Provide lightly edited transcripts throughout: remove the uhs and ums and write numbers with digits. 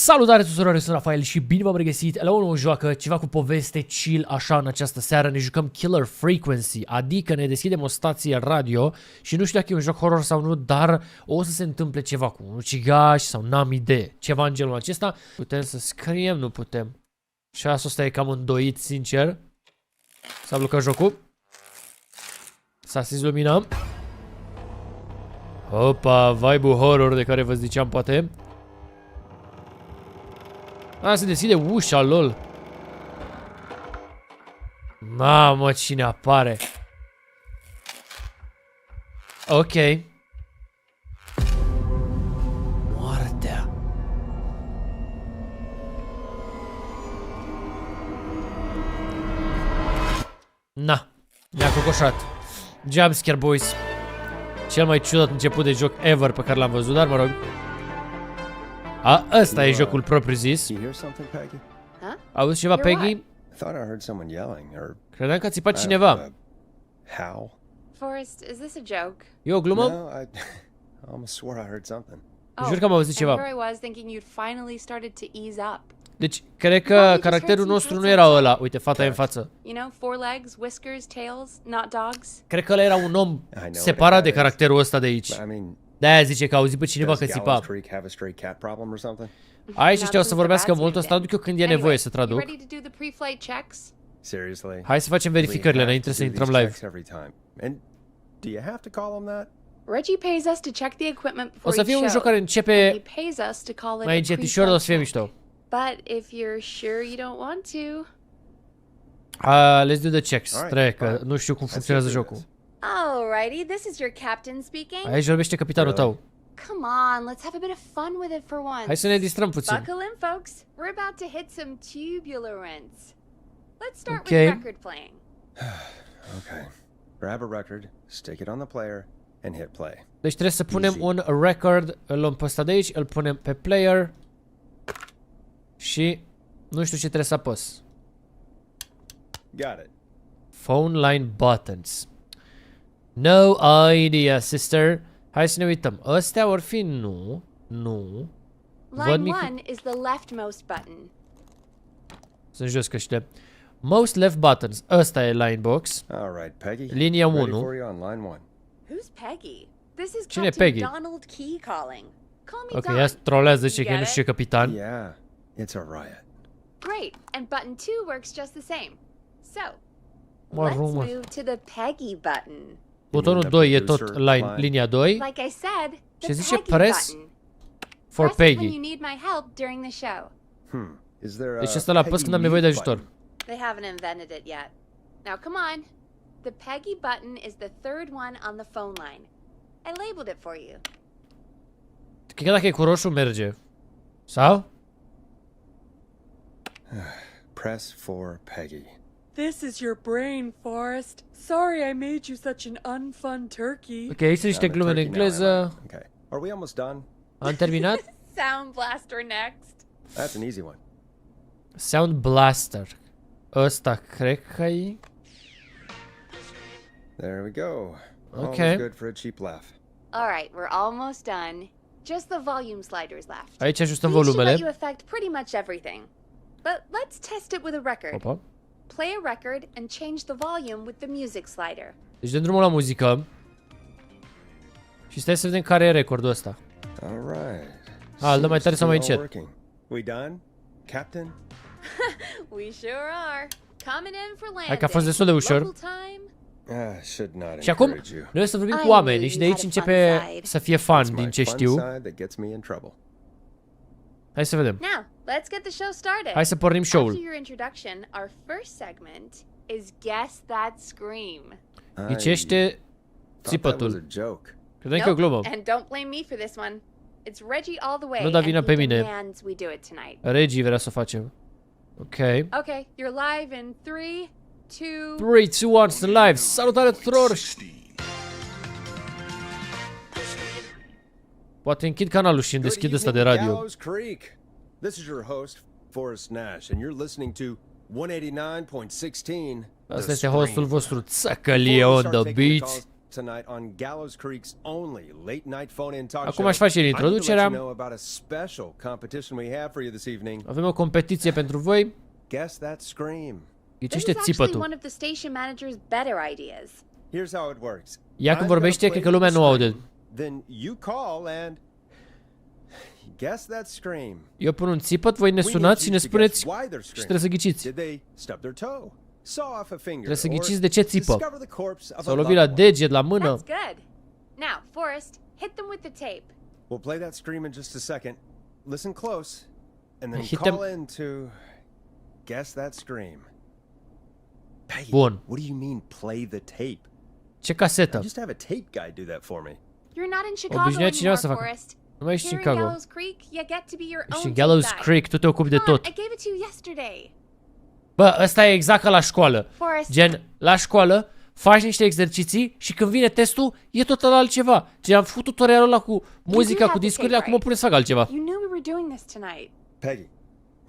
Salutare tuturor, eu sunt Rafael și bine v-am regăsit la o nouă joacă, ceva cu poveste chill așa în această seară. Ne jucăm Killer Frequency, adică ne deschidem o stație radio și nu știu dacă e un joc horror sau nu, dar o să se întâmple ceva cu un ucigaș sau n-am idee, ceva în genul acesta. Putem să scriem? Nu putem. Și asta e cam îndoit, sincer. S-a blocat jocul. S-a stins lumina. Opa, vibe-ul horror de care vă ziceam poate. A, se deschide ușa, lol. Mamă, cine apare. Ok. Moartea. Na, mi-a cocoșat. Jumpscare, boys. Cel mai ciudat început de joc ever pe care l-am văzut, dar mă rog. Ăsta e jocul propriu zis. Auzi ceva, Peggy? Credeam că a țipat cineva. Forrest, is this a joke? E o glumă? No, I almost swore I heard something. Jur că am auzit ceva. Here I was thinking you'd finally started to ease up. Deci, cred că caracterul nostru nu era ăla. Uite, fata e în față. You know, four legs, whiskers, tails, not dogs. Cred că ăla era un om separat de caracterul ăsta de aici. De-aia zice că a auzit pe cineva că țipa. Aici ăștia o să vorbească mult, o să traduc eu când e nevoie să traduc. Hai să facem verificările înainte să intrăm live. Reggie pays us to check the equipment before O să fie un joc care începe mai încetișor, o să fie mișto. But if you're sure you don't want to. Let's do the checks. Trec, că nu știu cum funcționează jocul. Alrighty, this is your captain speaking. Aici vorbește capitanul tău. Come on, let's have a bit of fun with it for once. Hai să ne distrăm puțin. Buckle in, folks. We're about to hit some tubular rents. Let's start with record playing. Okay. Grab a record, stick it on the player and hit play. Deci trebuie să punem un record, îl luăm pe ăsta de aici, îl punem pe player și nu știu ce trebuie să apăs. Got it. Phone line buttons. No idea, sister. Hai să ne uităm. Astea or fi nu. Nu. Line 1 is the leftmost button. Sunt jos căștile. Most left buttons. Ăsta e line box. All right, Peggy. Linia 1. Who's Peggy? This is Cine e Captain Peggy? Donald Key calling. Call me Ok, Don. ea trolează, zice că nu știu ce capitan. Yeah, it's a riot. Great, and button 2 works just the same. So, Mă let's rumă. move to the Peggy button. Butonul 2 e tot linia 2. Like I said, Și the zice Peggy press button. for Press it when Peggy. you need my help during the show. Is there a Deci ăsta l-a pus când am nevoie de ajutor. They haven't invented it yet. Now come on. The Peggy button is the third one on the phone line. I labeled it for you. Cred că dacă e cu roșu merge. Sau? Press for Peggy. This is your brain, Forrest. Sorry I made you such an unfun turkey. Ok, aici sunt niște glume în engleză. Okay. Are we almost done? Am terminat? Sound Blaster next. That's an easy one. Sound Blaster. Ăsta cred că e. There we go. Okay. Always good for a cheap laugh. All right, we're almost done. Just the volume sliders left. Aici ajustăm These should let volumele. you affect pretty much everything. But let's test it with a record. Opa. Play a record and change the volume with the music slider. Deci dăm drumul la muzică. Și stai să vedem care e recordul ăsta. All right. Îl dăm mai tare sau mai încet? We done, Captain? We sure are. Coming in for landing. Hai că a fost destul de ușor. Local time. Should not Și acum encourage you. noi o să vorbim cu oameni și de aici începe să fie fun din ce știu. Hai să vedem. Now, let's get the show started. Hai să pornim show-ul. After your introduction, our first segment is Guess That Scream. Ghicește țipătul. Credeam că e o glumă. And don't blame me for this one. It's Reggie all the way. Nu da vina pe mine. Demands we do it tonight. Reggie vrea să o facem. Ok. Okay, you're live in 3, 2... 3, 2, 1, sunt live. Salutare tuturor! Poate închid canalul și îmi deschid ăsta de radio. This is your host, Forrest Nash, and you're listening to 189.16. Asta este hostul vostru, Țăcălie on the beat. tonight on Gallows Creek's only late-night phone-in talk Acum show. aș face I need to let you introducerea. know about a special competition we have for you this evening. Avem o competiție pentru voi. Guess that scream. This Ghicește is actually țipătul. one of the station manager's better ideas. Here's how it works. Ea când I'm vorbește, gonna cred că play lumea the nu aude. scream, then you call and guess that scream. Eu pun un țipăt, voi ne We sunați need și you ne to spuneți guess why they're și trebuie să ghiciți. Did they stub their toe? Saw off a finger? Trebuie să or ghiciți de ce țipă. discover the corpse of S-au a lovit la loved one? deget, la mână. That's good. Now, Forrest, hit them with the tape. We'll play that scream in just a second. Listen close, and then Hit call them. in to guess that scream. Peggy, Bun. what do you mean play the tape? Ce casetă? Just have a tape guy do that for me. You're not in Chicago Obișnuia cineva anymore, să facă. Forrest. Nu mai ești în Here in Chicago. Gallows Creek, you get to be your Ești own în Gallows tape guy. Creek, tu te ocupi de Come on, tot. I gave it to you yesterday. Bă, ăsta e exact ca la școală. Forrest. Gen, la școală faci niște exerciții și când vine testul e total altceva. Gen, am făcut tutorialul ăla cu muzica, cu discurile, acum mă pune să fac altceva. You knew we were doing this tonight. Peggy,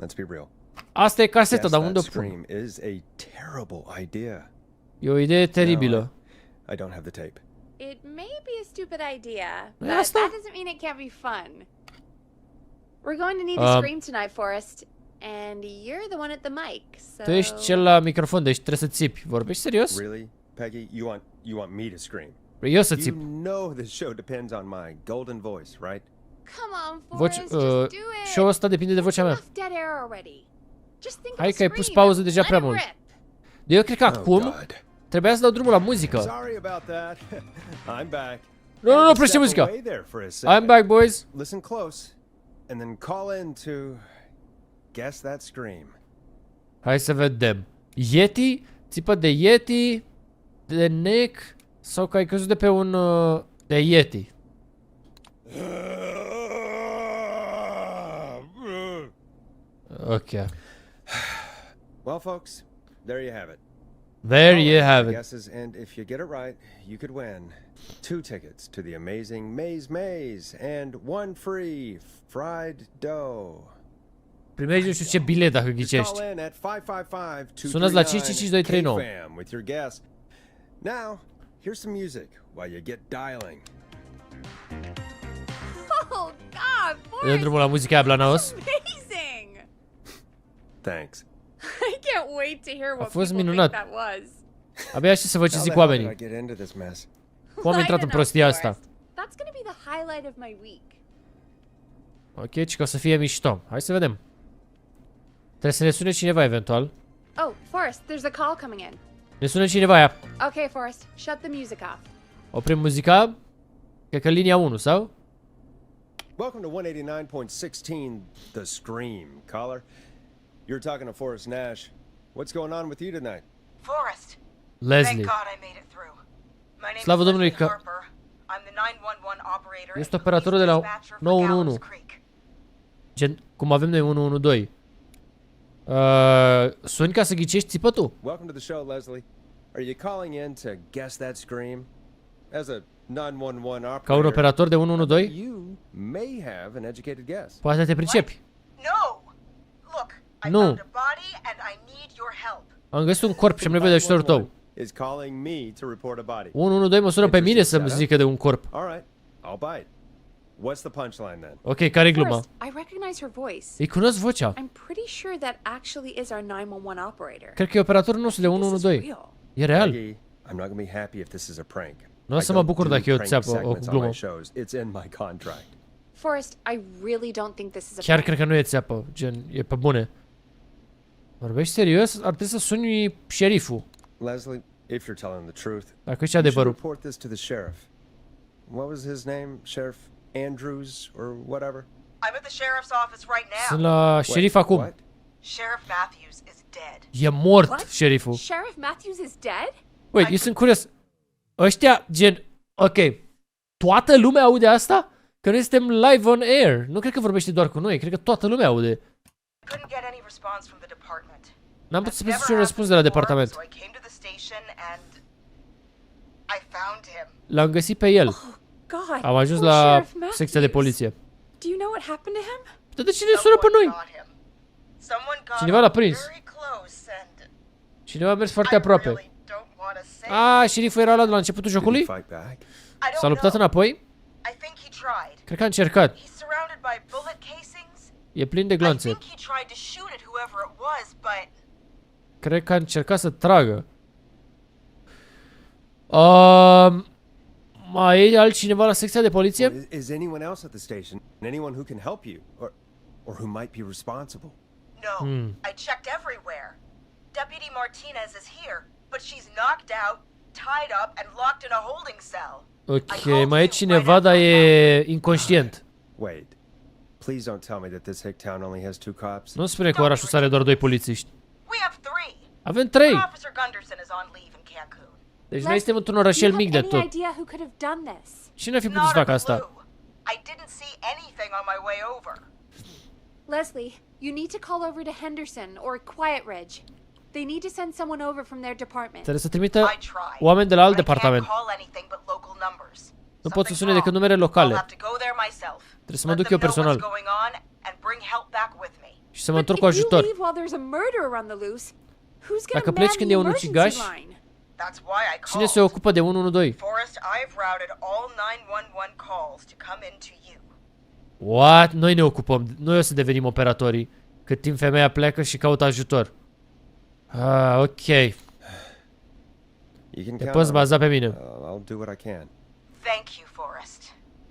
let's be real. Asta e caseta, Guess dar that unde o pun? scream is a terrible idea. E o idee teribilă. No, I don't have the tape. It may be a stupid idea, but asta? that doesn't mean it can't be fun. We're going to need a scream tonight, Forrest, and you're the one at the mic, so... Tu ești cel la microfon, deci trebuie să țipi. Vorbești serios? Really, Peggy? You want me to scream? Vrei eu să You țip. know this show depends on my golden voice, right? Come on, Voce, Forrest, just do it. show-ul ăsta depinde de vocea mea. Enough dead air already. Just think Hai of a că ai pus scream pauză and deja let prea it mult. rip. Eu cred că Oh, acum God. trebuia să dau drumul la muzică. Sorry about that. I'm back. Nu, nu, nu, Had to oprește step muzica. away there for a second. I'm back, boys. Listen close, and then call in to guess that scream. Hai să vedem. Yeti? Țipă de Yeti? De neck? Sau că ai căzut de pe un... de Yeti? Ok. Well, folks, there you have it. There Call you in have your it. Guesses, and if you get it right, you could win 2 tickets to the amazing Maze and 1 free fried dough. Primești nu știu ce bilet dacă Just ghicești. call in at 555 Sunați la 55539. KFAM with your guess. Now, here's some music while you get dialing. Oh, God, Dăm Forrest, drumul la muzica aia blanaos. amazing. Thanks. I can't wait to hear what fost people minunat. think that was. Abia aștept să văd ce How zic the hell did I oamenii. get into this mess? Cum am intrat în prostia asta? That's gonna be the highlight of my week. Ok, ci că o să fie mișto. Hai să vedem. Trebuie să ne sune cineva eventual. Oh, Forrest, there's a call coming in. Ne sună cineva aia. Okay, Forrest, shut the music off. Oprim muzica. Cred că linia 1, sau? Welcome to 189.16 The Scream, caller. You're talking to Forrest Nash. What's going on with you tonight? Forrest. Leslie. Thank God I made it through. My name Slavă is Domnului Leslie că- Harper. I'm the 911 operator. Este and operatorul de la police dispatcher for 911. Gallows Creek. Gen, cum avem noi 112. Suni ca să ghicești țipătul? Welcome to the show, Leslie. Are you calling in to guess that scream? As a 911 operator, Ca un operator de 112? you may have an educated guess. Poate te pricepi. No! Look, I No. found a body and I need your help. Am găsit un corp și am nevoie de ajutorul tău. Is calling me to report a body. 112 mă sună pe mine să-mi zică de un corp. All right, I'll bite. What's the punchline then? Ok, care-i gluma? Forrest, I recognize her voice. Îi cunosc vocea. I'm pretty sure that actually is our 911 operator. Cred că e operatorul nostru de This is 112. real. E real. Peggy, I'm not gonna be happy if this is a prank. Nu o să I mă don't bucur do dacă e o prank țeapă, o segments on glumă. my shows. It's in my contract. Forrest, I really don't think this is a Chiar prank. cred că nu e țeapă, gen, e pe bune. Vorbești serios? Ar trebui să suni șeriful. Leslie, if you're telling the truth, Dacă e you should adevărul. report this to the sheriff. What was his name? Sheriff Andrews or whatever? I'm at the sheriff's office right Sunt now. la șerif acum. What? Sheriff Matthews is dead. E mort What? șeriful. Sheriff Matthews is dead? Wait, eu sunt curios. Ăștia, gen, ok. Toată lumea aude asta? Că noi suntem live on air. Nu cred că vorbește doar cu noi, cred că toată lumea aude. Couldn't get any response from the department. N-am putut să That's primesc never niciun răspuns de la happened before, departament. So I came to the station and I found him. L-am găsit pe el. God. Am ajuns poor la Sheriff Matthews. secția de poliție. Do you know what happened to him? Dar de ce ne sună pe noi? got him. Someone got Cineva l-a him prins. very close and Cineva a mers foarte I aproape. really don't want to say. Ah, șeriful era ăla de la începutul Did he jocului? fight back? I S-a don't luptat know. înapoi? I think he tried. Cred că a încercat. He's surrounded by bullet casings. E plin de I gloanțe. think he tried to shoot at whoever it was, but Cred că a încercat să tragă. Mai e altcineva la secția de poliție? Well, is anyone else at the station? Anyone who can help you? Or who might be responsible? no. I checked everywhere. Deputy Martinez is here, but she's knocked out, tied up, and locked in a holding cell. Ok, mai e cineva, dar e inconștient. Wait. Please don't tell me that this hick town only has 2 cops. Nu spune că orașul are doar 2 polițiști. We have 3. Avem 3. Officer Gunderson is on leave in Cancun. Deci noi suntem într-un orășel mic de any tot. idea who could have done this? Cine ar fi putut să Not a facă asta? clue. I didn't see anything on my way over. Leslie, you need to call over to Henderson or Quiet Ridge. They need to send someone over from their department. Trebuie să trimită I tried. oameni de la alt I can't departament. call anything but local numbers. Nu pot să Something's sune decât wrong. numere locale. I'll have to go there myself. Trebuie să mă Let duc them eu know what's personal going on and bring help back with me. și să mă But întorc if cu you ajutor. leave while there's a murderer on the loose, who's Dacă gonna pleci man când the e un emergency ucigaș, line? That's why I Cine se called. ocupă de 112? Forrest, I've routed all 911 calls to come in to you. What? Noi ne ocupăm. Noi o să devenim operatorii. Cât timp femeia pleacă și caută ajutor. Ok. You can Te count poți on baza me. pe mine. I'll do what I can. Thank you, Forrest.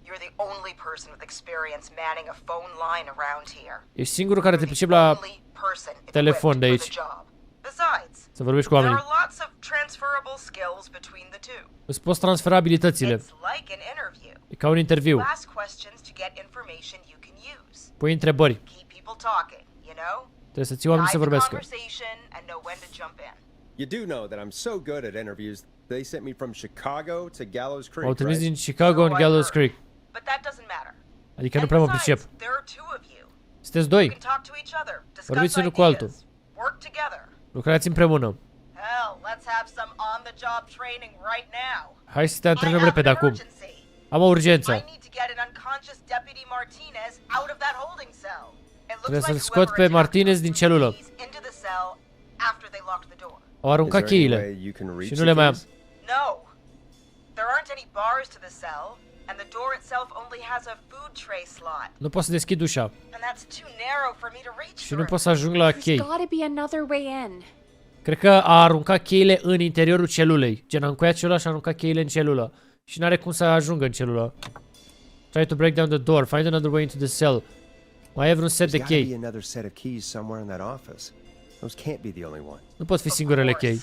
You're the only person with experience manning a phone line around here. Ești singurul care te You're pricep the la only person telefon de equipped for aici. the job. Besides, să vorbești cu there oamenii. are lots of transferable skills between the two. Îți poți transfera abilitățile. It's like an interview. E ca un interviu. You ask questions to get information you can use. Pui întrebări. Keep people talking, you know? Trebuie să ții oamenii să Guide the vorbească. conversation and know when to jump in. You do know that I'm so good at interviews. They sent me from Chicago to Gallows Creek, Au trimis right? din Chicago în So I Gallows heard. Creek. But that doesn't matter. Adică nu And prea mă besides, pricep. there are 2 of you. Sunteți You doi. can talk to each other, discuss Vorbiți unul cu altul. ideas, work together. Lucrați împreună. Hell, let's have some on-the-job training right now. Hai să te I antrenăm have repede an acum. emergency. Am o urgență. I need to get an unconscious Deputy Martinez out of that holding cell. It looks Trebuie like să-l scot whoever pe attacked Martinez threw din some celulă. keys into the cell after they locked the door. Au Is aruncat there any cheile. way you can reach Și nu the le mai am. keys? No. There aren't any bars to the cell, and the door itself only has a food tray slot. Nu pot să deschid ușa. And that's too narrow for me to reach Și nu through. pot să ajung la There's chei. gotta be another way in. Cred că a aruncat cheile în interiorul celulei. Gen, a încuiat celula și a aruncat cheile în celulă. Și n-are cum să ajungă în celulă. Try to break down the door. Find another way into the cell. Mai e vreun set There's de gotta be chei. another set of keys somewhere in that office. Those can't be the only ones. Nu pot fi Of singurele course. chei.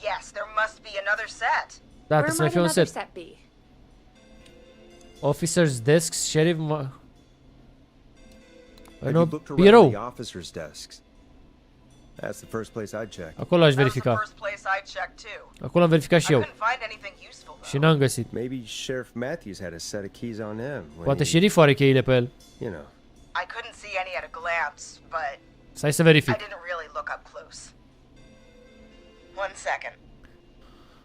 Yes, there must be another set. Da, Where trebuie să mai might fie un another set. set be? Officers desks, sheriff... Have Nu, you looked around birou. the officers' desks? That's the first place I'd check. Acolo aș That was the verifica. first place I checked too. Acolo am verificat I și eu. couldn't find anything useful Și though. n-am găsit. Maybe Sheriff Matthews had a set of keys on him. when Poate he- șeriful are cheile pe el. You know. I couldn't see any at a glance, but Stai să I verific. didn't really look up close. 1 second.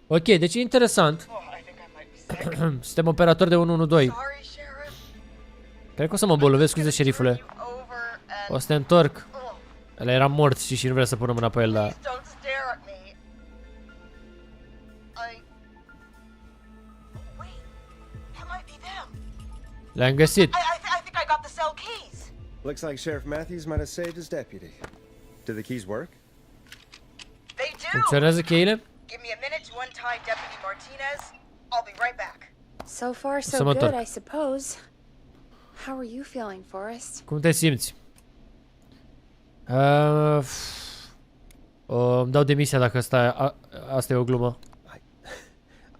Ok, deci e interesant. Oh, I think I might be sick. Suntem operatori de 112. Sorry, Sheriff. Cred că o să mă bolăvesc, scuze, șerifule. Turn you over and O să te întorc. oh, Ăla era mort și nu vrea să pună mâna pe el, dar... please don't stare at me. Wait, that might be them. Le-am găsit. I think I got the cell keys. Looks like Sheriff Matthews might have saved his deputy. Do the keys work? They do. Funcționează cheile? Give me a minute to untie Deputy Martinez. I'll be right back. So far, so Să mă good, întorc. I suppose. How are you feeling, Forrest? Cum te simți? Îmi dau demisia dacă asta e o glumă.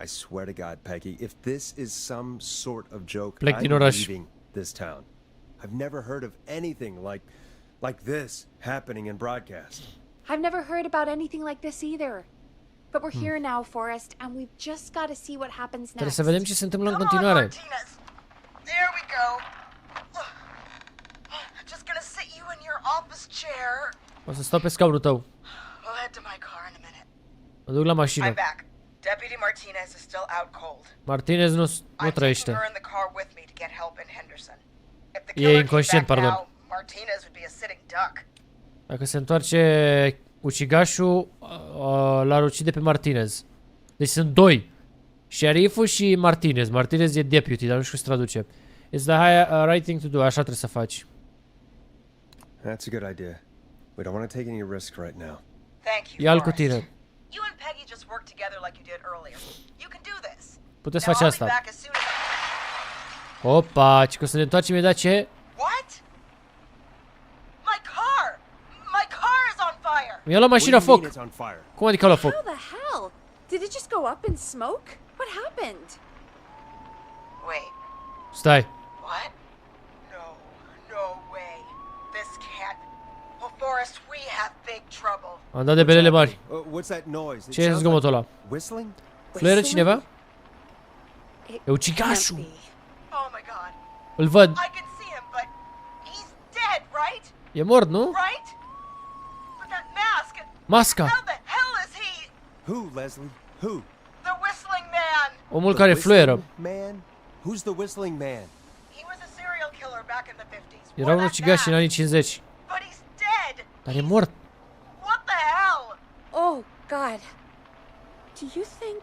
I swear to God, Peggy, if this is some sort of joke, Plec din I'm oraș. leaving this town. I've never heard of anything like this happening in broadcast. I've never heard about anything like this either. But we're here now, Forrest, and we've just got to see what happens Trebuie next. să vedem ce se întâmplă în Come on, continuare. Martinez. There we go. Just gonna sit you in your office chair. O să stau pe scaunul tău. We'll head to my car in a minute. Mă duc la mașină. I'm back. Deputy Martinez is still out cold. Martinez nu I'm taking trăiește. her in the car with me to get help in Henderson. If the E killer came inconștient, back pardon. now, Martinez would be a sitting duck. Dacă se întoarce ucigașul, l-ar ucide pe Martinez. Deci sunt doi. Șeriful și Martinez. Martinez e deputy, dar nu știu cum se traduce. It's the right thing to do. Așa trebuie să faci. That's a good idea. We don't want to take any risk right now. Thank you, Ia-l cu Forrest. tine. You and Peggy just work together like you did earlier. You can do this. Puteți Now face I'll be asta. back as soon as Opa, ci că să ne întoarcem imediat ce? What? My car! My car is on fire! Mi-a luat mașina What do you foc. mean it's on fire? Cum adică a luat foc? How the hell? Did it just go up in smoke? What happened? Wait, Stai. what? No way. This can't. Well, Forrest, we have big trouble. Am dat de belele mari. What's that noise? It Ce e sounds zgomotul ăla? like whistling? Fluieră cineva? It E ucigașul. can't be. Oh my god. Îl văd. I can see him, but he's dead, right? E mort, nu? Right? But that mask. Masca. How the hell is he? Who, Leslie? Who? The whistling man. Omul The care fluieră. whistling man? Who's the whistling man? He was a serial killer back in the 50s. Era Wore un that ucigaș în mask. anii 50. But he's dead. Dar e mort. What the hell? Oh, God. Do you think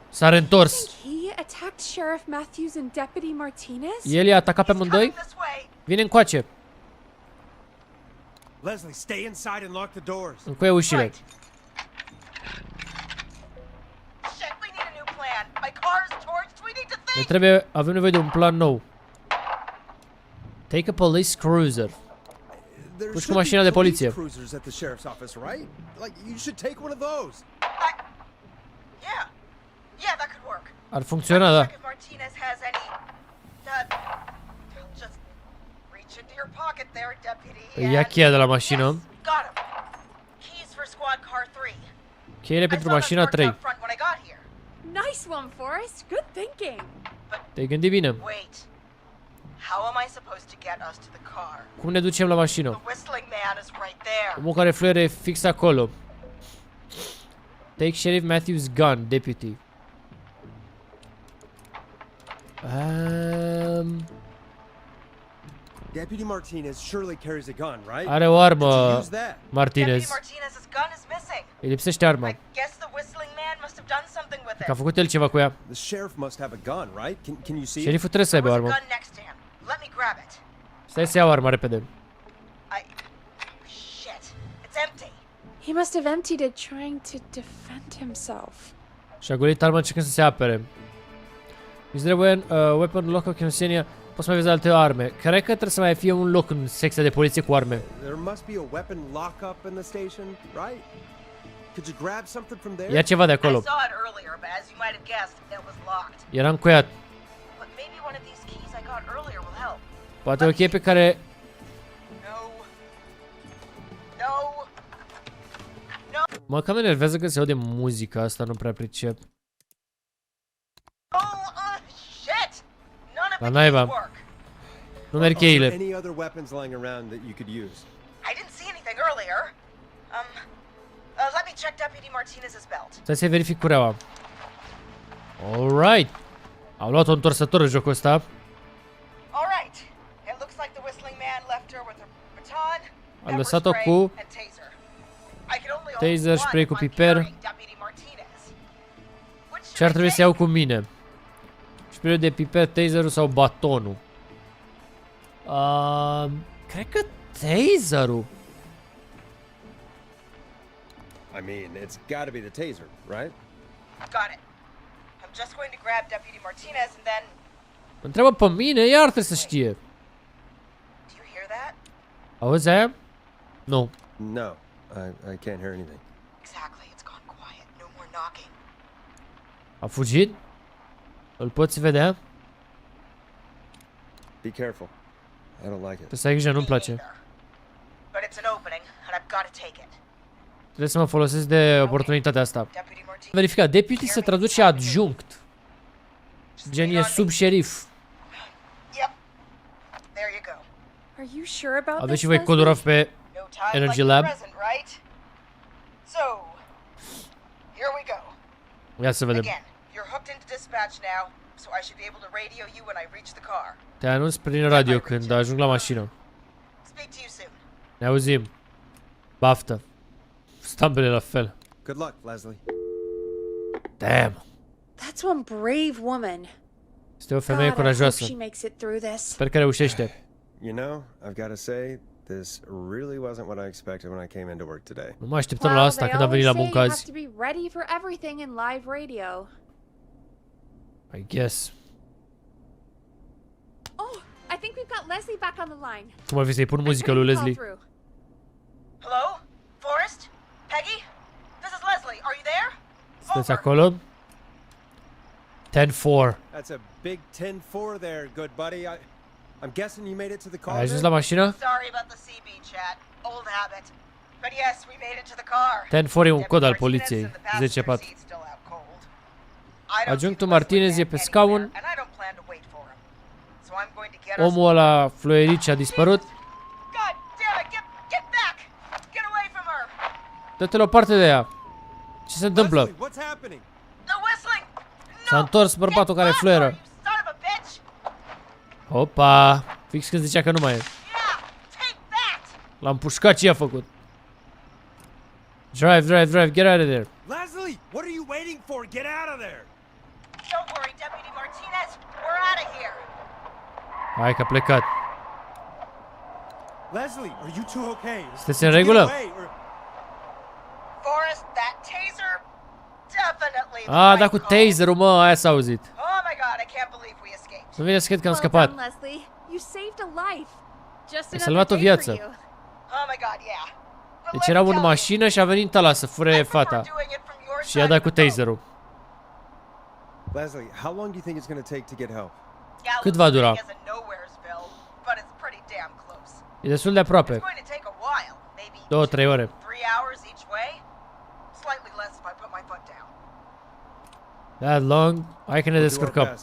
S-a reîntors. he attacked Sheriff Matthews and Deputy Martinez? El i-a atacat pe He's coming amândoi? this way. Vine încoace. Leslie, stay inside and lock the doors. Încoie ușile. Right. Shit, we need a new plan. My car's torched. We need to Ne think. trebuie, avem nevoie de un plan nou. Take a police cruiser. There Puși cu should be mașina de police poliție. cruisers at the sheriff's office, right? Like, you should take one of those. Yeah, that could work. Ar funcționa, da. Check if Martinez has any. Just reach into your pocket there, deputy. Îi ia cheia de la mașină. Yes, got him. Keys for squad car 3. Cheile I pentru saw those mașina parked 3. out front when I got here. Nice one, Forrest. Good thinking. Te-ai gândit bine. Wait. How am I supposed to get us to the car? Cum ne ducem la mașină? The whistling man is right there. Omul care fluieră e fix acolo. Take Sheriff Matthews gun, deputy. Deputy Martinez surely carries a gun, right? Are o Did you armă, use that? Deputy Martinez. Martinez's gun is missing. Îi lipsește arma. I guess the whistling man must have done something with Că a it. făcut el ceva cu ea. The sheriff must have a gun, right? Can you see it? Șeriful trebuie să There aibă was a armă. gun next to him. Let me grab it. Stai să iau arma repede. Shit. It's empty. He must have emptied it trying to defend himself. Și-a golit arma încercând să se apere. Is there a weapon lock of Kensenia? Poți mai vezi alte arme. Cred că trebuie să mai fie un loc în secția de poliție cu arme. There must be a weapon lockup in the station, right? Could you grab something from there? Ia ceva de I acolo. saw it earlier, but as you might have guessed, it was locked. Era încuiat. But maybe one of these keys I got earlier will help. Poate o cheie pe care... No. No. Mă cam enervează că se aude muzica asta, nu prea pricep. Shit! None of La the naiba. keys work. Nu merg Are there cheile. any other weapons lying around that you could use? I didn't see anything earlier. Let me check Deputy Martinez's belt. Stai să verific cureaua. Alright. Au luat o întorsătură jocul ăsta. All right. It looks like the whistling man left her with her baton, A pepper lăsat-o spray, cu and taser. I can only hold taser, one spray if cu I'm piper. carrying Deputy Martinez. Which Ce ar should I trebui să take? iau cu mine? Sprayul de piper, taserul sau batonul? Cred că taserul. I mean, it's gotta be the taser, right? Got it. I'm just going to grab Deputy Martinez and then. Întreabă pe mine, iar trebuie să știe. Do you hear that? Auzi aia? Nu. No, I can't hear anything. Exactly. It's gone quiet. No more knocking. A fugit? Îl poți vedea? Be careful. I don't like it. Trebuie să ai grijă, nu-mi place. Me neither. But it's an opening, and I've got to take it. Trebuie să mă folosesc de oportunitatea asta. Deputy Martinez. Verifica, deputy se traduce adjunct. Gen e sub șerif. Yep. There you go. Are you sure about Aveți this, și voi Leslie? codul pe No time Energy like Lab. the present, right? So, here we go. Ia să vedem. Again, you're hooked into dispatch now, so I should be able to radio you when I reach the car. Te anunț prin radio când ajung la mașină. Speak to you soon. Ne auzim. Baftă. Stambele la fel. Good luck, Leslie. Damn. That's one brave woman. Este o femeie God, I hope curajoasă. she makes it through this. Sper că reușește. You know, I've got to say, this really wasn't what I expected when I came into work today. Nu mă așteptam la asta they când am venit la always muncă say you azi. have to be ready for everything in live radio. I guess. Oh, I think we've got Leslie back on the line. Cum ar fi să-i pun muzică lui Leslie? Hello? Forrest? Peggy? This is Leslie. Are you there? Sunteți acolo? 10-4. That's a big 10-4 there, good buddy. I'm guessing you made it to the car. Ai ajuns la mașină? Sorry about the CB chat. Old habit. But yes, we made it to the car. 10-4 e un cod al poliției. 10-4. Adjunctul Martinez e pe scaun. Omul ăla fluierici a dispărut. Dă-te la o parte de ea. Ce se întâmplă? S-a întors bărbatul care fluieră. Opa! Fix când zicea că nu mai e. L-am pușcat, ce a făcut? Drive, drive, drive, get out of there. Leslie, what are you waiting for? Get out of there. Don't worry, Deputy Martinez. We're out of here. Hai că a plecat. Leslie, are you two okay? Sunteți în regulă? Forrest, that taser definitely. Ah, da cu taserul, mă, aia s-a auzit. Oh my god, I can't believe we escaped. Nu vine să cred că am scăpat. Leslie. You saved a life. Just Ai salvat o viață. Oh my god, yeah. Deci eram în mașină și a venit ăla să fure fata. Și i-a dat cu taserul. Leslie, how long do you think it's going to take to get help? Cât va dura? E destul de aproape. 2-3 ore. That long? Hai că ne descurcăm.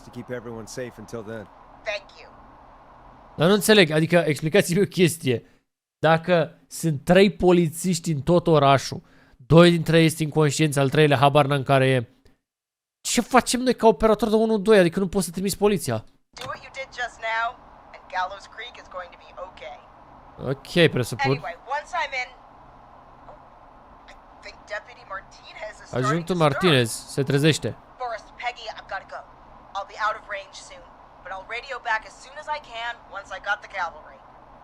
Dar nu înțeleg, adică explicați-mi o chestie. Dacă sunt 3 polițiști în tot orașul, 2 dintre ei sunt inconștienți, al 3-lea habar n-am care e. Ce facem noi ca operator de 1-2? Adică nu poți să trimiți poliția. Ok, presupun. Adjunctul Martinez se trezește. Forrest, Peggy, I've got to go. I'll be out of range soon, but I'll radio back as soon as I can once I got the cavalry.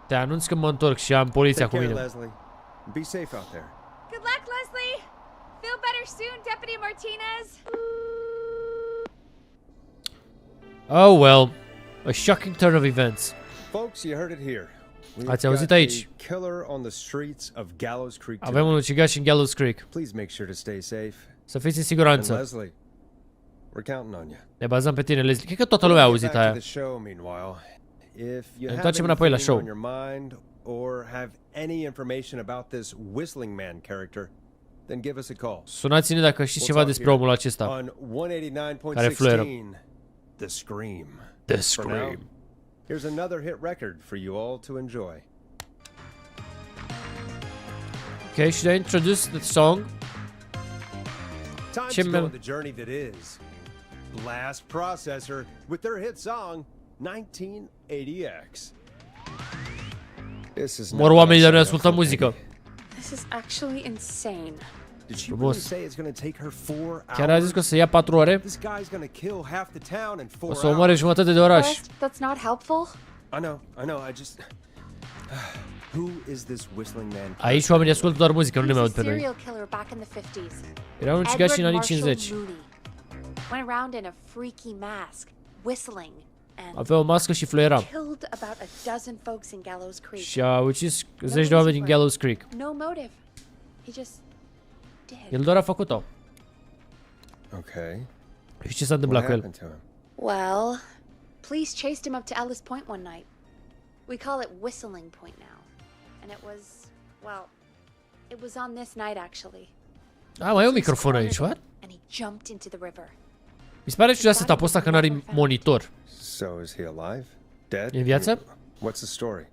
Te anunț că mă întorc și am poliția cu mine. Leslie. Be safe out there. Good luck, Leslie. Feel better soon, Deputy Martinez. Oh well, a shocking turn of events. Folks, you heard it here. Ați auzit aici? Avem un ucigaș în Gallows Creek. Să fiți în siguranță. Ne bazăm pe tine, Leslie. Cred că toată lumea a auzit aia. Ne întoarcem înapoi la show. Sunați-ne dacă știți ceva despre omul acesta care fluieră. The Scream. Here's another hit record for you all to enjoy. Okay, should I introduce the song? Time to go on the journey that is Blast Processor with their hit song 1980X. This is Mor oamenii, dar noi ascultăm muzică. This is actually insane. Did she really say it's going to take her 4 hours? Chiar a zis că o să ia 4 ore? This guy's going to kill half the town in 4 hours. O să omoare jumătate de oraș. That's not helpful. I know, I just Who is this whistling man? Aici oamenii ascultă doar muzică, nu ne mai aud pe noi. Serial killer back in the 50s. Era un ucigaș în anii 50. Went around in a freaky mask, whistling. Avea o mască și fluiera. Killed about a dozen folks in Gallows Creek. Și a ucis 10 de oameni din Gallows Creek. No motive. He just did. El doar a făcut-o. Okay. Și ce s-a întâmplat cu el? Well, police chased him up to Ellis Point one night. We call it Whistling Point now. And it was, well, it was on this night actually. Ah, mai e un microfon aici, what? And he jumped into the river. Mi se pare ciudat să tapă ăsta că n-are monitor. So is he alive? Dead? E în viață? What's the story?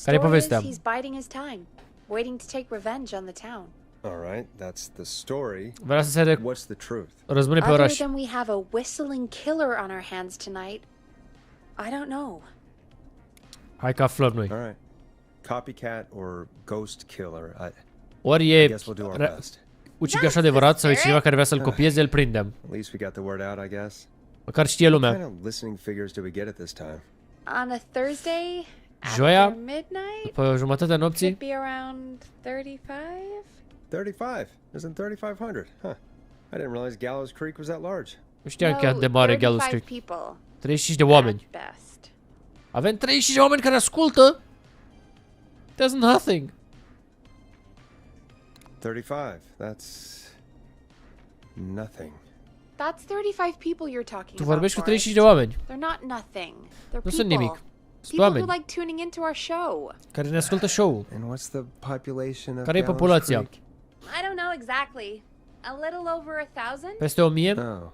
Care e povestea? He's biding his time, waiting to take revenge on the town. All right, that's the story. Vrea să se What's the truth? răzbune pe oraș. Other than we have a whistling killer on our hands tonight, I don't know. Hai că aflăm noi. All right. Copycat or ghost killer. Ori I e guess we'll do our best. ucigaș adevărat sau e cineva care vrea să-l copieze, îl prindem. At least we got the word out, I guess. Măcar știe What lumea. kind of listening figures do we get at this time? On a Thursday Joia, after midnight, după jumătatea could nopții, be around 35. 35. Isn't 3,500? Huh. I didn't realize Gallows Creek was that large. nu știam chiar de mare Gallows Creek. 35 people 35 de oameni. at best. Avem 35 de oameni care ascultă. That's nothing. 35. That's nothing. That's 35 people you're talking Tu about. vorbești cu Forrest. 35 de oameni. They're not nothing. They're Nu people. sunt nimic. Sunt People who oameni like tuning into our show. care ne ascultă show-ul. And what's the population of Care e Gallows populația? Creek? I don't know exactly. A little over 1,000? Peste 1000? Oh.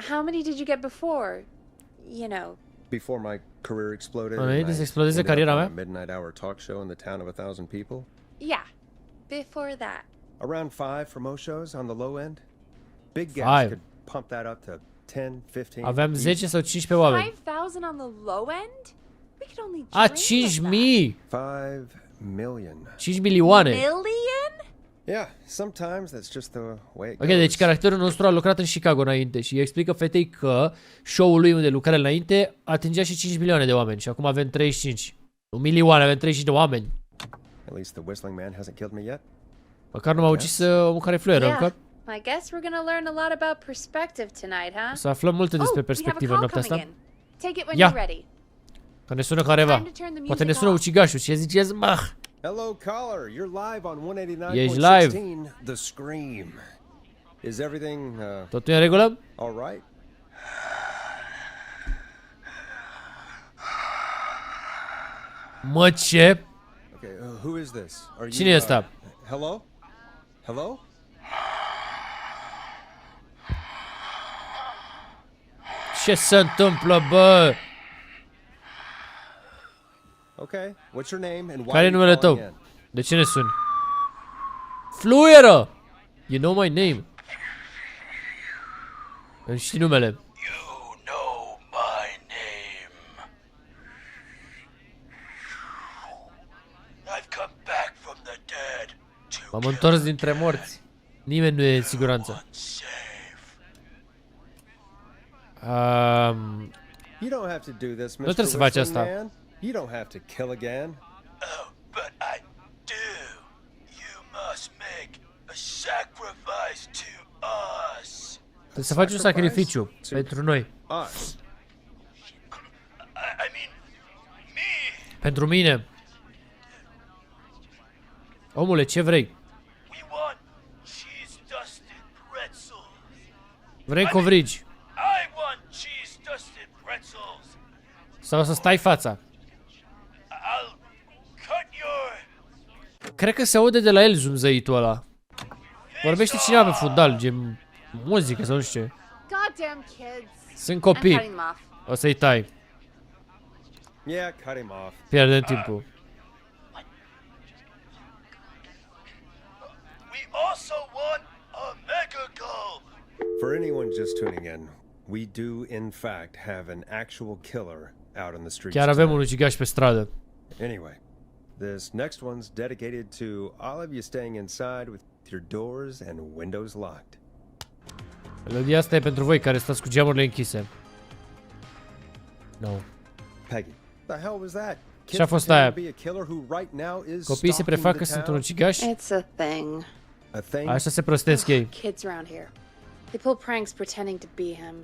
How many did you get before? You know. Before my career exploded, Înainte and să I explodeze ended up cariera on mea? a midnight hour talk show in the town of 1,000 people. Yeah. Before that. Around 5 for most shows on the low end. Big Five. guys could pump that up to 10, 15. Aveam each. 10 sau 15 oameni. 5,000 on the low end? We could only A, dream of 5.000! 5 million. 5 milioane! that. Million? Yeah, sometimes that's just the way it Ok, goes. deci caracterul nostru a lucrat în Chicago înainte și îi explică fetei că show-ul lui unde lucra înainte atingea și 5 milioane de oameni și acum avem 35. Nu milioane, avem 35 de oameni. At least the whistling man hasn't killed me yet. Măcar nu m-a ucis omul care fluieră Yeah. încă. I guess we're gonna learn a lot about perspective tonight, huh? Să aflăm multe despre we have a perspectivă call în noaptea coming asta. in. Take it when Ia. you're ready. Că ne sună careva. Time to turn the Poate ne music sună off. ucigașul. Ce ziceți, mă? Hello, caller. You're live on 189.16. Ești live. The Scream. Is everything Totul e în regulă? all right? Mă, ce? Okay, who is this? Are you Cine e ăsta? Hello? Hello? Ce se întâmplă, bă? Okay. What's your name and why Care are e you numele calling tău? in? De ce ne suni? Fluieră! You know my name. Îmi știi numele. You know my name. I've come back from the dead to M-am întors dintre morți. Nimeni nu e în siguranță. save. You don't have to do this, Mr. trebuie să faci Whistling asta. Man. You don't have to kill again. Oh, but I do. You must make a sacrifice to us. Trebuie să faci un sacrificiu pentru noi. Us. I mean, me. Pentru mine. Omule, ce vrei? We want cheese-dusted pretzels. Vrei covrigi? I want cheese-dusted pretzels. Sau să stai fața? I'll cut your... Cred că se aude de la el zumzăitul ăla. Vorbește cineva pe fundal, gen muzică sau nu știu ce. Goddamn kids. Sunt I'm copii. cutting them off. O să-i tai. Yeah, cut him off. Pierdem timpul. We also want a mega gulp. For anyone just tuning in, we do in fact have an actual killer out on the streets. Chiar avem un tonight. ucigaș pe stradă. Anyway, this next one's dedicated to all of you staying inside with your doors and windows locked. Melodia asta e pentru voi care stați cu geamurile închise. No. Peggy, the hell was that? Ce-a fost pretending aia? to be a killer who right now is Copiii se stalking prefac the că sunt un town? ucigaș? It's a thing. A thing Așa se prostesc ei. Kids around here. They pull pranks pretending to be him.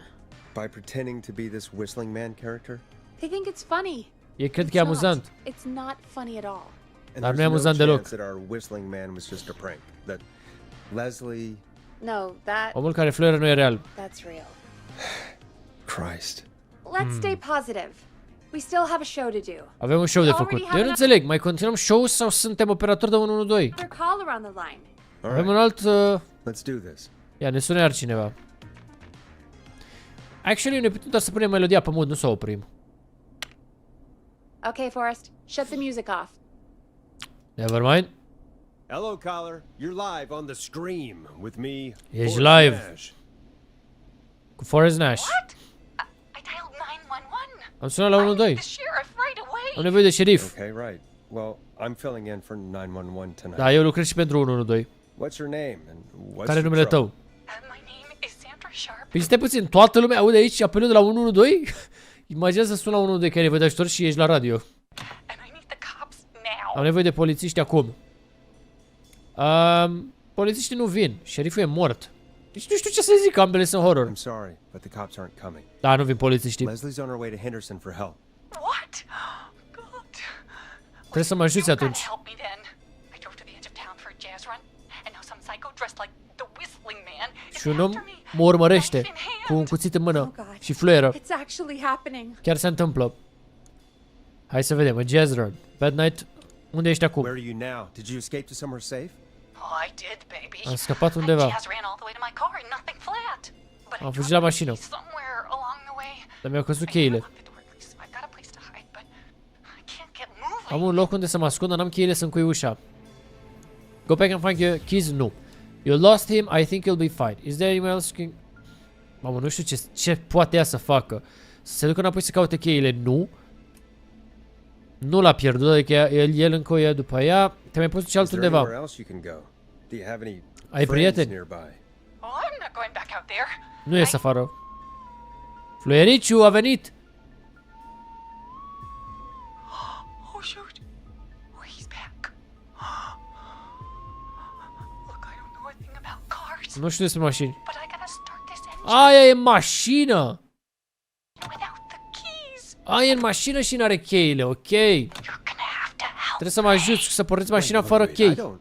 by pretending to be this whistling man character? They think it's funny. Ei cred It's că e not. amuzant. It's not funny at all. And Dar there's nu e amuzant deloc. chance that our whistling man was just a prank. That Leslie, No, Omul care fluieră nu e real. that's real. Christ. Let's stay positive. We still have a show to do. Avem un show de Already făcut. have Eu nu enough- înțeleg, mai continuăm show sau suntem operatori de 112? Their caller on the line. All Avem un right, alt... let's do this. Ia, ne sună iar cineva. Actually, ne putem doar să punem melodia pe mod, nu să o oprim. Okay, Forrest, shut the music off. Never mind. Hello, caller. You're live on the Scream with me. Ești Forrest live. Nash. Cu Forrest Nash. I dialed 911. Am sunat la I need 112. the sheriff right away. Am nevoie de șerif. Okay, right. Well, I'm filling in for 911 tonight. Da, eu lucrez și pentru 112. What's your name and What's Care your numele trouble? tău? My name is Sandra Sharp. Păi stai puțin, toată lumea aude aici apelul de la 112? Imaginează să suni la 112 că ai nevoie de ajutor și ești la radio. And I need the cops now. Am nevoie de polițiști acum. Polițiștii nu vin. Șeriful e mort. Deci nu știu ce să zic, ambele sunt horror. I'm sorry, but the cops aren't coming. Da, nu vin polițiștii. Leslie's on her way to Henderson for help. What? God. Trebuie să mă ajuți You gotta atunci. help me then. I drove to the edge of town for a jazz run, and now some psycho dressed like the Whistling Man is Și un om after me. mă urmărește Knife in hand. cu un cuțit în mână Oh, God. și fluieră. It's actually happening. Chiar se întâmplă. Hai să vedem, a jazz run. Bad night. Unde ești acum? Where are you now? Did you escape to somewhere safe? Oh, I did, baby. Am scăpat I undeva. jazz ran all the way to my car and nothing flat. But Am I fugit dropped la mașină. the keys somewhere along the way. Dar mi-au căzut I cheile. unlocked the door at least, so I've got a place to hide, but I can't get moving. Am un loc unde să mă ascund, dar n-am cheile să încui ușa. Go back and find your keys? Nu. You lost him, I think you'll be fine. Is there anyone else can... Mamă, nu știu ce poate ea să facă. Să se ducă înapoi să caute cheile? Nu. Nu l-a pierdut, adică el încă o ia după ea. Te mai poți duce Is there anywhere altundeva. else you can go? Do you have any Ai friends prieteni? nearby? Oh, I'm not going back out there. Nu ies afară. Fluiericiu a venit. Oh, shoot. Oh, he's back. Look, I don't know a thing about cars, Nu știu despre mașini. but I gotta start this engine Aia e în mașină. without the keys. Aia e în mașină și n-are cheile, ok. You're gonna have to help. Trebuie să mă ajuți să porniți mașina Wait, fără wait, I chei. don't.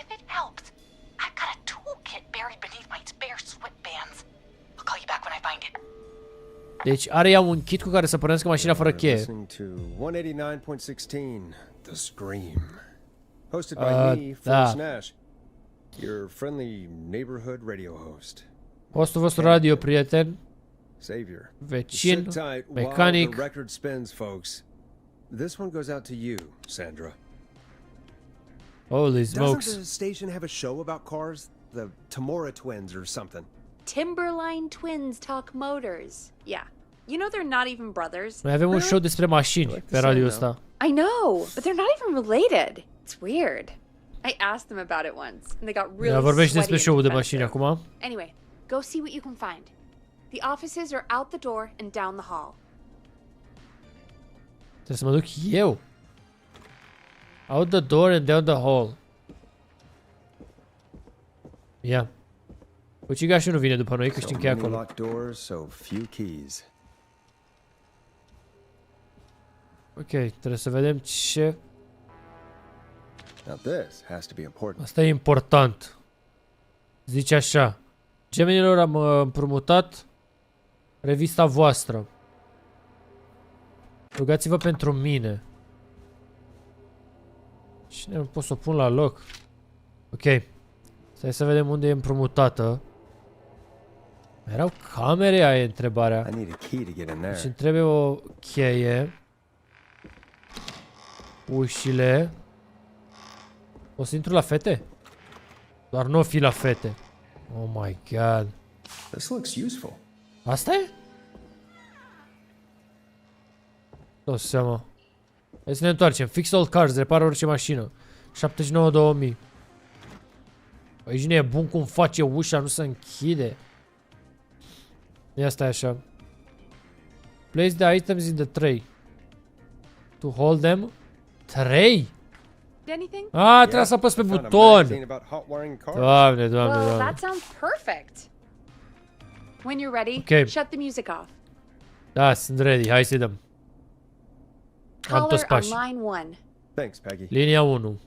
If it helps, I've got a toolkit buried beneath my spare sweatbands. I'll call you back when I find it. Deci are ea un kit cu care să pornească mașina fără You're cheie. listening to 189.16, The Scream. Hosted by Uh, me, da. Forrest Nash, your friendly neighborhood radio host. Hostul vostru radio, prieten, Savior. vecin, Sit tight while mecanic. the record spins, folks. This one goes out to you, Sandra. Holy Doesn't smokes. the station have a show about cars? The Tamora twins or something? Timberline twins talk motors. Yeah. You know they're not even brothers. Noi avem un show despre mașini pe radio ăsta. I know, but they're not even related. It's weird. I asked them about it once, and they got really Vorbești sweaty despre and show-ul de defensive. mașini acum. Anyway, go see what you can find. The offices are out the door and down the hall. Trebuie să mă duc eu. Out the door and down the hall. Ia. Ucigașul nu vine după noi, că So știm că e many acolo. locked doors, so few keys. Ok, trebuie să vedem ce... Now this has to be important. Asta e important. Zice așa. Gemenilor, am împrumutat revista voastră. Rugați-vă pentru mine. Cine pot să o pun la loc? Ok. Stai să vedem unde e împrumutată. Erau camere? Aia e întrebarea. I need a key to get in Deci there. îmi trebuie o cheie. Ușile. O să intru la fete? Doar nu o fi la fete. Oh my god. This looks useful. Asta e? Dau seama. Hai să ne întoarcem. Fix all cars, repară orice mașină. 79-2000. Aici nu e bun cum face ușa, nu se închide. Ia stai așa. Place the items in the tray. To hold them. Tray? Anything? Ah, trebuie să apăs pe I found a buton. magazine about hot wiring cars. Doamne, doamne, Well, doamne. that sounds perfect. When you're ready, Okay. shut the music off. Da, sunt ready. Hai să-i dăm. Am toți Caller on pași. line 1. Thanks, Peggy. Linia 1.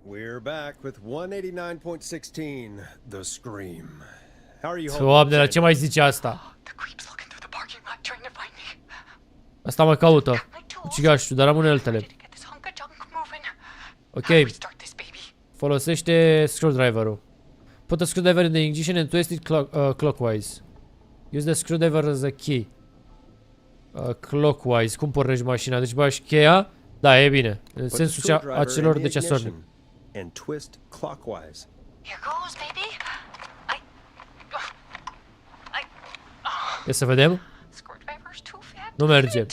We're back with 189.16, The Scream. How are you holding Doamne, up, la ce mai zice asta? The creep's looking through the parking lot trying to find me. Asta mă caută. My tools. Ucigașul, dar am uneltele. Ready to get this hunk of junk moving. Ok. How do we start this baby? Folosește screwdriver-ul. Put the screwdriver in the ignition and twist it clockwise. Use the screwdriver as a key. Clockwise. Cum pornești mașina? Deci bagi cheia. Da, e bine. În Put the sensul screwdriver acelor in the decesori. ignition and twist clockwise. Here goes, baby. Ia să vedem. Screwdriver's too fat. Nu merge.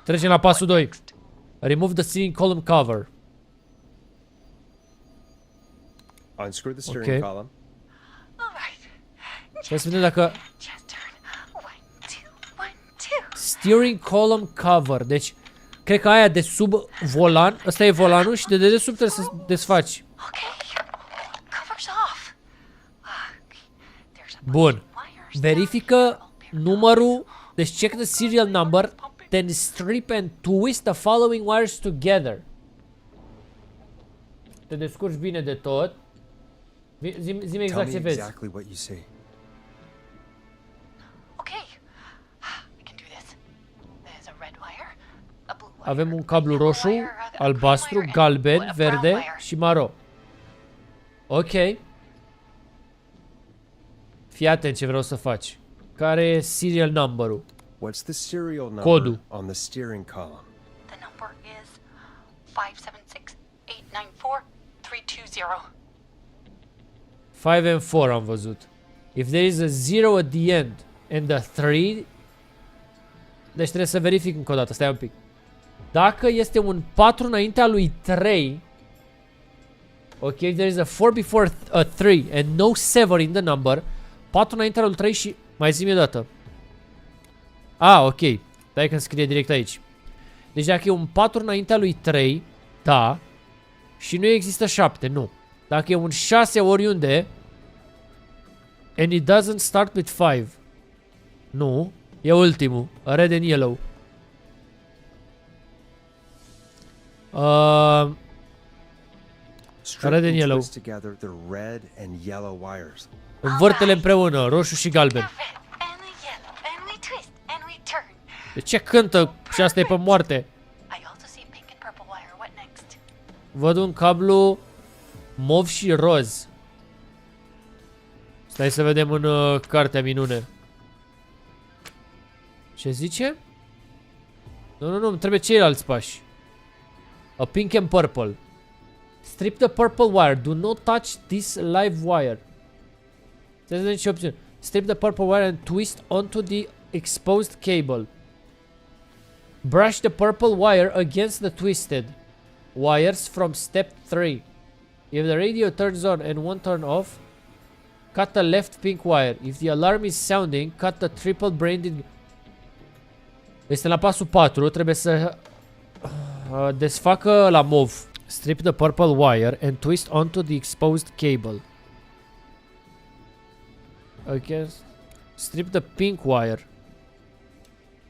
Trecem la pasul 2. Remove the ceiling column cover. Unscrew the steering Okay. column. All right. Hai să vedem dacă... Just turn. 1, 2, 1, 2. Steering column cover. Deci, cred că aia de sub volan, ăsta e volanul și de dedesubt trebuie să desfaci. Okay. Cover's off. There's a Bun. wires. Verifică numărul, deci check the serial number, then strip and twist the following wires together. Te descurci bine de tot. Zi-mi Tell exact me ce vezi. exactly what you see. Okay. I can do this. There's a red wire, a blue wire. Avem un cablu roșu, albastru, galben, verde și maro. Ok. Fii atent ce vreau să faci. Care e serial number-ul? What's the serial number Codul. on the steering column? The number is 576894320. 5 and 4 am văzut. If there is a 0 at the end and a 3, deci trebuie să verific încă o dată, stai un pic. Dacă este un 4 înaintea lui 3, ok, if there is a 4 before a 3 and no 7 in the number, 4 înaintea lui 3 și... Mai zi-mi o dată. Ok. Stai că scrie direct aici. Deci dacă e un 4 înaintea lui 3, da. Și nu există 7, nu. Dacă e un 6 oriunde and it doesn't start with 5, nu. E ultimul. Red and yellow. Strip Red and and yellow. twist together the red and yellow wires. Învârte-le împreună, roșu și galben. The red and the yellow, and we twist and we turn. De ce cântă și asta e pe moarte? I also see pink and purple wire. What next? Văd un cablu mov și roz. Stai să vedem în cartea minune. Ce zice? Nu, îmi trebuie ceilalți pași. A pink and purple. Strip the purple wire. Do not touch this live wire. Să vedem ce opțiune. Strip the purple wire and twist onto the exposed cable. Brush the purple wire against the twisted wires from step 3. If the radio turns on and won't turn off, cut the left pink wire. If the alarm is sounding, cut the triple braided. Este la pasul 4, trebuie să desfacă la mov. Strip the purple wire and twist onto the exposed cable. Okay. Strip the pink wire.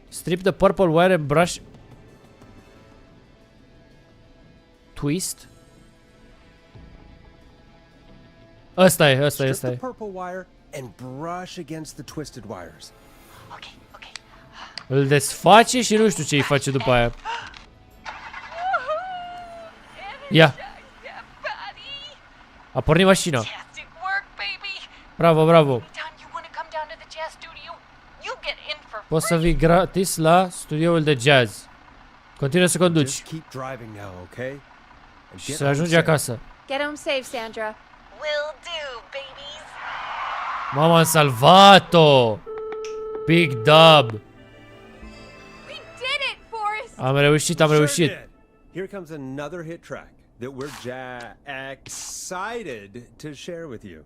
Strip the purple wire and brush. Twist. Ăsta e. Strip the purple wire and brush against the twisted wires. Okay. Îl desface și nu știu ce îi face după aia. Ia. A pornit mașina. Fantastic work, baby. Bravo. Anytime you want to come down to the jazz studio, you get in for Poți să vii gratis la studioul de jazz. Continuă să conduci Just keep driving now, okay? And și get să home ajungi safe. acasă. Get home safe, Sandra. Will do, babies. Mama, am salvat-o! Big dub! We did it, Forrest! Am reușit. Sure did. Here comes another hit track that we're excited to share with you.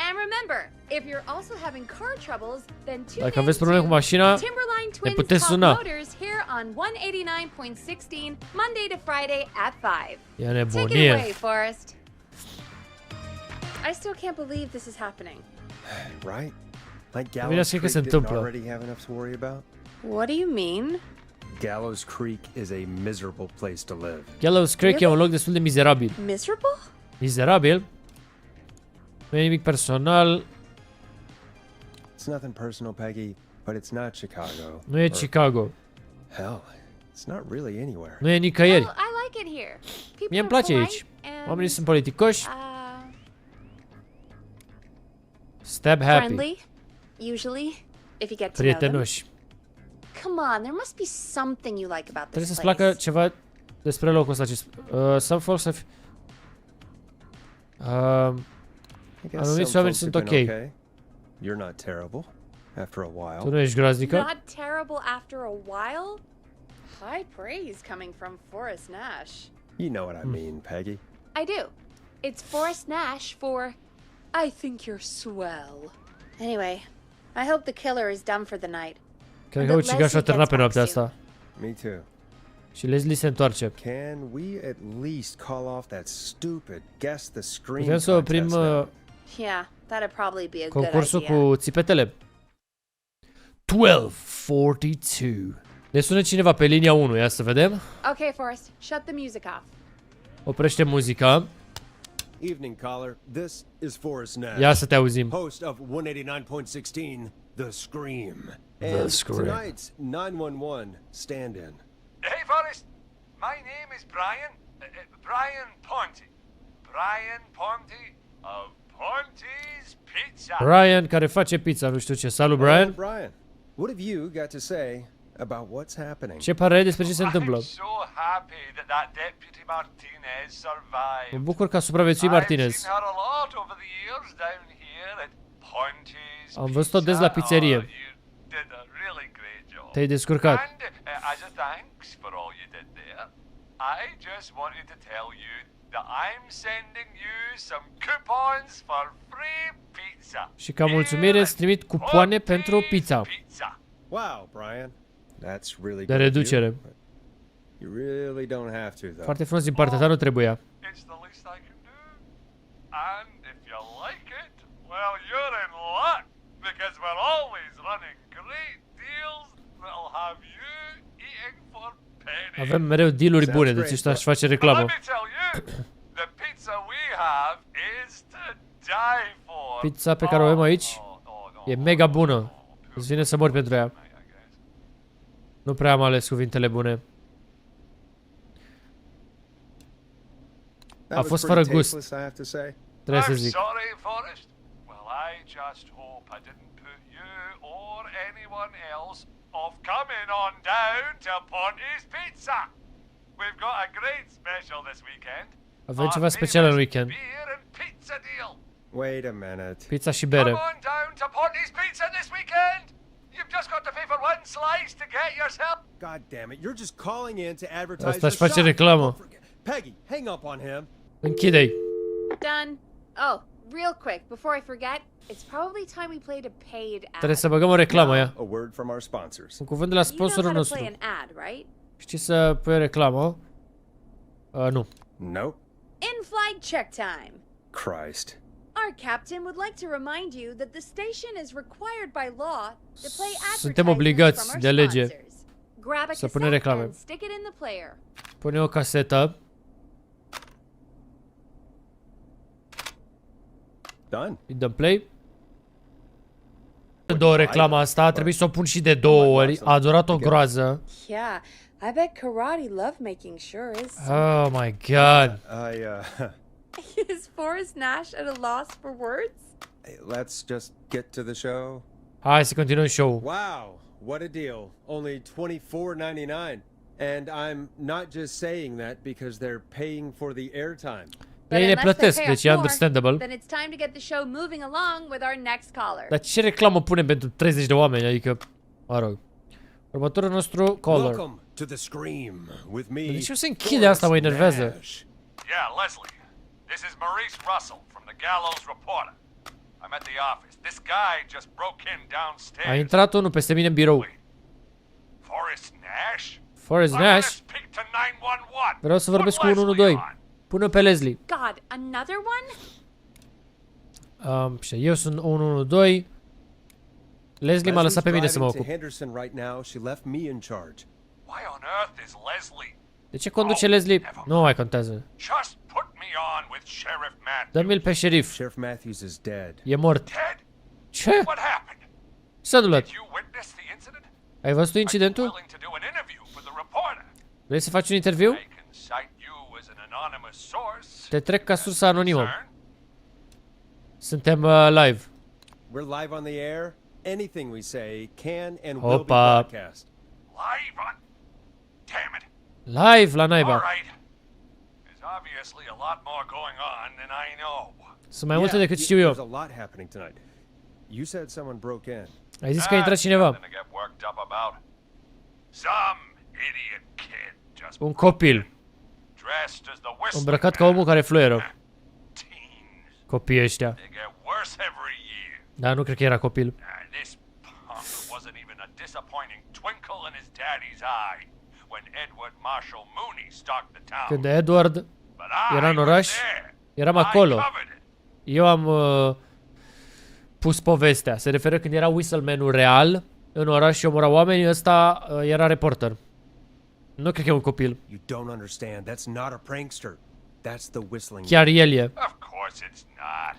And remember, if you're also having car troubles, then tune Dacă in aveți probleme to cu mașina, Timberline ne Twins puteți Top suna. Motors here on 189.16 Monday to Friday at 5. E Take it away, nebunie. Forrest. I still can't believe this is happening. Right? Like Bine, Gallows știi că Creek se didn't întâmplă. already have enough to worry about? What do you mean? Gallows Creek is a miserable place to live. Gallows Creek e un loc destul de mizerabil. Miserable? Mizerabil? Nu e nimic personal. It's nothing personal, Peggy, but it's not Chicago. Nu e Or, Chicago. hell, it's not really anywhere. Nu e nicăieri. Well, I like it here. People Mie îmi are place aici. polite and, Oamenii sunt politicoși. Stab happy. friendly, usually, if you get to know them. Prietenoși. Come on, there must be something you like about Trebuie this să-ți place. placă ceva despre locul ăsta. Some folks have... I guess Anumiți some oameni folks sunt have been ok. okay. You're not terrible after a while. Tu nu ești groaznică? Not terrible after a while? High praise coming from Forrest Nash. You know what I mean, Peggy. I do. It's Forrest Nash for I think you're swell. Anyway, I hope the killer is done for the night. Cred că ucigașul a terminat pe noaptea asta. Me too. Și Leslie se întoarce. Can we at least call off that stupid guess the scream Putem să oprim Yeah, that'd probably be a good concursul idea. cu țipetele. 12:42. Ne sună cineva pe linia 1, ia să vedem. Okay, Forrest, shut the music off. Oprește muzica. Evening caller, this is Forrest Nash. Ia să te auzim. Host of 189.16, The Scream. The And Scream. tonight's 911 stand-in. Hey, Forrest. My name is Brian. Brian Ponte. Brian Ponte of Ponte's Pizza. Brian care face pizza, nu știu ce. Salut, Oh, Brian. Brian, what have you got to say about what's happening? Ce părere despre ce se întâmplă? I'm so happy that Deputy Martinez Mă survived. bucur că a supraviețuit Martinez. I've seen her a lot over the years down here at Ponte's Am văzut-o des la pizzerie. Oh, you did a really great job. Te-ai descurcat. And as a thanks for all you did there, I just wanted to tell you that I'm sending you some coupons for free pizza. Și ca mulțumire îți trimit cupoane pentru pizza. Wow, Brian. That's really De good of reducere. you, but you really don't have to, though. Foarte frumos din partea ta, nu trebuia. It's the least I can do. And if you like it, well, you're in luck, because we're always running great deals that'll have you eating for pennies. Avem mereu dealuri Sounds bune, great, deci but- aș face But reclamă. let me tell you, the pizza we have is to die for. Pizza pe care o avem aici e mega bună. Îți vine să mori pentru ea. Nu prea am ales cuvintele bune. That A was fost pretty fără gust. tasteless, I have to say. Trebuie să I'm zic. sorry, Forrest. Well, I just hope I didn't put you or anyone else off coming on down to Ponte's Pizza. We've got a great special this weekend. Avem ceva Our special în famous weekend. Beer and pizza deal. Wait a minute. Pizza și bere. Come on down to Ponte's Pizza this weekend. You've just got to pay for one slice to get yourself. God damn it, you're just calling in to advertise Asta your își face shop. reclamă. Don't forget- Peggy, hang up on him. Închide-i. Done. Oh, real quick, before I forget, it's probably time we played a paid ad. Trebuie să băgăm o reclamă, ia. A word from our sponsors. Un cuvânt de la You know sponsorul how to play nostru. an ad, right? Știi să pui o reclamă? Nu. Nope. In-flight check time. Christ. Our captain would like to remind you that the station is required by law to play Suntem advertisements obligați from our de lege sponsors. Grab a să punem cassette reclame. and stick it in the player. Pune o casetă. Done. Îi dăm play. De două reclama asta, trebuie să o pun și de două ori. A durat o groază. Yeah, I bet karate lovemaking sure is. Oh my god. Is Forrest Nash at a loss for words? Let's just get to the show. Hai să continuăm show. Wow, what a deal. Only $24.99. And I'm not just saying that because they're paying for the airtime. But Ei ne unless they plătesc, pay deci us e more, understandable. then it's time to get the show moving along with our next caller. Dar ce reclamă punem pentru 30 de oameni? Adică, mă rog. Următorul nostru caller. Welcome to the Scream with me. De ce o să închide asta, mă enervează? Nash. Yeah, Leslie. This is Maurice Russell from the Gallows Reporter. I'm at the office. This guy just broke in downstairs. A intrat unul peste mine în birou. Wait. Forrest Nash? Forrest I wanna Nash? speak to 911. Vreau să vorbesc cu Put Leslie 112. on. Pune pe Leslie. God, another one? Și eu sunt 112. Leslie m-a lăsat pe mine să mă driving to ocup. Henderson right now. She left me in charge. Why on earth is Leslie? De ce conduce Leslie? Nu mai contează. Just put me on with Sheriff Matthews. Dă-mi-l pe șerif. Sheriff Matthews is dead. E mort. Dead? Ce? What happened? Ce s-a întâmplat? Did you witness the incident? Ai văzut Are you incidentul? willing to do an interview for the reporter? Vrei să faci un interviu? I can cite you as an anonymous source. Te trec ca sursă anonimă. Concern? Suntem live. We're live on the air. Anything we say can and will be Opa. broadcast. Live on? Damn it. Live la All naiba. right. There's obviously a lot more going on than I know. Sunt mai multe decât știu eu. There's a lot happening tonight. You said someone broke in. Ai zis că a intrat cineva. Nothing to get worked up about. Some idiot kid just Un copil. dressed as the whistling Îmbrăcat ca man. omul care fluieră. Copiii ăștia. They get worse every year. Dar nu cred că era copil. And this punk wasn't even a disappointing twinkle in his daddy's eye when Edward Marshall Mooney stalked the town. Când Edward But era în I was oraș, there. eram I acolo. covered it. Eu am pus povestea. Se referă când era Whistleman-ul real în oraș și omora oamenii, ăsta era reporter. Nu cred că e un copil. You don't understand. That's not a prankster. That's the whistling. Chiar el e. Of course it's not.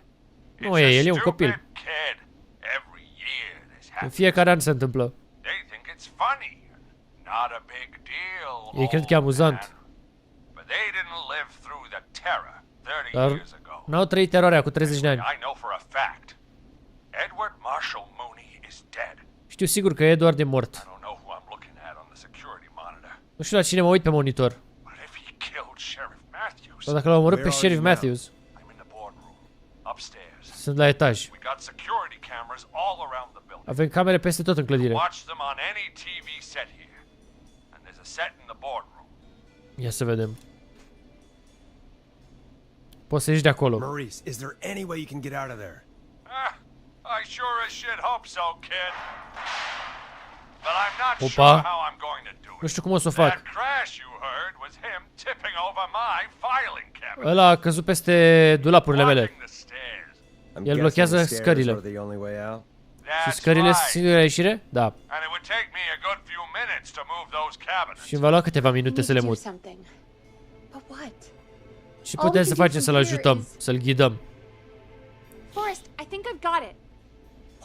Nu It's e, a el e un stupid copil. kid. Every year this În happens. fiecare an se întâmplă. They think it's funny. Not a big deal. Ei cred că e old amuzant. man. But they didn't live through the terror 30 Dar years ago. n-au trăit teroarea cu 30 de ani. I know for a fact. Edward Marshall Mooney is dead. Știu sigur că Edward e mort. I don't know who I'm looking at on the security monitor. Nu știu la cine mă uit pe monitor. But if he killed Sheriff Matthews, Dar dacă l-au omorât pe Where are Sheriff you now? Matthews, I'm in the boardroom, upstairs. sunt la etaj. We got security cameras all around the building. Avem camere peste tot în clădire. Watch them on any TV set here. And there's a set in the boardroom. Ia să vedem. Poți să ieși de acolo. Maurice, is there any way you can get out of there? I sure as shit hope so, kid. But I'm not Opa. sure how I'm going to do Nu it. știu cum o să o fac. That crash you heard was him tipping over my filing cabinet. Ăla a căzut peste dulapurile mele. Blocking the stairs. I'm El guessing blochează the stairs scările. are the only way out. Și That's scările sunt right. singura ieșire? Da. And it would take me a good few minutes to move those cabinets. Și îmi va lua câteva We minute need să to le do mut. something. But what? Și putem să facem să-l ajutăm, să-l ghidăm. Forrest, I think I've got it.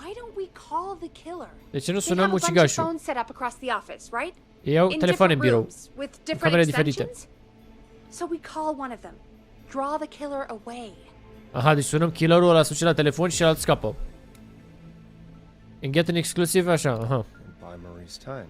Why don't we call the killer? De ce nu They sunăm have a bunch of ucigașul? phones set up across the office, right? Ei au In telefoane în different birou. rooms with different camere diferite. extensions. So we call one of them. Draw the killer away. Aha, deci sunăm killerul ăla, suce la telefon și alt scapă. Înghet în exclusiv așa, aha. And buy Maurice time.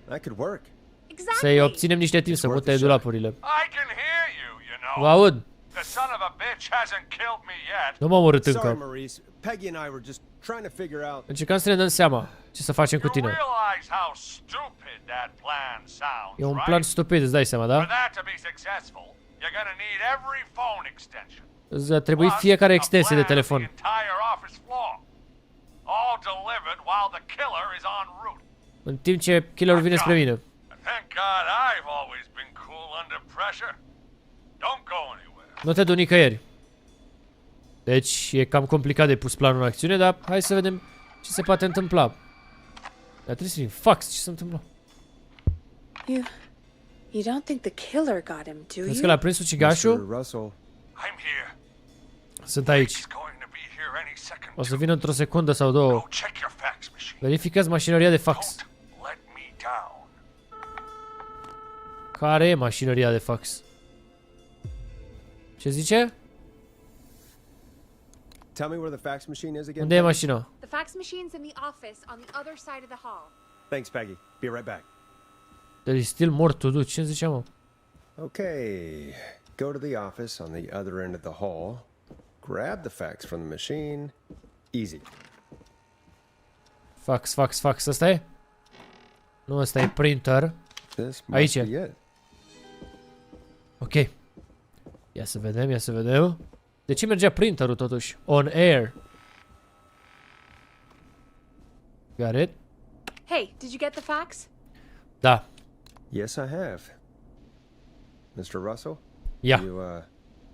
That could work. Exactly. Să-i obținem niște timp să mute dulapurile. I can hear you, you know. Vă aud. The son of a bitch hasn't killed me yet. Nu m-am omorât Sorry, încă. Maurice. Peggy and I were just trying to figure out. Încercăm să ne dăm seama ce să facem cu You tine. realize how stupid that plan sounds, E un right? plan stupid, îți dai seama, For da? that to be successful, you're gonna need every phone extension. Îți va trebui fiecare extensie de telefon. The entire office floor. All delivered while the killer is en route. În timp ce killerul vine spre mine. And thank God I've always been cool under pressure. Don't go anywhere. Nu te du nicăieri. Deci e cam complicat de pus planul în acțiune, dar hai să vedem ce se poate întâmpla. Dar trebuie să fim fax, ce se întâmplă? You don't think the killer got him, do Crezi că l-a prins ucigașul? Mr. Russell. I'm here. Sunt aici. He's going to be here any second. O să vină într-o secundă sau două. Go check your fax machine. Verificați mașinăria de fax. Don't let me down. Care e mașinăria de fax? Ce zice? Tell me where the fax machine is again. Unde e Peggy? mașina? The fax machine's in the office on the other side of the hall. Thanks, Peggy. Be right back. There is still more to do. Ce ziceam, mă? Okay. Go to the office on the other end of the hall. Grab the fax from the machine. Easy. Fax, fax, fax. Asta e? Nu, asta e printer. This Aici must e. be it. Ok. Ia să vedem, ia să vedem. De ce mergea printerul totuși? On air. Got it? Hey, did you get the fax? Da. Yes, I have. Mr. Russell? Ia. You,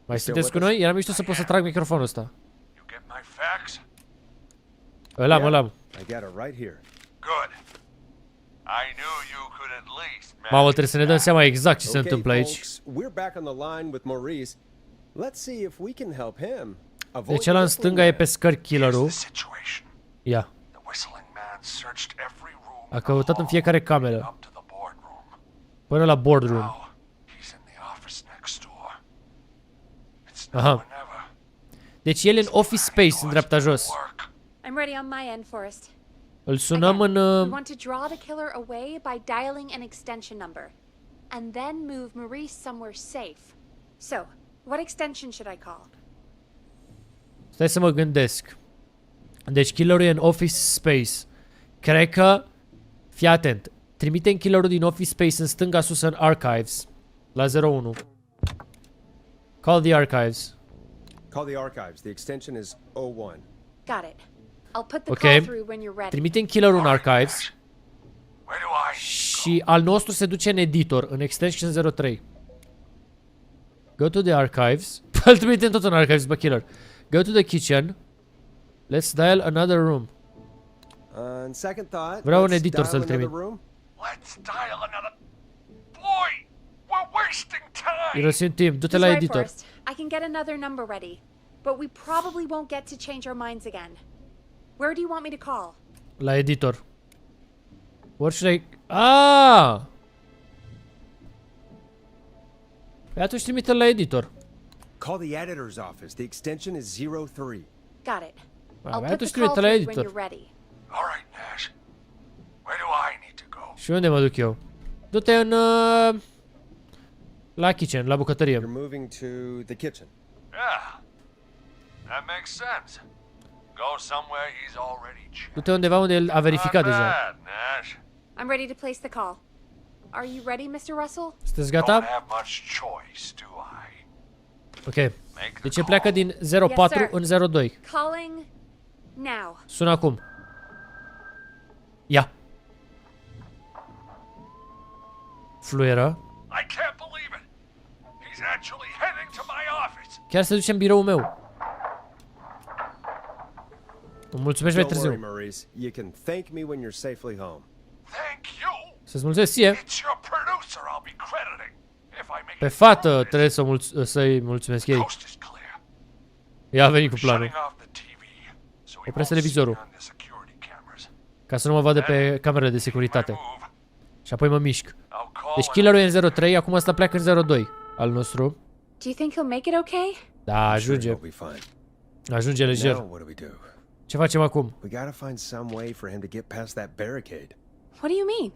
Mai still sunteți cu with us? noi? Era mișto să pot să trag microfonul ăsta. You get my fax? Ăla-m, Yeah, ăla-m. I got it right here. Good. I knew you could at least Mamă, manage trebuie să ne dăm seama exact ce se Okay, întâmplă aici. folks, we're back on the line with Maurice. Let's see if we can help him. Avoid Deci ăla în the stânga e pe whistling scări Here's killerul. the situation. Ia. The whistling man searched every room A căutat în fiecare cameră. up to the boardroom. Până la boardroom. Now he's in the office next door. It's Aha. now or never. Deci el e în office space, în dreapta jos. Work. I'm ready on my end, Forrest. Îl sunăm în... We want to draw the killer away by dialing an extension number. And then move Maurice somewhere safe. So, what extension should I call? Stai să mă gândesc. Deci killerul e în office space. Cred că... Fii atent. Trimitem killerul din office space în stânga sus în archives. La 01. Call the archives. Call the archives. The extension is 01. Got it. I'll put the Okay. call through when you're ready. Trimitem killerul în archives Where do I? și al nostru se duce în editor, în extension 03. Go to the archives. Îl trimitem tot în archives, bă, killer. Go to the kitchen. Let's dial another room. On second thought, Vreau un let's editor dial să-l another trimit. room. Let's dial another. Boy, we're wasting time. Irosim timp. Du-te He's la right, editor. Forrest. I can get another number ready. But we probably won't get to change our minds again. Where do you want me to call? La editor. Where should I... Ah! Păi atunci trimite la editor. Call the editor's office. The extension is 03. Got it. Ah, I'll păi put atunci the call trimite la through when editor. you're ready. All right, Nash. Where do I need to go? Și unde mă duc eu? Du-te în... la kitchen, la bucătărie. You're moving to the kitchen. Yeah, that makes sense. Go somewhere he's already checked. Du-te undeva unde el a verificat Not deja. bad, Nash. I'm ready to place the call. Are you ready, Mr. Russell? Sunteți Don't gata? have much choice, do I? Ok. Make the Deci call. pleacă din 04 sir. în 02. Calling now. Sună acum. Ia. Fluieră. I can't believe it. He's actually heading to my office. Chiar se duce în biroul meu. Îmi mulțumesc mai Don't worry, târziu. Maurice. You can thank me when you're safely home. Thank you. Să-ți mulțumesc ție. It's your producer I'll be crediting. If I make Pe it fată through trebuie să-i mulțumesc this, ei. coast is clear. Ea a venit cu planul. Shutting off the TV, so he Opresc won't see me televizorul. on the security cameras. Ca să nu mă vadă pe camerele de I securitate. move. Și apoi mă mișc. I'll call Deci when killerul e în 03, acum ăsta pleacă în 02. Al nostru. Do you think he'll make it okay? Da, Sure, ajunge. he'll be fine. Ajunge lejer. Now, what do we do? Ce facem acum? We gotta find some way for him to get past that barricade. What do you mean?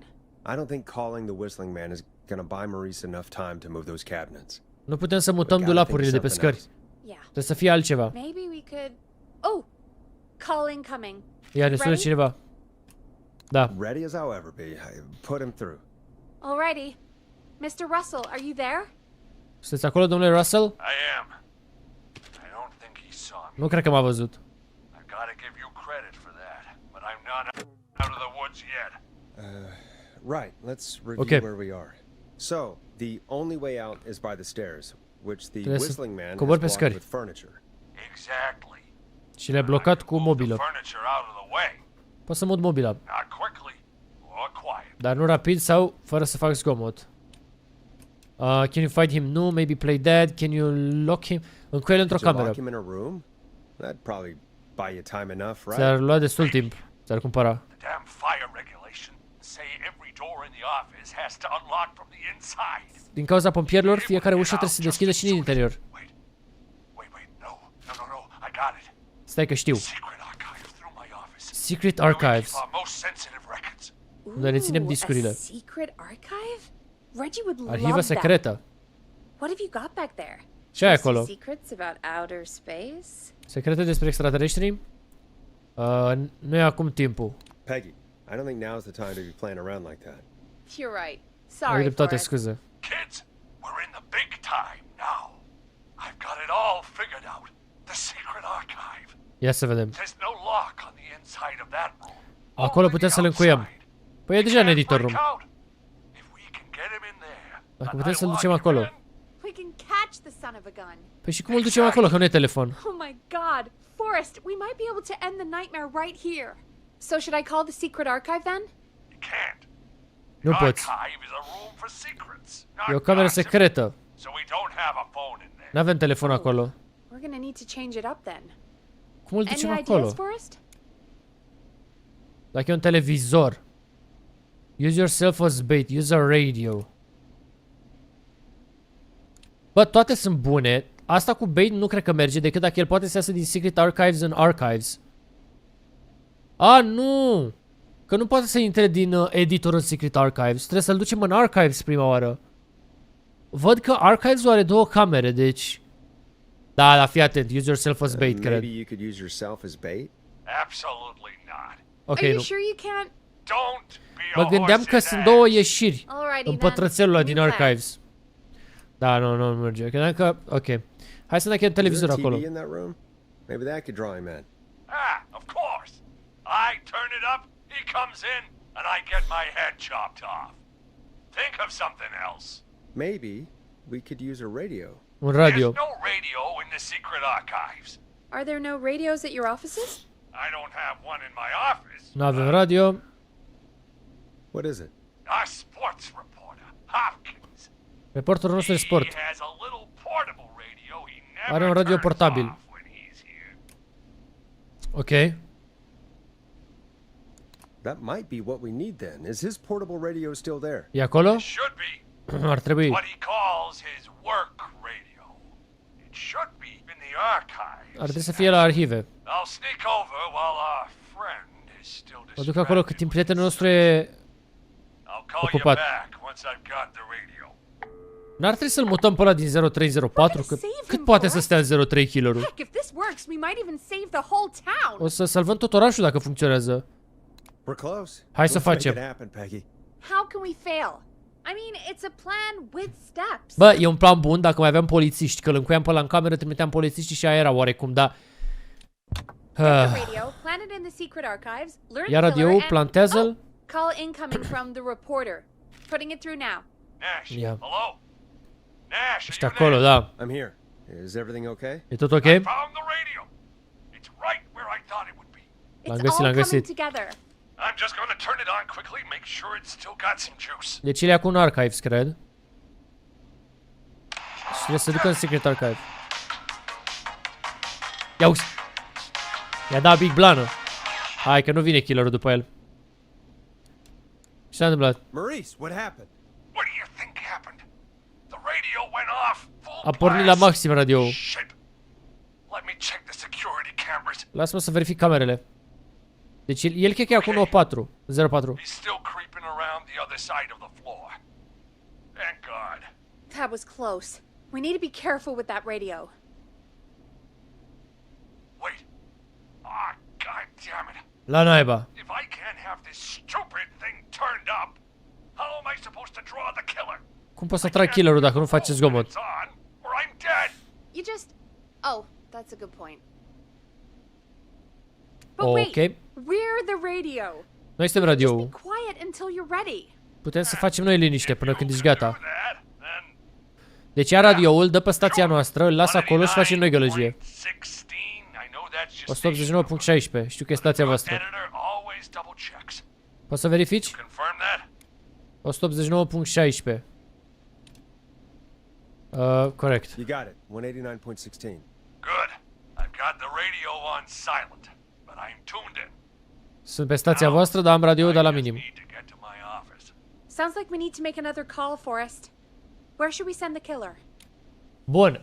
I don't think calling the whistling man is gonna buy Maurice enough time to move those cabinets. Nu putem să We mutăm gotta dulapurile de think pe of something scări. else. Yeah. Trebuie să fie altceva. Maybe we could. Oh, call incoming. Ia, ne sună Ready? cineva. Da. Ready as I'll ever be. Put him through. Alrighty. Mr. Russell, are you there? Sunteți acolo, domnule Russell? I am. I don't think he saw me. Nu cred că m-a văzut. I gotta give you credit for that, but I'm not out of the woods yet. Right, let's review Okay. where we are. So, the only way out is by the stairs, which the Trebuie să whistling man has cobor pe blocked scări. with furniture. Exactly. Și le-a blocat cu Move mobilă. the furniture out of the way, Pot să mut mobila, not quickly or quiet. dar nu rapid sau fără să fac zgomot. Can you fight him? No, maybe play dead. Can you lock him? Încuie-l într-o Did you cameră. lock him in a room? That'd probably buy you time enough, Ți-ar right? lua destul timp. Ți-ar cumpăra. The damn fire regulation say every door in the office has to unlock from the inside. Din cauza pompierilor, fiecare ușă trebuie să se deschidă și din interior. Wait, no, I got it. Stai că știu. Secret archive through my office. Secret Where we keep Archives. our most sensitive records. Unde reținem Ooh, discurile. a secret archive? Reggie would Arhivă love that. secretă. What have you got back there? Ce ai Juicy acolo? Secrets about outer space? Secrete despre extraterestri? Nu e acum timpul. Peggy, I don't think now's the time to be playing around like that. You're right. Ai Sorry, dreptate, Forrest. scuze. Kids, we're in the big time now. I've got it all figured out. The secret archive. Ia să vedem. There's no lock on the inside of that room. Acolo putem să-l încuiem. Păi e deja în editor room. Dacă putem să-l ducem acolo. We can catch the son of a gun. Păi și cum îl ducem acolo, că nu e telefon? Oh my god. Forrest, we might be able to end the nightmare right here. So should I call the secret archive then? You can't. Nu poți. Archive is a room for secrets, not E o cameră gossip. secretă. So we don't have a phone in there. N-avem telefon acolo. We're gonna need to change it up then. Cum îl ducem Any acolo? ideas, Forrest? Dacă e un televizor. Use yourself as bait. Use a radio. Bă, toate sunt bune. Asta cu bait nu cred că merge decât dacă el poate să iasă din Secret Archives în Archives. A, nu! Că nu poate să intre din editor în Secret Archives. Trebuie să-l ducem în Archives prima oară. Văd că Archives-ul are două camere, deci... Da, fii atent. Use yourself as bait, cred. Maybe you could use yourself as bait? Absolutely not. Ok, Are you nu. sure you can't? Don't be Mă a gândeam horse că in sunt ass. două ieșiri Alrighty în then. pătrățelul ăla din New plan. Archives. Da, nu merge. Credeam că... Ok. Hai să ne chem Is there televizor a TV acolo. in that room? Maybe that could draw him in. Ah, of course. I turn it up, he comes in, and I get my head chopped off. Think of something else. Maybe we could use a radio. Un radio. There's no radio in the secret archives. Are there no radios at your offices? I don't have one in my office. Nu avem radio. What is it? Our sports reporter, Hopkins. Reporterul nostru de sport. He has a little portable radio he Are never un radio turns portabil. off when he's here. Ok. That might be what we need then. Is his portable radio still there? E acolo? Should be Ar trebui. what he calls his work radio. It should be in the archives. Ar trebui să fie la arhive. I'll sneak over while our friend is still Mă duc acolo cât timp prietenul nostru e... I'll call you ocupat. back once I've got the radio. N-ar trebui să-l mutăm pe ăla din 0304? Cât poate să stea în 03 killer-ul? Heck, if this works, we might even save the whole town. O să salvăm tot orașul dacă funcționează. We're close. Hai să Let's make facem. it happen, Peggy. How can we fail? I mean, it's a plan with steps. Bă, e un plan bun dacă mai aveam polițiști, că îl încuiam pe ăla în cameră, trimiteam polițiștii și aia era oarecum, dar... Get the radio, plant it in the secret archives, learn Ia the killer, radioul, and... plantează-l. Oh, call incoming from the reporter. Putting it through now. Nash, Yeah. hello? Nash, Ești are you acolo, there? da. I'm here. Is everything okay? E tot ok? I found the radio. It's right where I thought it would be. It's găsit, all l-am coming găsit. together. I'm just gonna turn it on quickly, make sure it's still got some juice. Deci el e acum în archives, cred. Și trebuie să ducă în secret archive. Ia uzi! I-a dat big blană. Hai că nu vine killerul după el. Ce s-a întâmplat? Maurice, what happened? What do you think happened? The radio went off full A pornit la blast. maxim radio-ul. Shit. Let me check the security cameras. Lasă-mă să verific camerele. Deci el cred că e acum 04. 04. He's still creeping around the other side of the floor. Thank God. That was close. We need to be careful with that radio. Wait. Ah, God damn it. La naiba. If I can't have this stupid thing turned up, how am I supposed to draw the killer? Cum poți să trag killerul dacă nu face zgomot? It's on, or I'm dead. You just... Oh, that's a good point. But Ok. wait, we're the radio. Noi suntem Be radio. quiet until you're ready. Putem să facem noi liniște până când ești gata. Do that, then Deci ia radioul, dă pe stația noastră, îl lasă acolo și facem noi gălăgie. 189.16, I know that's just 189.16, știu că e stația voastră. editor always double checks. Poți să verifici? Confirm that? 189.16. Corect. You got it. 189.16. Good. I've got the radio on silent, but I'm tuned in. Sunt pe stația voastră, dar am radio de la minim. Need to get to my office. Sounds like we need to make another call, Forrest. Where should we send the killer? Bun.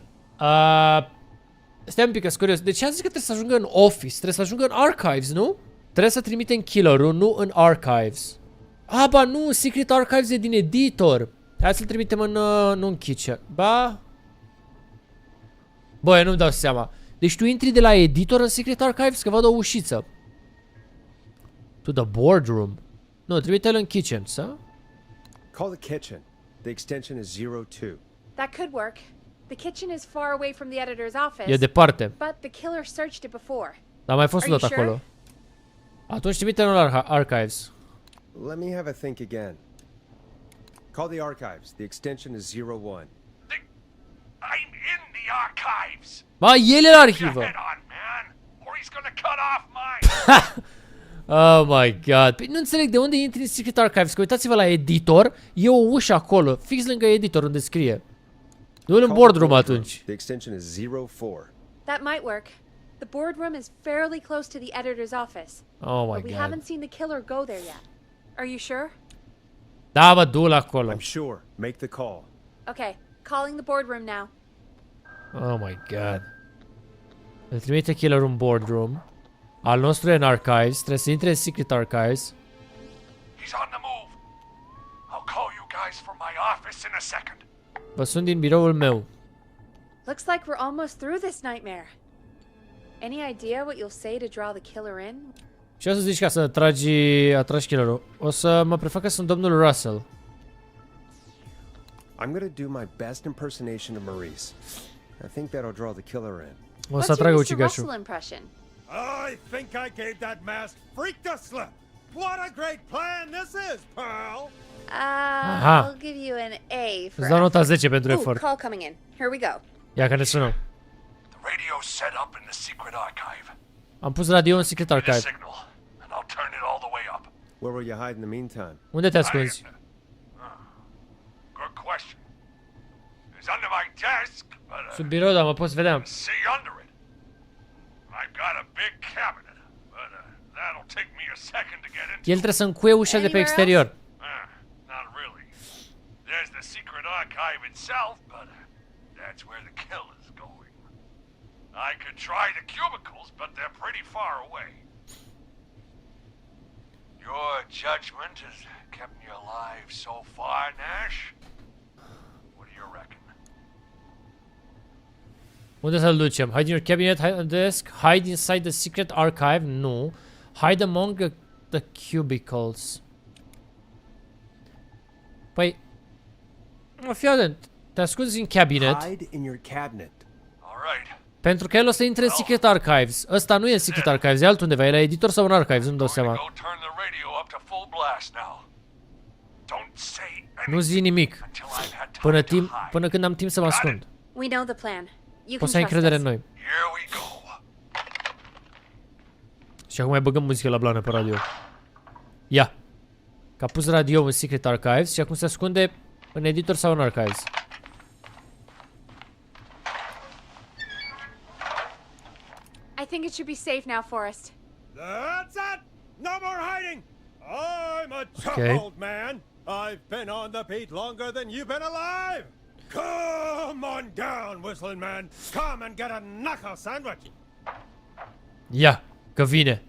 Stai un pic, că curios. Deci am zis că trebuie să ajungă în office, trebuie să ajungă în archives, nu? Trebuie să trimitem killerul, nu în archives. Ah, ba nu, secret archives e din editor. Hai să-l trimitem în, nu în kitchen. Ba... Băi, nu-mi dau seama. Deci tu intri de la editor în secret archives, că văd o ușiță. To the boardroom. Nu, trimite-l în kitchen, să? Call the kitchen. The extension is 02. That could work. The kitchen is far away from the editor's office. E departe. But the killer searched it before. Dar mai fost Are you dat sure? acolo. Atunci trimite-l în archives. Let me have a think again. Call the archives. The extension is 01. I'm in the archives. Ba, el e la arhivă. Head on, man, or he's gonna cut off mine. Oh my god. Păi nu înțeleg de unde intri în secret archives. Că uitați-vă la editor. E o ușă acolo. Fix lângă editor unde scrie. Nu în boardroom atunci. The extension is 04. That might work. The boardroom is fairly close to the editor's office. Oh my But we god. haven't seen the killer go there yet. Are you sure? Da, mă, du-l acolo. I'm sure. Make the call. Okay, calling the boardroom now. Oh my god. Îl trimite killerul în boardroom. Al nostru e în archives. Trebuie să intre în secret archives. He's on the move. I'll call you guys from my office in a second. Vă sun din biroul meu. Looks like we're almost through this nightmare. Any idea what you'll say to draw the killer in? Ce o să zici ca să atragi killerul? O să mă prefac că sunt domnul Russell. I'm gonna do my best impersonation of Maurice. I think that'll draw the killer in. O să What's your atragă Mr. ucigașul. Russell impression? I think I gave that masked freak the slip. What a great plan this is, Pearl. Aha. I'll give you an A for Îți dau nota effort. 10 pentru Ooh, efort. call coming in. Here we go. Ia că ne sunăm. The radio's set up in the secret archive. Am pus radio în Secret The Archive. signal, and I'll turn it all the way up. Where will you hide in the meantime? Unde te ascunzi? Good question. It's under my desk, but Sub birou, dar mă poți vedea. see under it. I've got a big cabinet, but that'll take me a second to get into. El trebuie să încuie ușa de pe Anywhere exterior. Not really. There's the secret archive itself, but that's where the killer's going. I could try the cubicles, but they're pretty far away. Your judgment has kept me alive so far, Nash. What do you reckon? Unde să-l ducem? Hide in your cabinet, hide on the desk, hide inside the secret archive? Nu. Hide among the cubicles. Păi... Mă, fii atent. Te ascunzi în cabinet, Hide in your cabinet. All right. pentru că el o să intre în Secret Archives. Ăsta nu e în Secret Archives, e altundeva. E la editor sau în Archives, nu-mi dau Going to seama. go turn the radio up to full blast now. Don't say Nu zi anything nimic. until I've had time to hide. Până când am timp să mă ascund. We know the plan. You can Poți să ai trust încredere în us. noi. Here we go. Și acum mai băgăm muzică la blană pe radio. Ia. Că a pus radio în Secret Archives și acum se ascunde în editor sau în Archives. I think it should be safe now, Forrest. That's it. No more hiding. I'm a tough Okay. old man. I've been on the beat longer than you've been alive. Come on down, whistling man. Come and get a knuckle sandwich. Ia, că vine.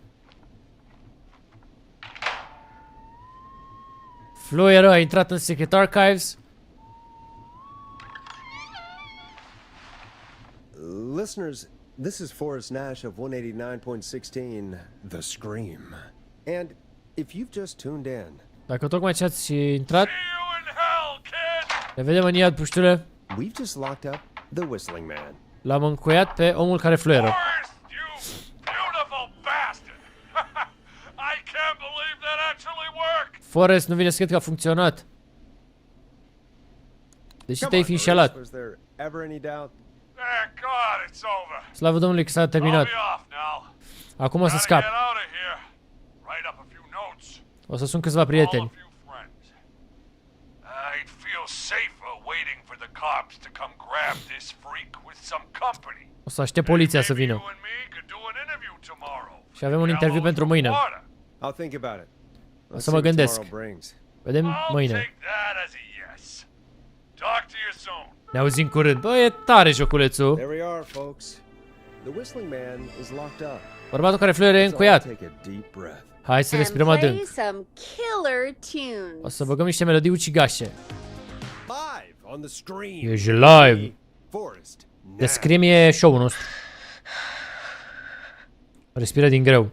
Fluieră a intrat în Secret Archives. Listeners, this is Forrest Nash of 189.16, The Scream. And if you've just tuned in, Dacă tocmai ce ați intrat, See you in hell, kid! ne vedem în iad, puștule. we've just locked up the Whistling Man. L-am încuiat pe omul care fluieră. Forrest, you beautiful bastard! I can't believe that actually worked! Forrest, nu vine să cred că a funcționat. Deși Come te-ai on, fi Maurice, înșelat. was there ever any doubt? Thank God it's over. Slavă Domnului că s-a I'll terminat. be off now. Acum o să Gotta scap. get out of here. Write up a few notes. O să sun câțiva Call a prieteni. few friends. I'd feel safer waiting for the cops to come grab this freak with some company. O să aștept poliția să Maybe vină. you and me could do an interview tomorrow. Și avem un interviu Gallows pentru mâine. water. I'll think about it. Let's să mă see what gândesc. tomorrow brings. Vedem I'll mâine. take that as a yes. Talk to you soon. Ne auzim curând. Bă, e tare joculețul. There we are, folks. The Whistling Man is locked up. Bărbatul care fluieră e Let's all încuiat. take a deep breath. Hai să And respirăm play adânc. some killer tunes. O să băgăm niște melodii ucigașe. Live on the Scream. Ești live. Forrest The Nash. Scream e show-ul nostru. Respiră din greu.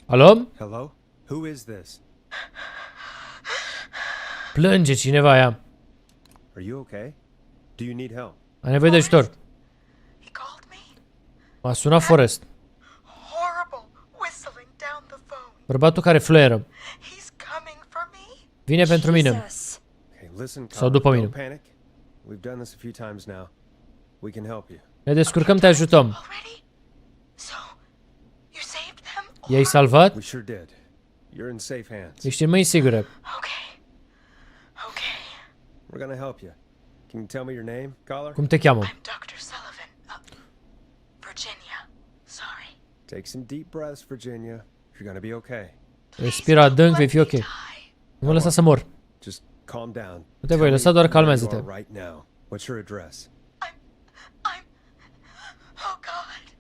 Alo? Hello? Who is this? Plânge cineva ea. Are you okay? Do you need help? Ai nevoie de ajutor. He called me. M-a sunat Forrest. Horrible whistling down the phone. Bărbatul care fluieră. He's coming for me. Vine pentru mine. Jesus. Okay, listen, Sau Carl, după don't mine. panic. We've done this a few times now. We can help you. Ne descurcăm, te ajutăm. Already? So, you saved them? I-ai salvat? We sure did. You're in safe hands. Ești în mâini sigure. Okay. Okay. We're gonna help you. Can you tell me your name, caller? Cum te cheamă? I'm Dr. Sullivan. Virginia. Sorry. Take some deep breaths, Virginia. You're gonna be okay. Respira adânc, vei fi ok. Die. Nu mă lăsa să mor. Just calm down. Nu te Tell voi me lăsa, doar where you calmează-te. are right now. What's your address? I'm... Oh, God.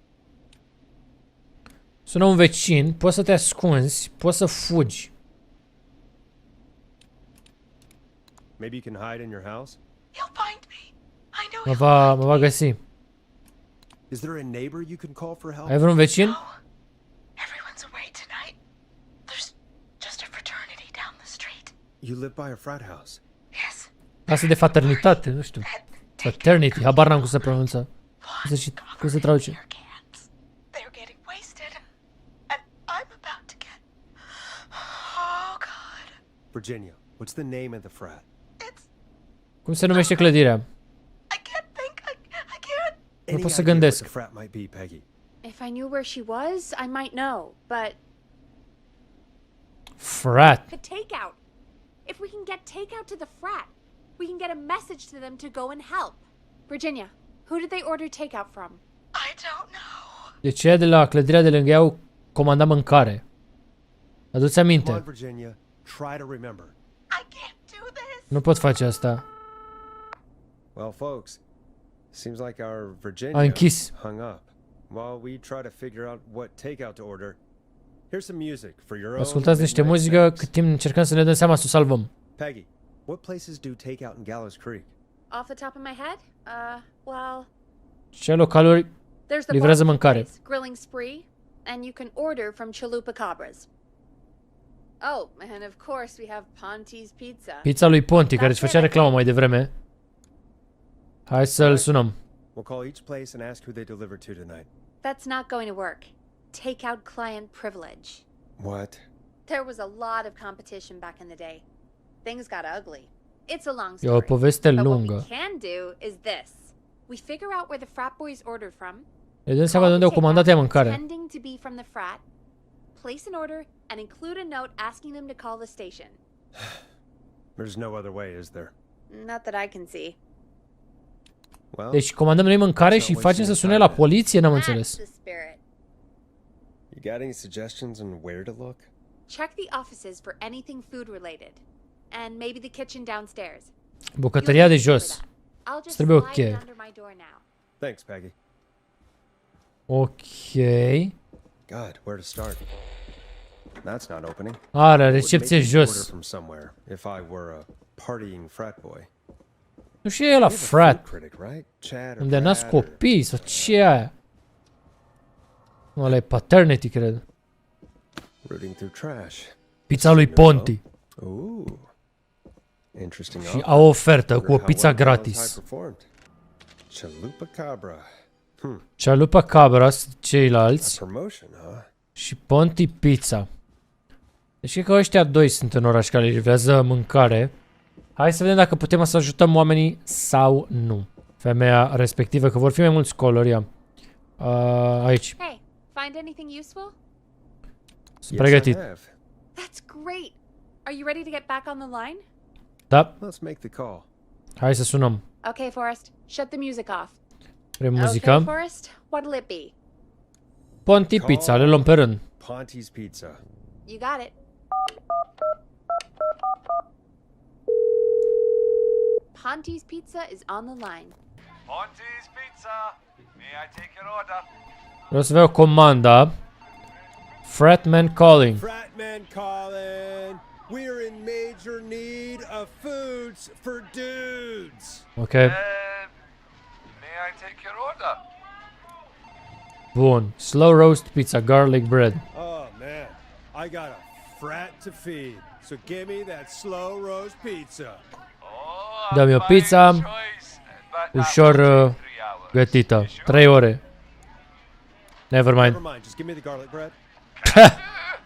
Sună un vecin, poți să te ascunzi, poți să fugi. Maybe you can hide in your house? He'll find me. I know Mă he'll va găsi. Is there a neighbor you can call for help? Ai vreun vecin? No. Everyone's away tonight. There's just a fraternity down the street. You live by a frat house. Yes. Asta de fraternitate, nu știu. That Fraternity, habar n-am cum se pronunță. Cum se traduce? They're getting wasted. And I'm about to get... Oh, God. Virginia, what's the name of the frat? It's... Cum se numește clădirea? I can't think. I can't... Nu Any pot să idea what gândesc. the frat might be, Peggy? If I knew where she was, I might know, but Frat. the takeout. If we can get takeout to the frat, we can get a message to them to go and help. Virginia, who did they order takeout from? I don't know. Deci ea de la clădirea de lângă ea au comandat mâncare. Adu-ți Come on, aminte. Virginia. Try to remember. I can't do this. Nu pot face asta. Well, folks, seems like our A Virginia închis. hung up. While we try to figure out what takeout to order, here's some music for your own. Ascultați niște midnight muzică snacks. cât timp încercăm să ne dăm seama să o salvăm. Peggy, what places do takeout in Gallows Creek? Off the top of my head? Well, Ce localuri there's the livrează barbecue mâncare? place, Grilling Spree, and you can order from Chalupa Cabras. Oh, and of course we have Ponti's Pizza. Pizza lui Ponti, care își făcea reclamă mai devreme. Hai să-l sunăm. We'll call each place and ask who they deliver to tonight. That's not going to work. Takeout client privilege. What? There was a lot of competition back in the day. Things got ugly. It's a long E o story. poveste But what we lungă. can do is this. We figure out where the frat boys ordered from. Ne dăm seama de unde au comandat ea mâncare. Pretending to be from the frat. Place an order and include a note asking them to call the station. There's no other way, is there? Not that I can see. Well, Deci comandăm noi mâncare și facem să sune la poliție? N-am That's înțeles. the spirit. you got any suggestions on where to look? Check the offices for anything food related. And maybe the kitchen downstairs. Bucătăria de You'll see jos. that. I'll just Trebuie o slide it cheie. under my door now. Thanks, Peggy. Ok. God, where to start? That's not opening. Are Would recepție make me order jos. from somewhere if I were a partying frat boy. Nu știu, e la We have a frat. food critic, right? Chad or Unde nasc Brad or- copii sau ce e aia? Nu, ăla e paternity, cred. Rooting through trash. Pizza lui Ponti. Ooh. Interesting. Și offer. au o ofertă cu o Wonder how pizza well Gallows gratis. High performed. Chalupa Cabra. Chalupa Cabras, A ceilalți. promotion, huh? Și Ponti Pizza. Deci cred că ăștia doi sunt în oraș care livrează mâncare. Hai să vedem dacă putem să ajutăm oamenii sau nu. Femeia respectivă, că vor fi mai mulți colori, ia. Aici. Hey, find anything useful? Sunt pregătit. I have. That's great. Are you ready to get back on the line? Da, Let's make the call. hai să sunăm. Okay, Forrest. Shut the music off. Spre Okay, muzică. Forrest. What'll it be? Ponti Pizza, le luăm pe rând. Ponti's Pizza. You got it. Ponti's Pizza is on the line. Ponti's Pizza. May I take your order? Vreau să vă comanda. Fratman calling. Fratman calling. We're in major need of foods for dudes. Ok. May I take your order? Bun. Slow roast pizza, garlic bread. Oh man, I got a frat to feed. So give me that slow roast pizza. Oh, Dă-mi o fine pizza choice, but that ușor will take 3 hours. gătită. 3 ore. Never mind. Never mind, just give me the garlic bread.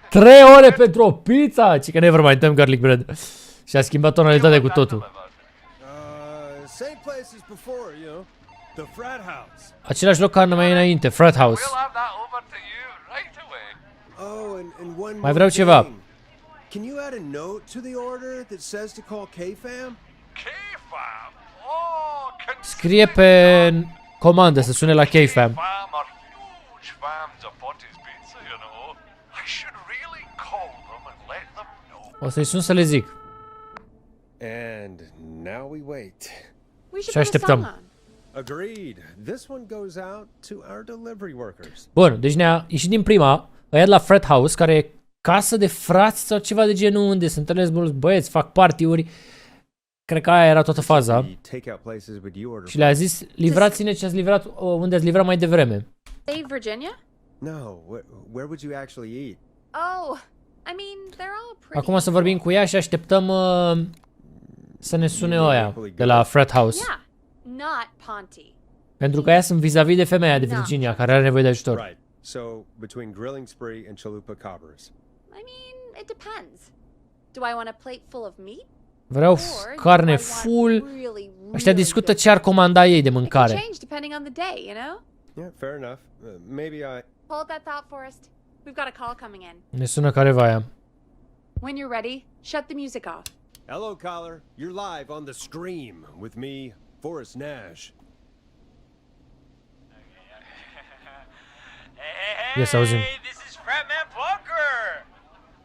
3 ore pentru o pizza! Ci că never mind, dăm garlic bread. Și a schimbat tonalitatea cu totul. Same place as before, you know, the frat house. Același loc ca mai înainte, frat house. We'll have that over to you right away. Oh, and one Mai more vreau ceva. thing. Can you add a note to the order that says to call K-Fam? K-Fam? Oh, Scrie pe comandă să sune la K-Fam. K-Fam are huge fans of Ponti's Pizza, you know. I should really call them and let them know. O să-i sun să le zic. And now we wait. We should Și put a așteptăm. song on. Agreed. This one goes out to our delivery workers. Bun, deci ne-a ieșit din prima, ăia de la frat house, care e casă de frați sau ceva de genul, unde se întâlnesc mulți băieți, fac party-uri. Cred că aia era toată faza. The takeout places would you order Și le-a zis, livrați-ne ce ați livrat, unde ați livrat mai devreme. Save Virginia? from? No, where would you actually eat? Oh, I mean, they're all pretty. Acum o să vorbim cu ea și așteptăm să ne sune ăia de la frat house. Yeah, not Ponty. Pentru că aia sunt vis-a-vis de femeia de Virginia, care are nevoie de ajutor. Right. So, between grilling spree and chalupa cobbers. I mean, it depends. Do I want a plate full of meat? Vreau Or do carne I want full. really, Ăștia really discută good ce ar food? comanda ei de It can mâncare. change depending on the day, you know? Yeah, fair enough. Maybe I... Hold that thought, Forrest. We've got a call coming in. Ne sună careva aia. When you're ready, shut the music off. Hello, caller. You're live on The Scream with me, Forrest Nash. Ia să auzim. This is Fratman Bunker.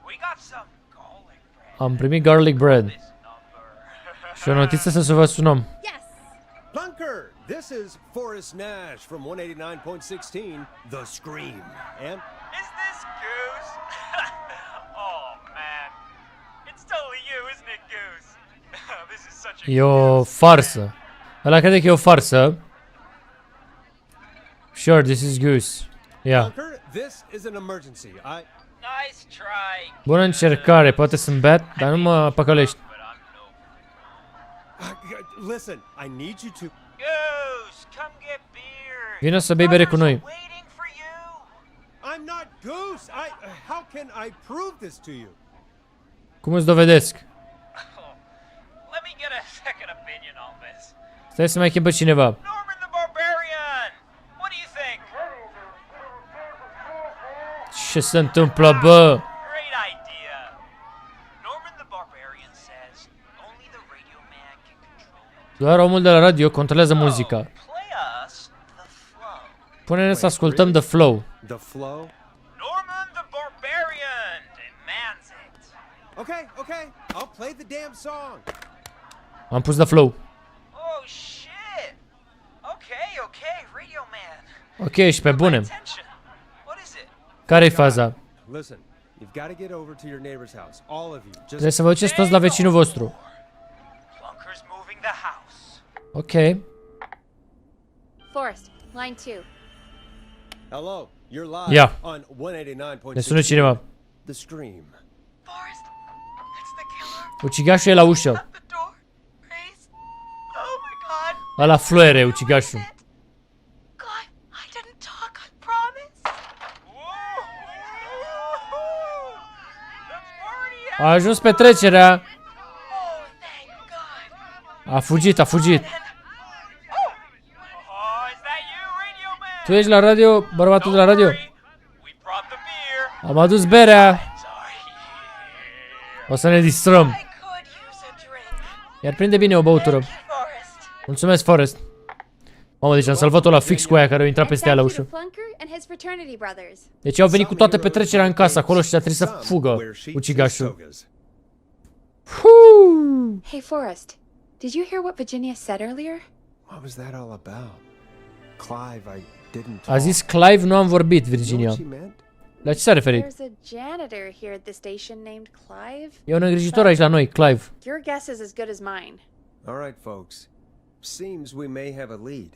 We got some garlic bread. Am primit garlic bread. This number. Și o notiță să vă sunăm. Yes! Bunker, this is Forrest Nash from 189.16, The Scream. And Is this Goose? Oh man, it's totally you, isn't it, Goose? This is such a E o farsă. Ăla crede că e o farsă. Sure, this is Goose. Yeah. Bunker, this is an emergency. nice try. Bună încercare, poate sunt bad, dar nu mă păcălești. But I'm no. Listen, I need you to... Goose, come get beer. Vino să bei bere cu noi. Waiting for you. I'm not Goose. How can I prove this to you? Cum îți dovedesc? Let me get a second opinion on this. Stai să mai chem pe cineva. Norman the Barbarian. What do you think? Ce se întâmplă, bă? Great idea. Norman the Barbarian says only the radio man can control Doar omul de la radio controlează muzica. Play us the flow. Pune-ne să ascultăm The Flow. The flow? Norman the Barbarian demands it. Okay. I'll play the damn song. Am pus The Flow. Oh shit. Okay, radio man. Ok, ești pe bune. Attention. What is it? Care-i faza? Listen, you've got to get over to your neighbor's house. All of you. Trebuie Just să vă duceți toți la vecinul vostru. Plunker's moving the house. Ok. Forrest, line 2. hello. You're live Yeah. on 189.16. Ne sună cineva. The Scream. Forrest, it's the killer Ucigașul e la ușă. at the door. Grace. Oh my god. Ăla fluere, ucigașul. God, I didn't talk, I promise. The party A ajuns petrecerea. Oh, thank God. A fugit. Oh, is that you, radio man? Tu ești la radio, bărbatul de la radio? We brought the beer. Am adus berea. Sorry. O să ne distrăm. I could use a drink. Iar prinde bine o băutură. Forrest. Mulțumesc, Forrest. Mamă, deci am salvat-o la fix cu aia care a intrat And peste ea la thank you ușă. to Plunker and his fraternity brothers. Deci au venit cu toată petrecerea în casă acolo și a trebuit să fugă ucigașul. Hey, Forrest, did you hear what Virginia said earlier? What was that all about? Clive, I didn't A zis Clive, nu am vorbit, Virginia. You know what she meant? La ce s-a referit? There's a janitor here at the station named Clive. E un îngrijitor aici la noi, Clive. Your guess is as good as mine. All right, folks. Seems we may have a lead.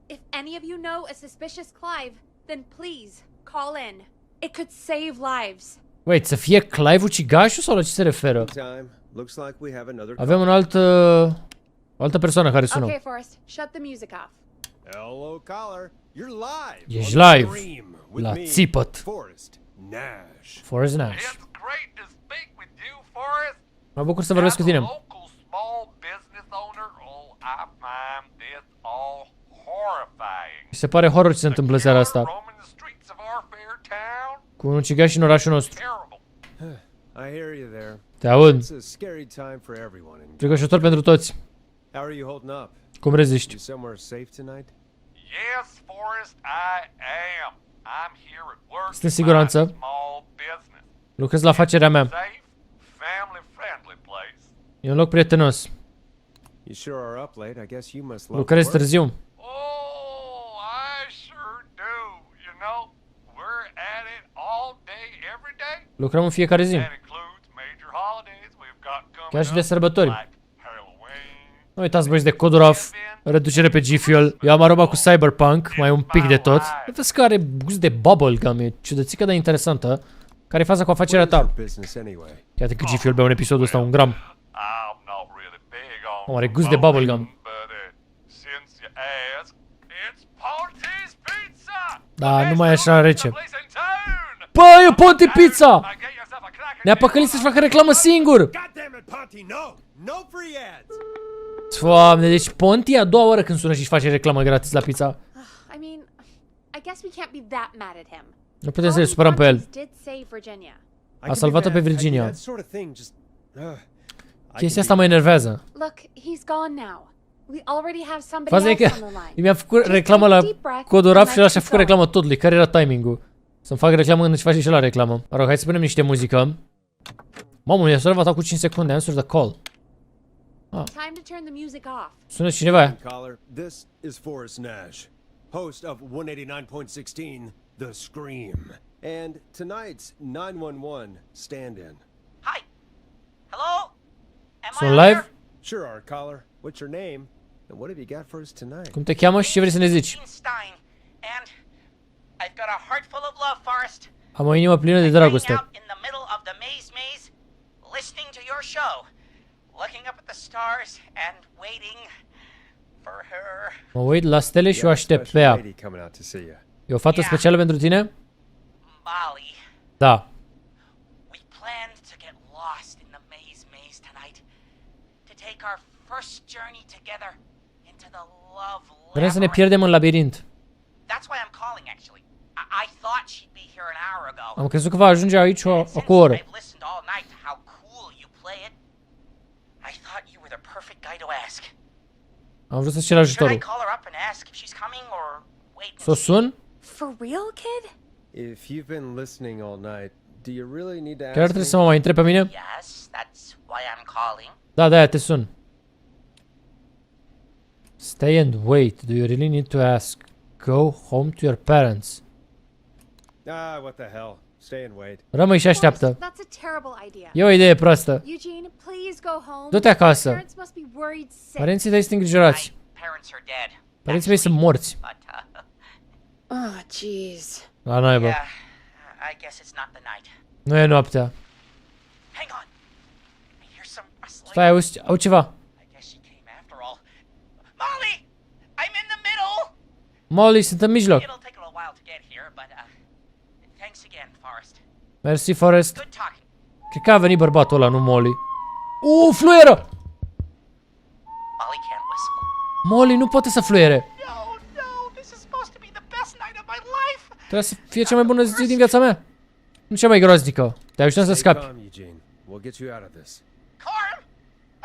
If any of you know a suspicious Clive, then please call in. It could save lives. Wait, să fie Clive ucigașul sau la ce se referă? Time. Looks like we have another Avem un alt... o altă persoană care sună. Okay, Forrest, shut the music off. Hello, caller. You're live. Ești on The live. Scream with La me, țipăt. Forrest Nash. Forrest Nash. It's great to speak with you, Forrest. Mă bucur să vorbesc cu As a tine. local small business owner, I find this all horrifying. Mi se pare horror ce se întâmplă seara asta. Roaming the streets of our fair town? Cu un ucigaș în orașul nostru. Terrible. I hear you there. Te aud. It's a scary time for everyone. Pregășitor pentru toți. How are you holding up? Cum reziști? You somewhere safe tonight? Yes, Forrest, I am. I'm here at work. Sunt în siguranță. in my small business. Lucrez la afacerea mea. Safe, family-friendly place. E un loc prietenos. You sure are up late. I guess you must love Lucrez work. târziu. Oh, I sure do. You know, we're at it all day, every day. Lucrăm în fiecare zi. That includes major holidays we've got coming Chiar și de up, sărbători. like Halloween. Nu uitați băieți de Codorov, reducere pe G-Fuel. Eu am aroma cu Cyberpunk, mai un pic de tot. Vezi că are gust de bubblegum, e ciudățică, dar interesantă. Care-i faza cu afacerea What is ta? your business anyway? Iată că G-Fuel bea un episodul ăsta, un gram. I'm not really big on Oh, are gust de bubblegum. but since It's Ponty's Pizza! Da, nu mai e așa rece. Place in town! Bă, e Ponti Pizza! And get yourself a cracking Ne-a păcălit să-și facă reclamă singur! God damn it, Ponty, no! No free ads! Doamne, deci Ponti e a doua oară când sună și-și face reclamă gratis la pizza. I mean, I guess we can't be that mad at him. Nu putem să ne supărăm pe el. Did save Virginia. A salvat-o pe Virginia. That sort of thing just... Chestia asta mă enervează. Look, he's gone now. We already have somebody Faza e else că on the line. mi-a făcut reclamă la codul RAF și ăla și-a făcut reclamă tot lui. Care era timing-ul? Să-mi fac reclamă când își face și la reclamă. Mă rog, hai să punem niște muzică. Mamă, mi-a salvat acum 5 secunde. Answer the call. Time to turn the music off. Sună cineva. Caller, this is Forrest Nash, host of 189.16, The Scream. And tonight's 911 stand-in. Hi. Hello? Am Sunt on live? there? Sure are, caller. What's your name? And what have you got for us tonight? Cum te cheamă și ce vrei să ne zici? Stein, and I've got a heart full of love, Forrest. Am o inimă plină de dragoste. Hanging out in the middle of the maze, listening to your show, looking up at the stars and waiting for her. Mă uit la stele și o You have a aștept pe special ea. lady coming out to see you. E o fată specială pentru tine? Molly. Da. We planned to get lost in the maze tonight. To take our first journey together into the love Vrem să ne labyrinth. pierdem în labirint. That's why I'm calling, actually. I thought she'd be here an hour ago. Am crezut că va ajunge aici Since cu o oră. I've listened all night to how cool you play it, I thought you were the perfect guy to ask. Am vrut să-ți cer Should I ajutorul. call her up and ask if she's coming, or wait and Să o see? sun? For real, kid? If you've been listening all night, do you really need to Chiar ask trebuie me? să mă mai întrebi pe mine? Yes, that's why I'm calling. Da, de-aia te sun. Stay and wait. Do you really need to ask? Go home to your parents. Ah, what the hell. Stay and wait. Rămâi și așteaptă. That's a terrible idea. E o idee proastă. Eugene, please go home. Du-te acasă. Parents must be worried sick. Părinții tăi sunt îngrijorați. My parents are dead. Părinții mei sunt morți. But, Oh, jeez. La naiba. yeah, I guess it's not the night. Nu e noaptea. Hang on. I hear some rustling. Stai, auzi, au ceva. I guess she came after all. Molly! I'm in the middle! Molly, sunt în mijloc. It'll take a little while to get here, but, thanks again, Forrest. Mersi, Forrest. Good talking. Cred că a venit bărbatul ăla, nu Molly. Fluieră! Molly can't whistle. Molly nu poate să fluiere. No, this is supposed to be the best night of my life! Trebuie să fie cea mai bună zi din viața mea. Nu cea mai groaznică. Te ajutăm să Stay scapi. calm, Eugene. We'll get you out of this. Corm!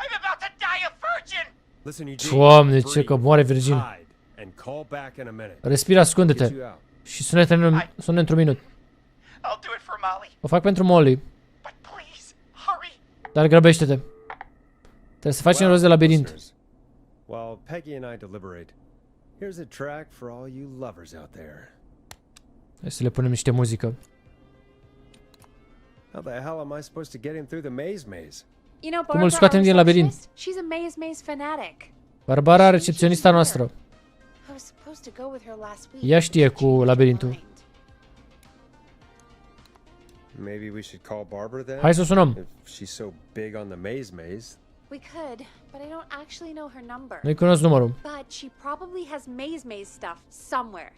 I'm about to die a virgin! Listen, Eugene. Doamne, ce că breathe, moare Virgin. hide, and call back in a minute. Respira, Get ascunde-te. you out. Și sună într-un minut. I'll do it for Molly, O fac pentru Molly. but please, hurry! Dar grăbește-te. Trebuie să facem rost de labirint. listeners, while Peggy and I deliberate, here's a track for all you lovers out there. Hai să le punem niște muzică. How the hell am I supposed to get him through the maze? You know, Cum îl Barbara, scoatem our din labirint? receptionist, she's a maze fanatic. Barbara, recepționista noastră. I was supposed to go with her last week. Ea știe cu Changed her labirintul. mind. Maybe we should call Barbara then? Hai să o sunăm. If she's so big on the maze. We could, but I don't actually know her number. Nu-i cunosc numărul. But she probably has maze stuff somewhere.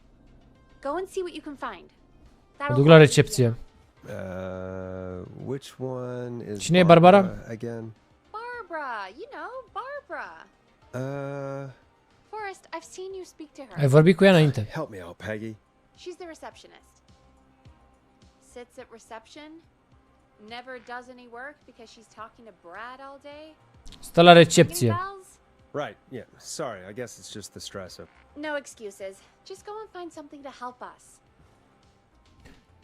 Go and see what you can find. Mă That'll duc la help. recepție. Which one is Cine e Barbara? again? Barbara, you know, Barbara. Forrest, I've seen you speak to her. Ai vorbit cu ea înainte. Help me out, Peggy. She's the receptionist. Sits at reception. Never does any work because she's talking to Brad all day. Stă la Any recepție. bells? Right, yeah. Sorry, I guess it's just the stress of... No excuses. Just go and find something to help us.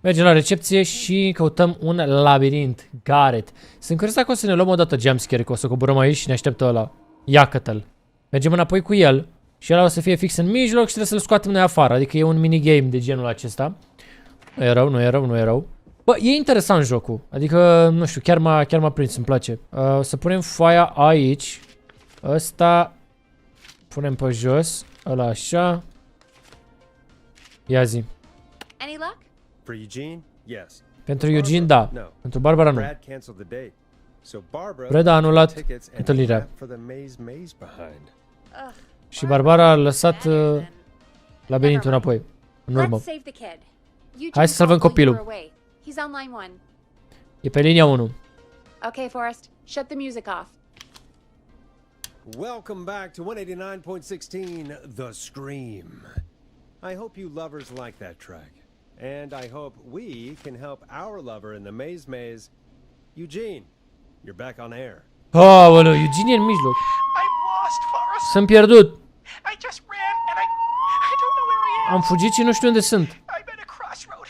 Mergem la recepție și căutăm un labirint. Gareth. Sunt curios dacă o să ne luăm odată jumpscare, că o să coborăm aici și ne așteptă ăla. Iată-l. Mergem înapoi cu el și ăla o să fie fix în mijloc și trebuie să-l scoatem noi afară. Adică e un minigame de genul acesta. Nu e rău, nu e rău, nu e rău. Bă, e interesant jocul. Adică, nu știu, chiar m-a prins, îmi place. O să punem foaia aici. Ăsta punem pe jos. Ăla așa. Ia zi. Any luck? For Eugene? Yes. Pentru Eugene, da. No. Pentru Barbara, nu. Brad canceled the date. So Barbara Brad a anulat tickets and întâlnirea. left for the maze behind. Ugh, Și Barbara a lăsat Better laberintul Never înapoi, în urmă. Let's save the kid. Eugene Hai să salvăm called while you copilul. were away. He's on line 1. E pe linia 1. Okay, Forrest, shut the music off. Welcome back to 189.16 The Scream. I hope you lovers like that track. And I hope we can help our lover in the maze. Eugene, you're back on air. Aoleu, Eugenie e în mijloc. I'm lost, Forrest. Sunt pierdut. I just ran and I don't know where I am. Am fugit și nu știu unde sunt. I'm at a crossroad,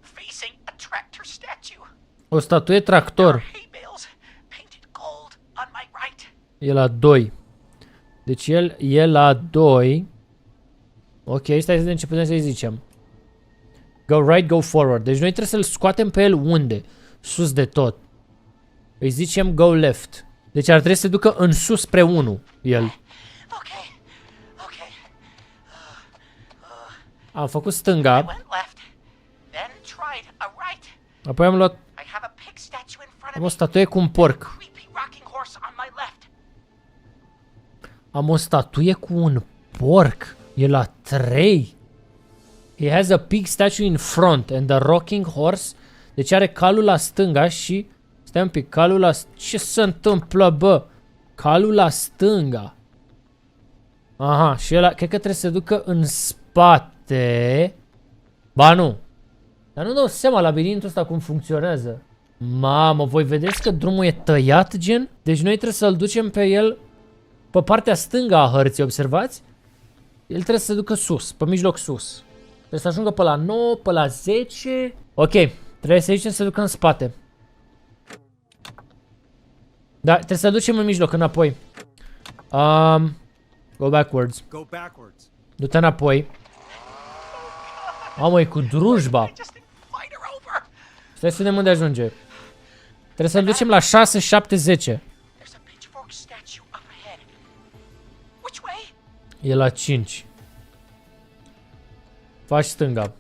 facing a tractor statue. O statuie tractor. Hay bales painted gold on my right. E la 2. Deci el e la 2. Ok, stai să vedem ce putem să-i zicem. Go right, go forward. Deci noi trebuie să-l scoatem pe el unde? Sus de tot. Îi zicem go left. Deci ar trebui să se ducă în sus spre 1 el. Okay. Okay. Am făcut stânga. Went left, then tried a right. Apoi am luat... I have a pig statue in front Am of o me. statuie cu un porc. Creepy rocking horse on my left. Am o statuie cu un porc. E la 3. He has a pig statue in front and a rocking horse. Deci are calul la stânga și... Stai un pic, calul la... Ce se întâmplă, bă? Calul la stânga. Aha, și ăla... Cred că trebuie să se ducă în spate. Ba nu. Dar nu dau seama labirintul ăsta cum funcționează. Mamă, voi vedeți că drumul e tăiat, gen? Deci noi trebuie să-l ducem pe el pe partea stângă a hărții, observați? El trebuie să se ducă sus, pe mijloc sus. Trebuie să ajungă pe la 9, pe la 10. Ok, trebuie să zicem să se ducă în spate. Da, trebuie să ducem în mijloc, înapoi. Go backwards. Go backwards. Du-te înapoi. Mamă, e cu drujba. Just invite her over. Stai să vedem unde ajunge. Trebuie să-l ducem la 6, 7, 10. There's a pitchfork statue up ahead. Which way? E la 5. Faci stânga.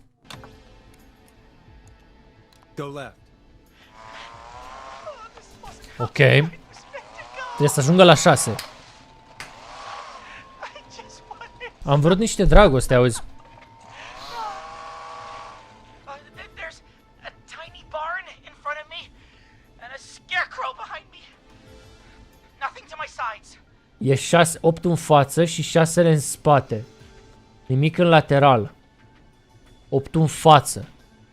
Go left. Ok. Trebuie să ajungă la 6. Am vrut niște dragoste, auzi. There's a tiny barn in front of me and a scarecrow behind me. Nothing to my sides. E 6, 8 în față și 6 în spate. Nimic în lateral. 8 în față.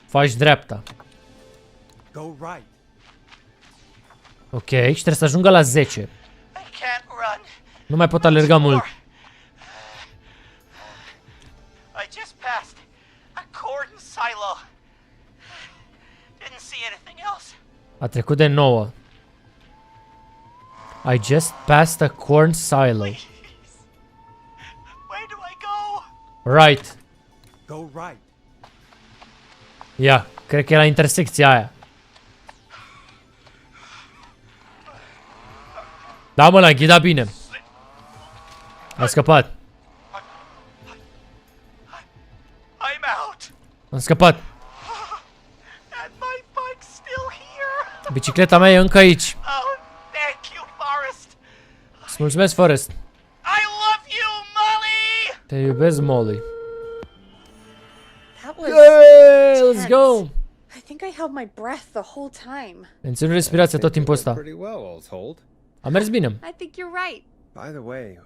Faci dreapta. Go right. Ok, și trebuie să ajungă la 10. I can't run. Nu mai pot alerga mult. I just passed a corn silo. Didn't see anything else. A trecut de 9. I just passed a corn silo. Where do I go? Right. Go right. Ia, cred că e la intersecția aia. Da, mă, l-am ghidat bine. A scăpat. I'm out. Am scăpat. And my bike's still here. Bicicleta mea e încă aici. Oh, thank you, Forrest. Îți mulțumesc, Forrest. I love you, Molly. Te iubesc, Molly. That was Hey, let's intense. go! I think I held my breath the whole time. Menținu respirația tot timpul ăsta. Pretty well, all told. A mers bine. I think you're right. By the way,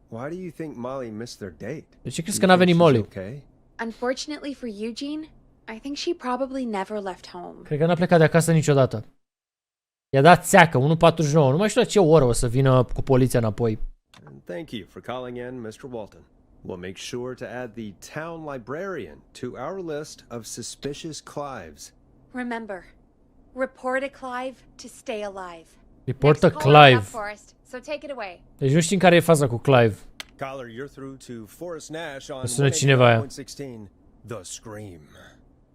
why do you think Molly missed their date? De ce crezi Do că you n-a think venit she's Molly? Okay? Unfortunately for Eugene, I think she probably never left home. Cred că n-a plecat de acasă niciodată. I-a dat țeacă, 1:49. Nu mai știu la ce oră o să vină cu poliția înapoi. And thank you for calling in, Mr. Walton. We'll make sure to add the town librarian to our list of suspicious Clives. Remember, report a Clive to stay alive. Reportă Next caller is up, Clive. Forrest, so take it away. Deci nu știm care e faza cu Clive. Caller, you're through to Forrest Nash on Sună cineva aia. 189.16 The Scream.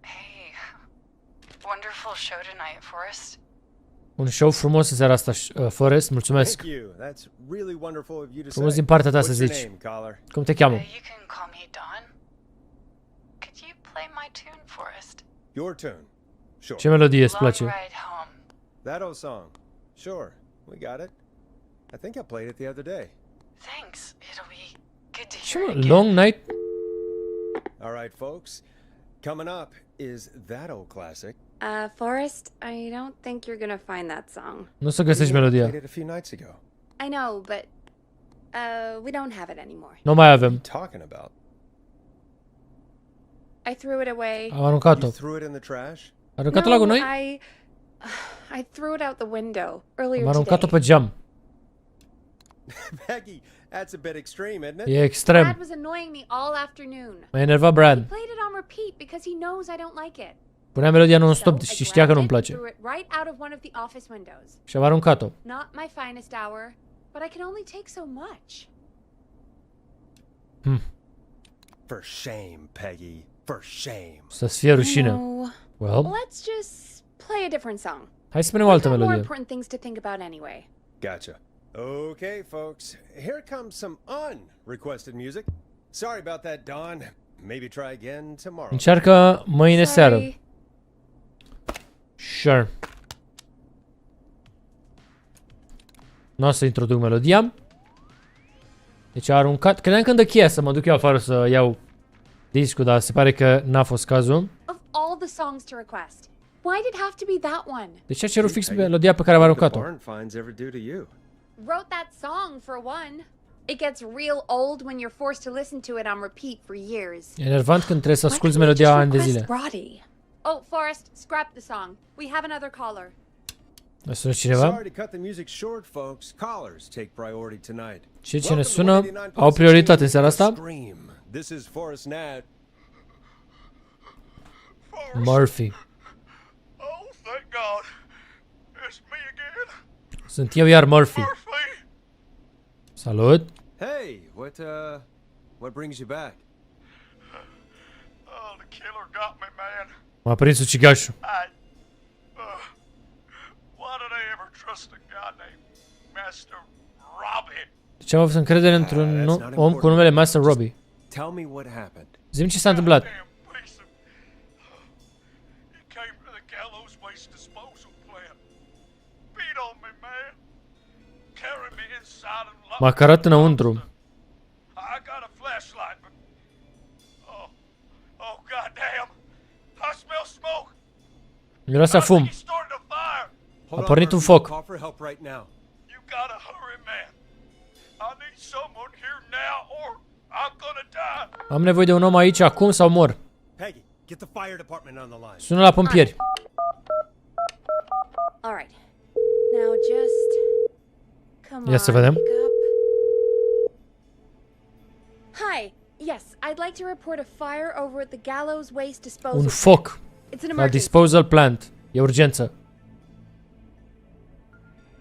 Hey, wonderful show tonight, Forrest. Un show frumos în seara asta, Forrest, mulțumesc. Thank you. That's really wonderful of you to Frumos say. din partea ta What's să your zici. name, caller? Cum te cheamă? You can call me Dawn. Could you play my tune, Forrest? Your tune. Sure. Ce melodie îți Long place? ride home. That old song. Sure. We got it. I think I played it the other day. Thanks. It'll be good to Ce hear mă? again. Long night? All right, folks. Coming up is that old classic. Forrest, I don't think you're gonna find that song. Nu o să găsești We melodia. played it a few nights ago. I know, but we don't have it anymore. Nu mai avem. Talking about. I threw it away. Am aruncat-o. You threw it in the trash? Aruncat-o la gunoi? I threw it out the window earlier Am aruncat-o today. pe geam. Peggy, that's a bit extreme, isn't it? E extrem. Brad was annoying me all afternoon. M-a enervat Brad. Played it on repeat because he knows I don't like it. Punea melodia So non-stop I și știa că nu-mi grabbed it, place. threw it right out of one of the office windows. Și am aruncat-o. Not my finest hour, but I can only take so much. For shame, Peggy. For shame. Să-ți fie rușine. No. Well, Let's just play a different song. hai să spunem o altă We've got more melodie. important things to think about anyway. Gotcha. Okay, folks. Here comes some unrequested music. Sorry about that, Dawn. Maybe try again tomorrow. Încearcă mâine seară. Sorry. Sure. Nu o să introduc melodia. Deci a aruncat. Credeam că îmi dă cheia să mă duc eu afară să iau discul, dar se pare că n-a fost cazul. Of all the songs to request, why did it have to be that one? Deci a cerut fix melodia pe care am The aruncat-o. barn finds ever do to you. Wrote that song for one. It gets real old when you're forced to listen to it on repeat for years. E enervant când trebuie să Why asculti can't we melodia just ani de request zile. Roddy? Oh, Forrest, scrap the song. We have another caller. Mai sună cineva? Sorry to cut the music short, folks. Callers take priority tonight. Cei ce ne Welcome to sună 189.16, au prioritate în seara The asta. Scream. This is Forrest Nat. Murphy. Oh, thank God. It's me again. Sunt eu iar Murphy. Murphy. Salut. Hey, what brings you back? Oh, the killer got me, man. M-a prins ucigașul. Why did I ever trust a guy named Master Robbie? De ce am avut încredere într-un That's not om cu important. numele Master Robbie? Tell me what happened. Zi-mi ce s-a întâmplat. Damn piece of... He came to the gallows waste disposal plant. Beat on me, man. Carried me inside and locked M-a cărat me in the înăuntru. dumpster. I got a flashlight, but... Oh, goddamn. I smell smoke. Miroase a fum. He started a fire. Hold on, pornit un Murphy. foc. Call for help right now. You gotta hurry, man. I need someone here now or I'm gonna die. Am nevoie de un om aici acum sau mor. Peggy, get the fire department on the line. Sună la pompieri. All right. Now just come Ia să on, vedem. pick up. Hi. Yes, I'd like to report a fire over at the Gallows Waste Disposal. Un foc It's an la emergency. disposal plant. E urgență.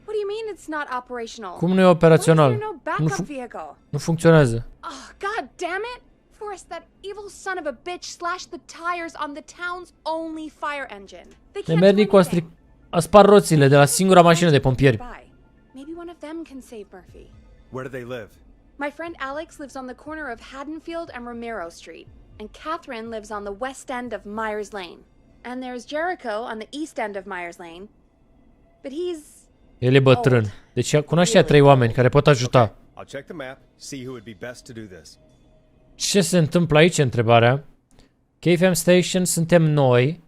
What do you mean it's not operational? Cum nu e Why is operațional? there no Nu, backup vehicle? nu funcționează. Oh, god damn it! Forrest, that evil son of a bitch slashed the tires on the town's only fire engine. They can't do Nemernicul anything. a spart roțile de la singura mașină de pompieri. Bye. Maybe one of them can save Murphy. Where do they live? My friend Alex lives on the corner of Haddonfield and Romero Street, and Catherine lives on the west end of Myers Lane. And there's Jericho on the east end of Myers Lane. But he's... El e bătrân. Deci cunoaștea trei oameni care pot ajuta. I'll check the map, see who would be best to do this. Ce se întâmplă aici, întrebarea? KFM Station suntem noi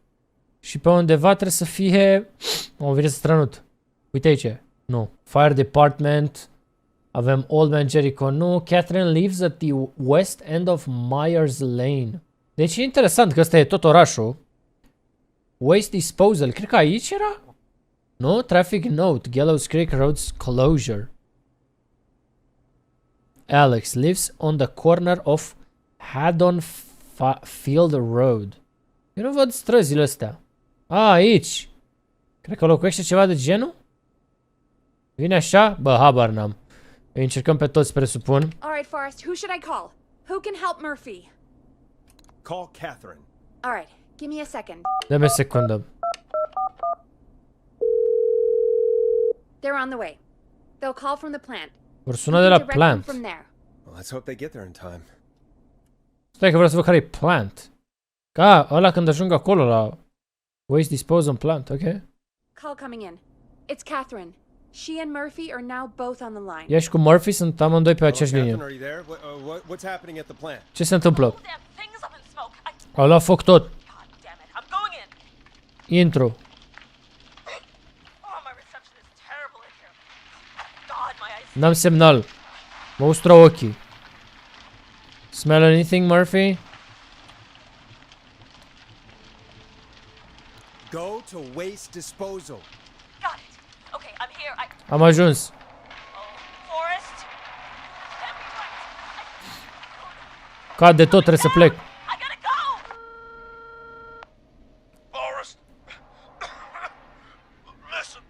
și pe undeva trebuie să fie... O, vine strănut. Uite aici. Nu. Fire Department. Avem Old Man Jericho. Nu. Catherine lives at the west end of Myers Lane. Deci e interesant că ăsta e tot orașul. Waste Disposal. Cred că aici era? Nu? Traffic Note. Gallows Creek Road's closure. Alex lives on the corner of Haddonfield Road. Eu nu văd străzile astea. Aici. Cred că locuiește ceva de genul? Vine așa? Bă, habar n-am. Îi încercăm pe toți, presupun. All right, Forrest, who should I call? Who can help Murphy? Call Catherine. All right, give me a second. Dă-mi o secundă. They're on the way. They'll call from the plant. Vor You suna de can la direct them plant. from there. Well, let's hope they get there in time. Stai că vreau să văd care e plant. Ca ăla când ajung acolo la Waste Disposal Plant, ok? Call coming in. It's Catherine. She and Murphy are now both on the line. Ea și cu Murphy sunt amândoi pe aceeași Captain, linie. are you there? What's happening at the plant? Ce se întâmplă? Damn thing's up in smoke. Au luat foc tot. God damn it. I'm going in. Intru. Oh, my reception is terrible in here. God, my eyes. N-am semnal. Mă ustură ochii. Smell anything, Murphy? Go to waste disposal. Got it. Okay, I'm here. Am ajuns. Forrest. Cade tot, trebuie să plec. I gotta go. Maurice! Listen.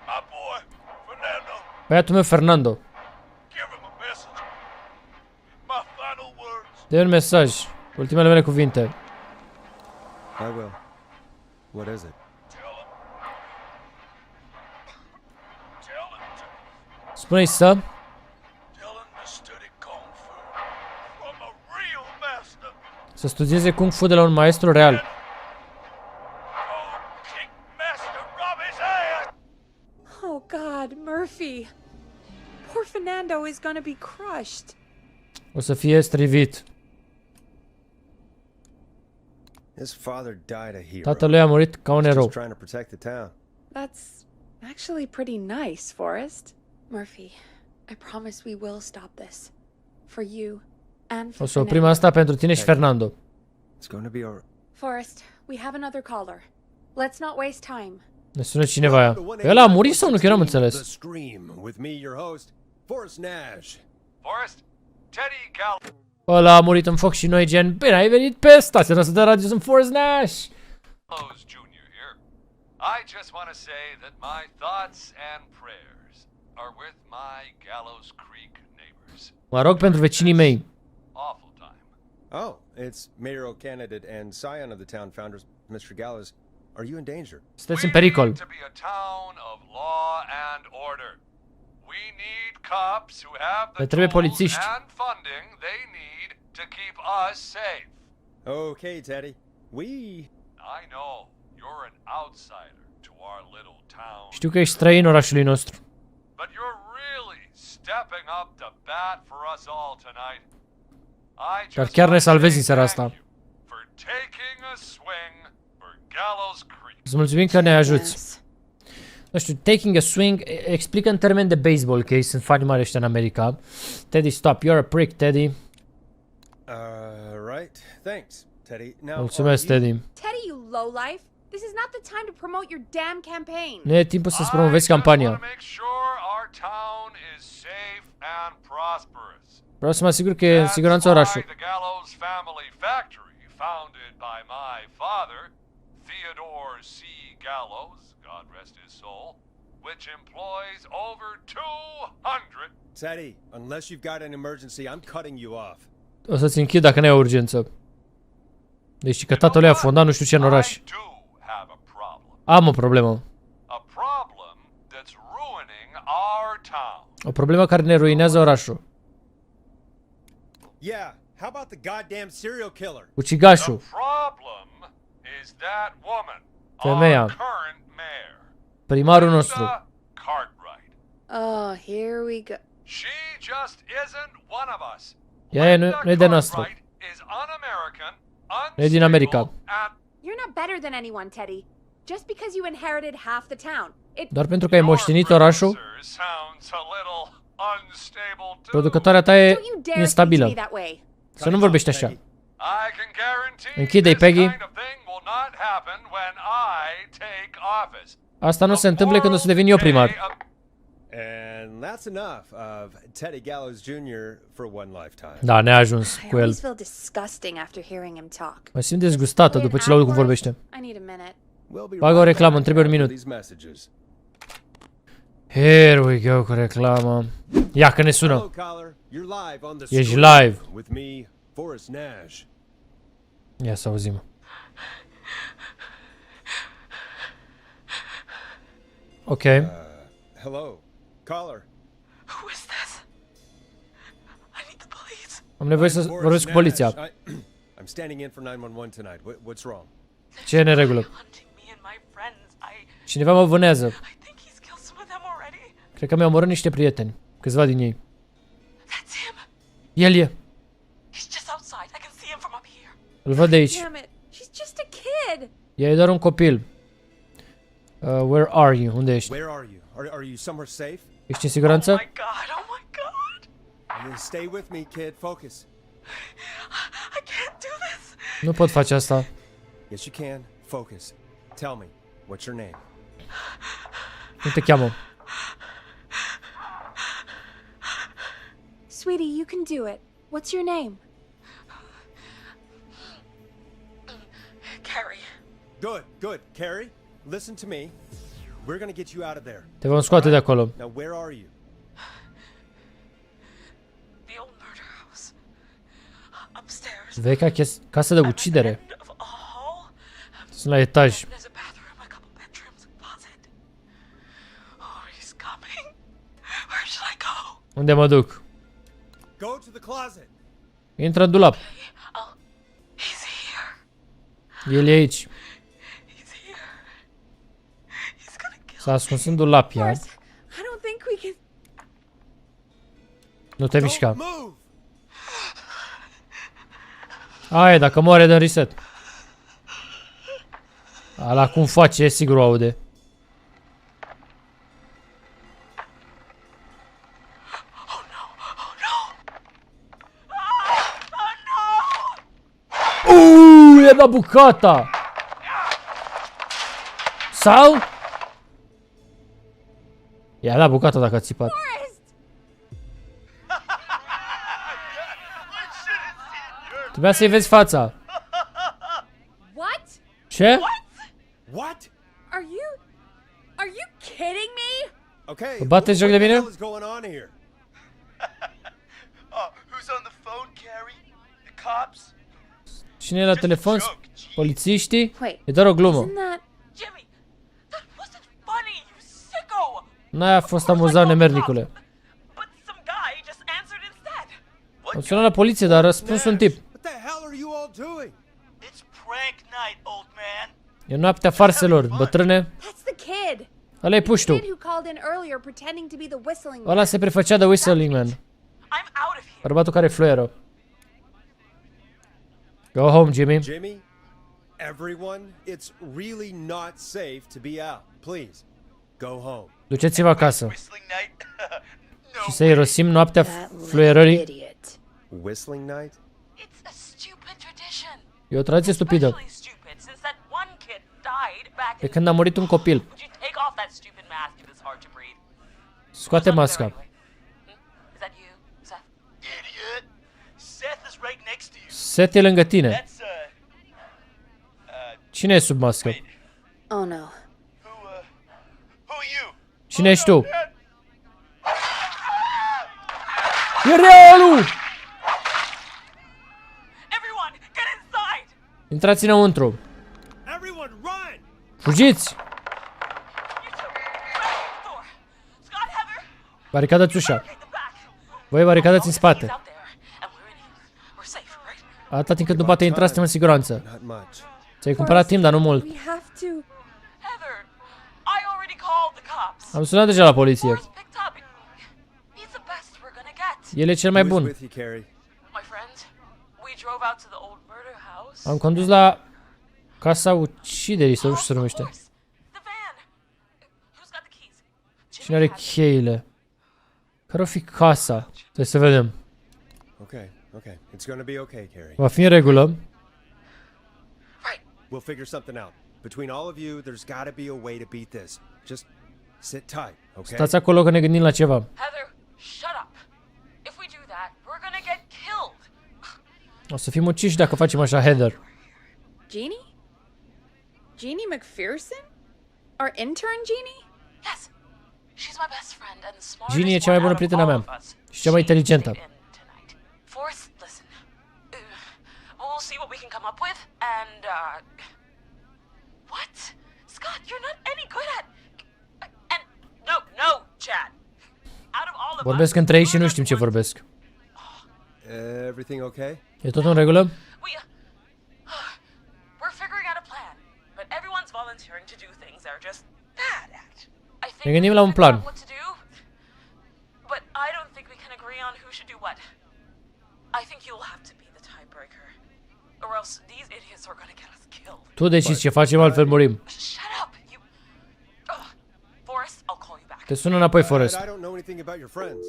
My boy, Fernando, Băiatul meu, Fernando. give him a message. My final words. Dă un mesaj. Ultimele mele cuvinte. I will. What is it? Tell him. Spune-i să... Tell him to study Kung Fu from a real master. Să studieze Kung Fu de la un maestru real. Go kick Master Robbie's ass. Oh God, Murphy. Poor Fernando is gonna be crushed. O să fie strivit. His father died a hero. Tatălui a murit ca un He's erou. just trying to protect the town. That's actually pretty nice, Forrest. Murphy, I promise we will stop this. For you and for O să oprim Fernando. asta pentru tine și Fernando. It's going to be alright. Forrest, we have another caller. Let's not waste time. Ne sună cineva aia. Păi ăla a murit sau nu? Că n-am The înțeles. Scream with me, your host, Forrest Nash. Forrest, Teddy Gal. Ăla a murit în foc și noi gen, bine, ai venit pe stația noastră de radio, sunt Forrest Nash. Salvez Jr. here. I just want to say that my thoughts and prayers are with my Gallows Creek neighbors. Mă rog pentru vecinii mei. Awful time. Oh, it's mayoral candidate and scion of the town founders, Mr. Gallows. Are you in danger? Sunteți în pericol. We need to be a town of law and order. We need cops who have the Ne trebuie tools polițiști. and funding they need to keep us safe. Okay, Teddy. I know you're an outsider to our little town. Știu că ești străin orașului nostru. But you're really stepping up to bat for us all tonight. I Dar just chiar ne want to salvezi say în seara thank asta. you for taking a swing for Gallows Creek. Îți mulțumim că ne ajuți. Nu știu, taking a swing explică în termen de baseball, că ei sunt fani mari ăștia în America. Teddy, stop, you're a prick, Teddy. Right. Thanks, Teddy. Now, Mulțumesc, Teddy. Teddy, you lowlife. This is not the time to promote your damn campaign. Nu e timpul să-ți promovezi I just campania. want to make sure our town is safe and prosperous. Vreau să mă asigur că e în siguranță That's orașul. why the Gallows Family Factory, founded by my father, Theodore C. Gallows, God rest his soul, which employs over 200. Teddy, unless you've got an emergency, I'm cutting you off. O să-ți închid dacă n-ai o urgență. Deci că tatăl lui a fondat nu știu ce în oraș. I do have a problem. Am o problemă. A problem that's ruining our town. O problemă care ne ruinează orașul. Yeah, how about the goddamn serial killer? Ucigașul. The problem is that woman, Femeia. our current mayor, Primarul nostru. Linda Cartwright. Oh, here we go. She just isn't one of us. Ea nu e de noastră. Cartwright is un-American, Nu e din America. unstable, and You're not better than anyone, Teddy. Just because you inherited half the town. Doar pentru că ai moștenit orașul, producer sounds a little unstable too. producătoarea ta e Don't you dare speak to instabilă. me that way. Să nu vorbești așa. I can guarantee Închide-i, this Peggy. kind of thing will not happen when I take office. Asta nu se întâmplă când o să devin eu primar. And that's enough of Teddy Gallows Jr. for one lifetime. Da, ne-a ajuns I cu el. always feel disgusting after hearing him talk. Mă simt dezgustată după ce l-aud cum vorbește. I need a minute. We'll be Bagă o reclamă, back îmi trebuie un after minut. these messages. Here we go cu reclamă. Ia că ne Hello, sună. caller. You're live on the Ești Scream live. with me, Forrest Nash. Ia să auzim. Ok. Hello, caller. Who is this? I need the police. Am nevoie să Forrest vorbesc cu Nash. poliția. I'm standing in for 911 tonight. What's wrong? Ce e în neregulă? Hunting me and my friends. Cineva mă vânează. I think he's killed some of Cred că mi-au omorât niște prieteni. Câțiva din ei. That's him. El e. He's just outside. I can see him from up here. Îl văd de aici. Damn it. She's just a kid. E doar un copil. Where are you? Unde ești? Where are you? Are you somewhere safe? Ești în siguranță? Oh my god. Oh my god. Stay with me, kid. Focus. I can't do this. Nu pot face asta. Yes, you can. Focus. Tell me, what's your name? Cum te cheamă? Sweetie, you can do it. What's your name? Carrie. Good, good. Carrie, listen to me. We're gonna get you out of there. Te vom scoate de acolo. Now, where are you? The old murder house. Upstairs. Vechea casă de ucidere. End of a hall. Sunt la etaj. There's a bathroom, a couple bedrooms, a closet. Oh, he's coming. Where should I go? Unde mă duc? Go to the closet. Intră în dulap. Oh, he's here. El e aici. He's here. He's gonna kill S-a ascuns în dulap, ea. Maurice, I don't think we can. Nu te Don't mișca. move. Aia, dacă moare, dă reset. Ala cum face, sigur o aude. Oh no! Oh no! Oh no! I-a dat bucata! Sau? I-a dat bucata dacă a țipat. Trebuia să-i vezi fața. What? Ce? What? Are you kidding me? Okay. Vă bateți joc de what the mine? hell is going on here? Oh, who's on the phone, Carrie? The cops? Cine e la telefon? Polițiștii? Wait. E doar o glumă. Isn't that? Jimmy, that wasn't funny, you sicko! N-aia a fost amuzant, nemernicule. But some guy just answered instead. Am sunat la poliție, dar a răspuns un tip. What the hell are you all doing? It's prank night, old man. E noaptea farselor, bătrâne. That's the kid. Ăla e The puștul. kid who called in earlier pretending to be the whistling man. Ăla se prefăcea de Whistling Man. I'm out of here. Bărbatul care fluieră. Go home, Jimmy. Jimmy, everyone, it's really not safe to be out. Please, go home. Duceți-vă acasă. Whistling night? No. Și să irosim noaptea fluierării. Whistling night? It's a stupid tradition. E o tradiție stupidă. Especially stupid since that one kid died back De in... când a murit un copil. Would you take off that stupid mask if it's hard to breathe? Scoate masca. Is that you, Seth? Idiot. Seth is right next to you. Seth e lângă tine. That's, Cine e sub mască? Oh no. who are you? Cine ești tu? Dad? E realul! Everyone, get inside! Intrați înăuntru. Everyone, run! Fugiți! You two, back the door. Scott, Heather, Baricadați ușa. take the back. Voi baricadați în He's spate. out there, and we're in here. We're safe, right? Atâta timp cât nu poate intra, suntem în siguranță. Not much. Ți-ai cumpărat timp, dar nu mult. We have to. Heather, I already called the cops. Am sunat deja la poliție. Maurice picked up. He's the best we're gonna get. El e cel mai Who's bun. with you, Carrie? My friend, we drove out to the old murder house. Am condus la casa uciderii, sau nu știu ce se Of numește. course, the van. Who's got the keys? Cine are cheile? Care-o fi casa? Trebuie să vedem. Okay, okay. It's gonna be okay, Carrie. Va fi în regulă. Right. We'll figure something out. Between all of you, there's gotta be a way to beat this. Just sit tight, okay? Stați acolo că ne gândim la ceva. Heather, shut up. If we do that, we're gonna get killed. O să fim uciși dacă facem așa, Heather. Jeannie? Jeannie McPherson? Our intern, Jeannie? Yes. She's my best friend and the smartest Ginny e cea mai bună one out of prietena all mea. of us. Și cea mai She inteligentă. stayed in tonight. Forrest, listen. We'll see what we can come up with and what? Scott, you're not any good at and no, Chad. Out of all of Vorbesc us, între ei și we're nu the știm ce ones- vorbesc. Everything okay? E tot în regulă? We we're figuring out a plan, but everyone's volunteering to do things they're just bad at. I think Ne gândim we la un figured plan. out what to do, agree on who should do what. I think you'll have to be the tiebreaker. Or else these idiots are gonna get us killed. Tu decizi ce facem, altfel murim. Shut up! You... Ugh. Forrest, I'll call you back. Te sună înapoi, Forrest. I don't know anything about your friends.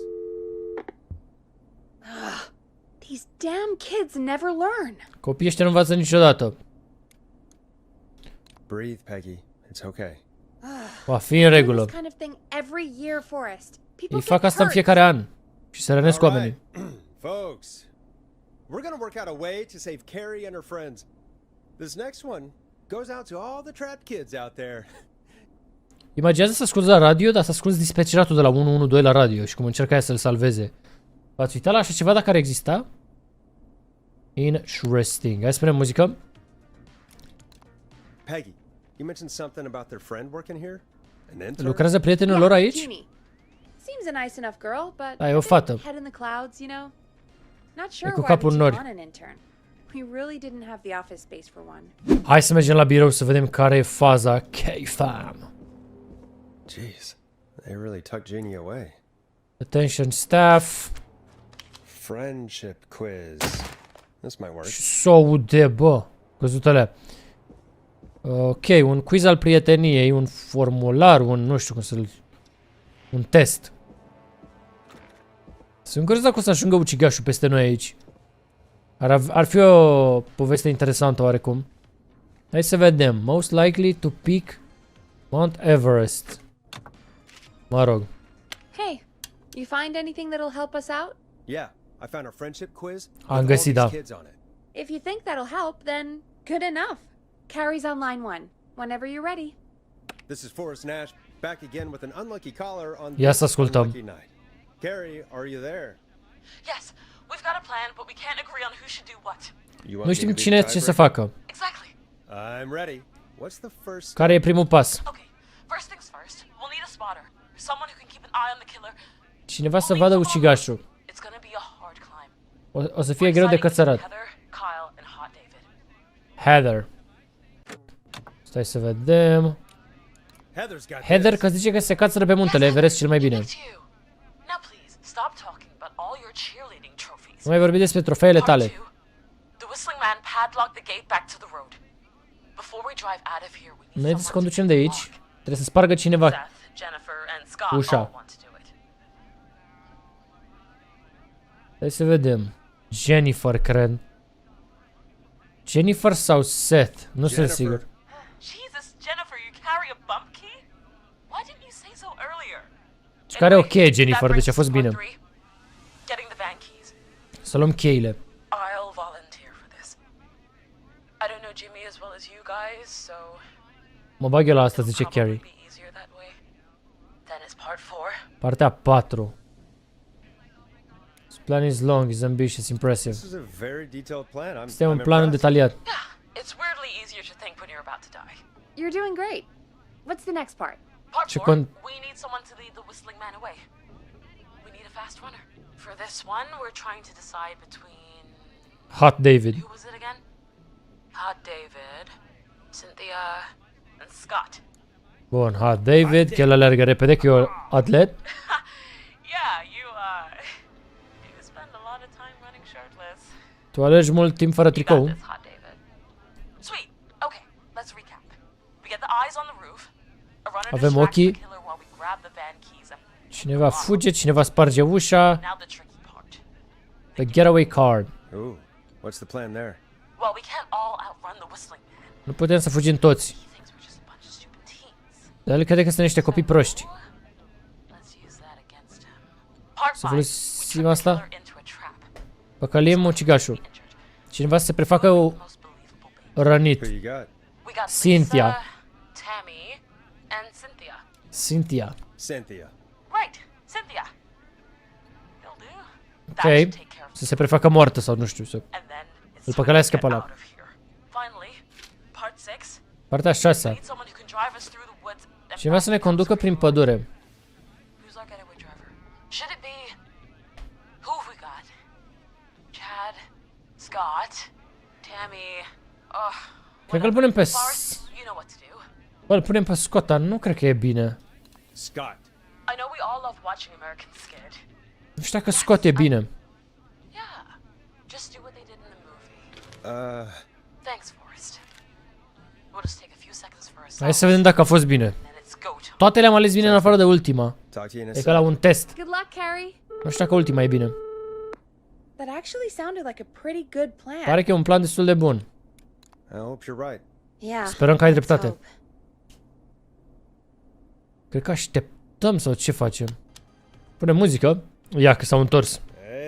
These damn kids never learn. Copiii ăștia nu învață niciodată. Breathe, Peggy. It's okay. Va fi în regulă. This kind of thing every year, Forrest. People Ei get fac asta în hurt. fiecare an. Și se rănesc All oamenii. right. Folks, we're gonna work out a way to save Carrie and her friends. This next one goes out to all the trapped kids out there. Imaginează să asculti la radio, dar să asculti dispeceratul de la 112 la radio și cum încerca ea să-l salveze. V-ați uitat la așa ceva dacă ar exista? Interesting. Hai să punem muzică. Peggy, you mentioned something about their friend working here? An intern? Lucrează prietenul lor aici? Jeannie. Seems a nice enough girl, but Da, e o a bit fată. head in the clouds, you know. Not sure cu why capul we în took nori. on an intern. We really didn't have the office space for one. Hai să mergem la birou să vedem care e faza K-Fam. Jeez, they really tucked Jeannie away. Attention staff. Friendship quiz. This might work. S-o de, bă. Căzutele. Ok, un quiz al prieteniei, un formular, un nu știu cum să-l... Un test. Sunt curios dacă o să ajungă ucigașul peste noi aici. Ar fi o poveste interesantă oarecum. Hai să vedem. Most likely to pick Mount Everest. Mă rog. Hey, you find anything that'll help us out? Yeah, I found a friendship quiz with Am all găsit, these da. kids on it. If you think that'll help, then good enough. Carrie's on line 1. Whenever you're ready. This is Forrest Nash, back again with an unlucky caller on Ia să this ascultăm. unlucky night. Carrie, are you there? Yes, we've got a plan, but we can't agree on who should do what. You want Nu me știm to be cine the ce să tiebreaker? facă. Exactly. I'm ready. What's the first Care e primul pas? Okay, first things first, we'll need a spotter. Someone who can keep an eye on the killer. Cineva să vadă ucigașul. It's gonna be a hard climb. O să fie greu de cățărat. Heather, Kyle, and Hot David. Heather. Stai să vedem. Heather's got Heather this. că zice că se cațără pe muntele Everest cel mai bine. Me too. Now please, stop talking about all your cheerleading trophies. Nu mai vorbi despre trofeele Part tale. 2. The whistling man padlocked the gate back to the road. Before we drive out of here, we need Înainte să someone conducem to de keep aici, lock. trebuie să spargă cineva Seth, Jennifer, and Scott ușa. all want to do it. Hai să vedem. Jennifer, cred. Jennifer sau Seth? Nu sunt Jennifer. sigur. Jesus, Jennifer, you carry a bump key? Why didn't you say so earlier? Și care o cheie, Anyway, Jennifer, that deci a brings fost us to bine. part 3, getting the van keys. Să luăm cheile. I'll volunteer for this. I don't know Jimmy as well as you guys, so Mă bag eu la asta, it'll zice probably Carrie. be easier that way. Then is part 4. Partea 4. This plan is long, is ambitious, impressive. This is a very detailed plan. Este un I'm plan impressed. detaliat. Yeah, it's weirdly easier to think when you're about to die. You're doing great. What's the next part? Part Ce 4, con- we need someone to lead the whistling man away. We need a fast runner. For this one, we're trying to decide between... Hot David. Who was it again? Hot David, Cynthia, and Scott. Bun, Hot David, că el alergă repede, că e atlet. Yeah, you spend a lot of time running shirtless. Tu alergi mult timp fără You got tricou. this, Hot David. Sweet. Okay, let's recap. We get the eyes on the roof. A runner Avem distracts the ochii. killer while we grab the van keys and Cineva fuge, cineva sparge ușa. now the tricky part. The getaway card. Ooh, what's the plan there? Well, we can't all outrun the whistling man. Nu putem să fugim toți. He thinks we're just a bunch of stupid teens. Dar el crede că sunt niște copii proști. Let's use that against him. Part Să 5. We folosim trick the asta? killer into a trap. Păcălim ucigașul. Injured. Cineva să se prefacă Most believable baby. rănit. Who you got? We got Cynthia. Lisa, Tammy, and Cynthia. Cynthia. Cynthia. Right, Cynthia. He'll do. That Ok. should take care of Să se prefacă moartă sau nu știu. Să... and then it's Îl time păcălească to pe get ăla. out of here. Finally, part 6. Partea 6. We need someone who can drive us through the woods. and Cineva să ne conducă prin pădure. Who's our getaway driver? Should it be... Who have we got? Chad, Scott, Tammy, Cred că îl punem pe... Forrest, you know what to do. Bă, îl punem pe Scott, dar nu cred că e bine. Scott. I know we all love watching American Skid. Nu știu dacă Scott e bine. Yeah. Just do what they did in the movie. Thanks, Forrest. We'll just take a few seconds for ourselves. Hai să vedem dacă a fost bine. And it's go time. Toate le-am ales bine în afară de ultima. Talk to you in a E sec. ca la un test. Good luck, Carrie. Nu știu dacă ultima e bine. That actually sounded like a pretty good plan. Pare că e un plan destul de bun. I hope you're right. Yeah. Sperăm că ai let's dreptate. hope. Cred că așteptăm sau ce facem? Punem muzică. Ia că s-au întors.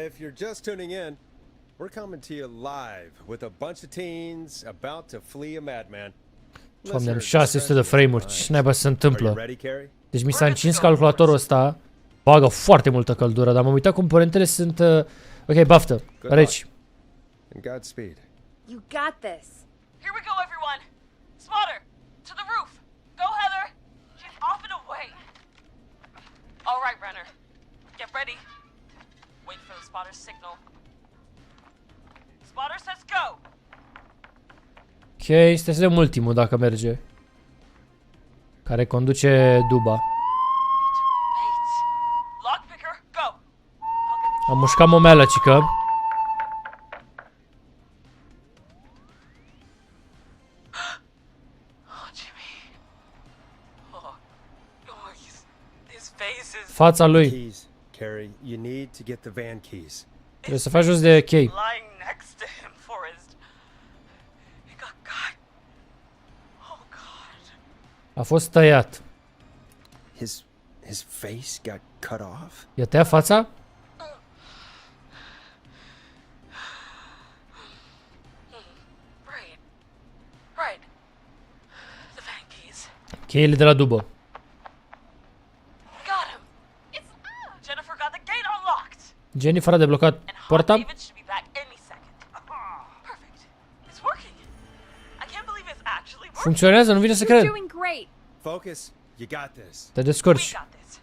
If you're just tuning in, we're coming to you live with a bunch of teens about to flee a madman. Doamne, am Listeners, 600 de frame-uri. Ce naiba se Are you întâmplă? ready, Carrie? Deci mi s-a încins calculatorul ăsta. Bagă foarte multă căldură, dar m-am uitat componentele sunt... ok, baftă. Reci. And Godspeed. You got this. Here we go, everyone. Spotter, to the roof. Go, Heather. She's off and away. All right, Renner. Get ready. Wait for the spotter's signal. Spotter says go. Ok, este să vedem ultimul dacă merge. Care conduce Duba. Wait. Lockpicker, go. Am mușcat momeală, cică. Oh, Jimmy. Oh, his face is Fața lui. Keys, Carrie. You need to get the van keys. Trebuie să faci jos de chei. lying next to him, Forrest. He got cut. Oh, God. A fost tăiat. His face got cut off? I-a tăiat fața? Right. The van keys. Cheile de la Dubă. Got him. It's Jennifer got the gate unlocked. Jennifer a deblocat And Hot poarta. David should be back any second. Perfect. It's working. I can't believe it's actually working. Funcționează, nu vine să You're cred. doing great. Focus. You got this. Te We descurci. got this.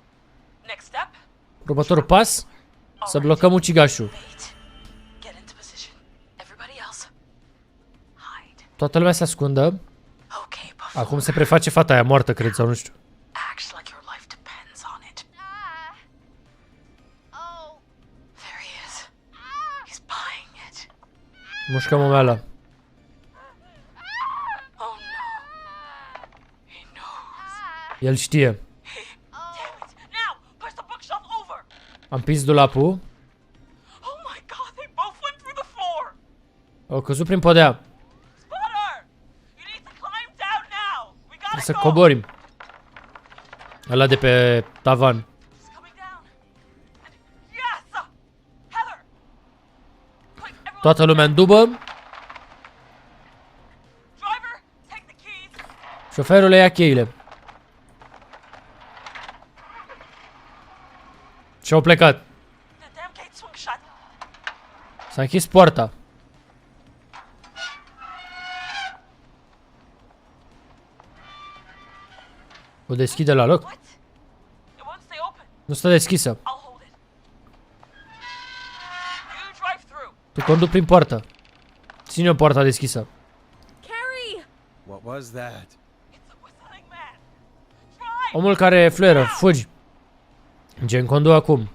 Next step. Următorul pas? Să blocăm ucigașul. Wait. Get into position. Everybody else. Hide. Toată lumea se ascundă. Okay, before. Acum se preface fata aia moartă, cred, sau nu știu. Acts like your life depends on it. Oh. There he is. He's buying it. Mușcă momeala. Oh no. He knows. El știe. Damn it. Now, push the bookshelf over. Am pins dulapul. Oh my god, they both went through the floor. Au căzut prin podea. Spotter! You need to climb down now. We gotta Să go. coborim. Ăla de pe tavan. He's coming down. And yes! Heather! Quick, everyone. Toată lumea în dubă. Driver, take the keys. Șoferul le ia cheile. Și au plecat. The damn gate swung shut. S-a închis poarta. O deschide la loc. What? It won't stay open. Nu stă deschisă. I'll hold it. You drive through. Tu conduc prin poartă. Ține-o poarta deschisă. Carrie! What was that? It's a whistling man. Drive! Omul care fluieră, fugi. Gen conduc acum.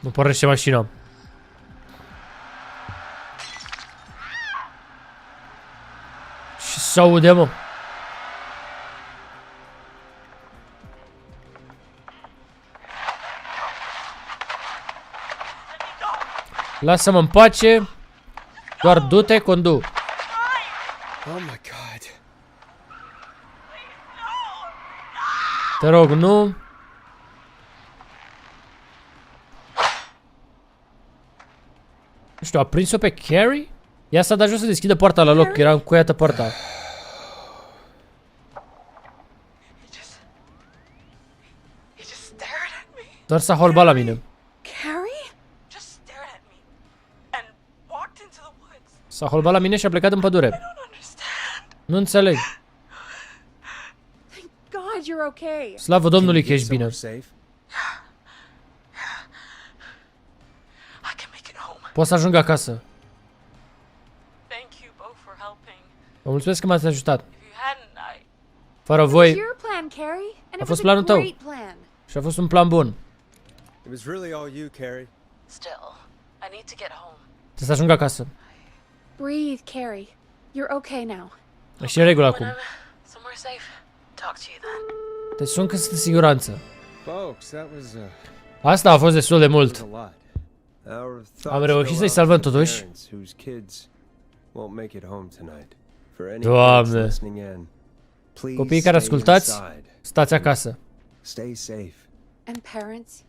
Nu pornește mașina. Și se aude, mă. Let me go. Lasă-mă în pace. Doar du-te, condu. Oh my god. Te rog, nu. Nu știu, a prins-o pe Carrie? Ea s-a dat jos să deschidă poarta la loc, că era încuiată poarta. He just stared at me. Doar s-a holbat la mine. Carrie? Just stared at me. And walked into the woods. S-a holbat la mine și a plecat în pădure. I don't understand. Nu înțeleg. Thank God you're okay. Slavă Domnului că Can you ești get bine. somewhere safe? I can make it home. Pot să ajung acasă. Thank you both for helping. Vă mulțumesc că m-ați ajutat. If you hadn't, Fără It was voi your plan, Carrie, and a it fost was a planul tău. great plan. Și a fost un plan bun. It was really all you, Carrie. Still, I need to get home. Trebuie să ajung acasă. Breathe, Carrie. You're okay now. Și e regulă acum. When I'm somewhere safe, talk to you then. Te sun când sunt în siguranță. Folks, that was Asta a fost destul de mult. a lot. Our Am thoughts reușit go să-i out salvăm to totuși. parents whose kids won't make it home tonight. For any Doamne. parents listening in, please Copiii care stay ascultați, inside. stați acasă. Stay safe. And parents,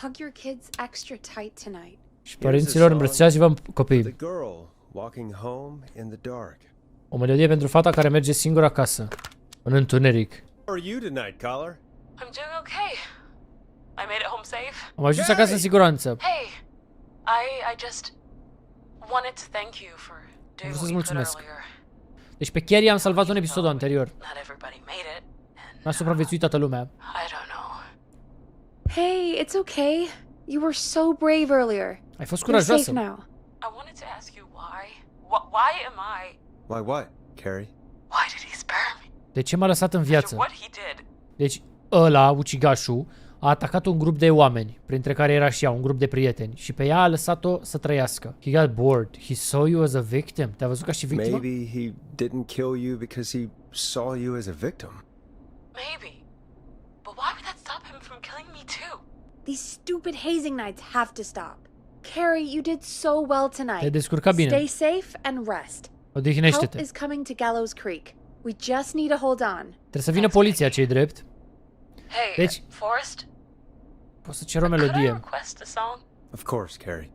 hug your kids extra tight tonight. Și părinților, îmbrățișați-vă The copiii. girl walking home in the dark. O melodie pentru fata care merge singură acasă. În întuneric. How are you tonight, caller? I'm doing okay. I made it home safe. Am ajuns acasă în siguranță. Hey, I just wanted to thank you for doing Vreau what să-ți you could mulțumesc. earlier. Deci pe Carrie am salvat-o în episodul anterior. Not everybody made it. And N-a supraviețuit toată lumea. I don't know. Hey, it's okay. You were so brave earlier. Ai fost You're safe curajoasă. now. I wanted to ask you why. Why am I? Why what, Carrie? Why did he spare me? De ce m-a lăsat în After viață? what he did. Deci ăla, ucigașul, a atacat un grup de oameni, printre care era și ea, un grup de prieteni, și pe ea a lăsat-o să trăiască. He got bored. He saw you as a victim. Te-a văzut ca și victimă? Maybe he didn't kill you because he saw you as a victim. Maybe. But why would that stop him from killing me too? These stupid hazing nights have to stop. Carrie, you did so well tonight. Te-ai descurcat bine. Stay safe and rest. Help Odihnește-te. is coming to Gallows Creek. We just need to hold on. Trebuie să vină poliția, ce-i drept. Hey, Deci- Forrest, Poți să cer o could I melodie. request a song? Of course, Carrie.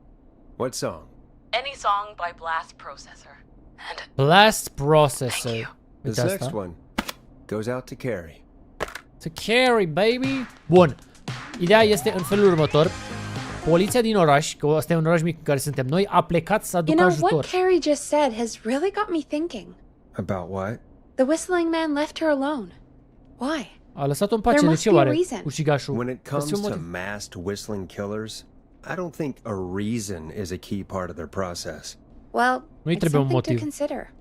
What song? Any song by Blast Processor. And Blast Processor. Thank you. This Uite next asta. one goes out to Carrie. To carry, baby. Bun. Ideea este în felul următor. Poliția din oraș, că ăsta e un oraș mic în care suntem noi, a plecat să You aducă know, ajutor. what Carrie just said has really got me thinking. About what? The whistling man left her alone. Why? A lăsat-o în pace. There De must ce be a oare? reason. Ucigașul. When it Trebuie să comes fie un to motiv. masked whistling killers, I don't think a reason is a key part of their process. Well, Nu-i it's trebuie un something to motiv. consider.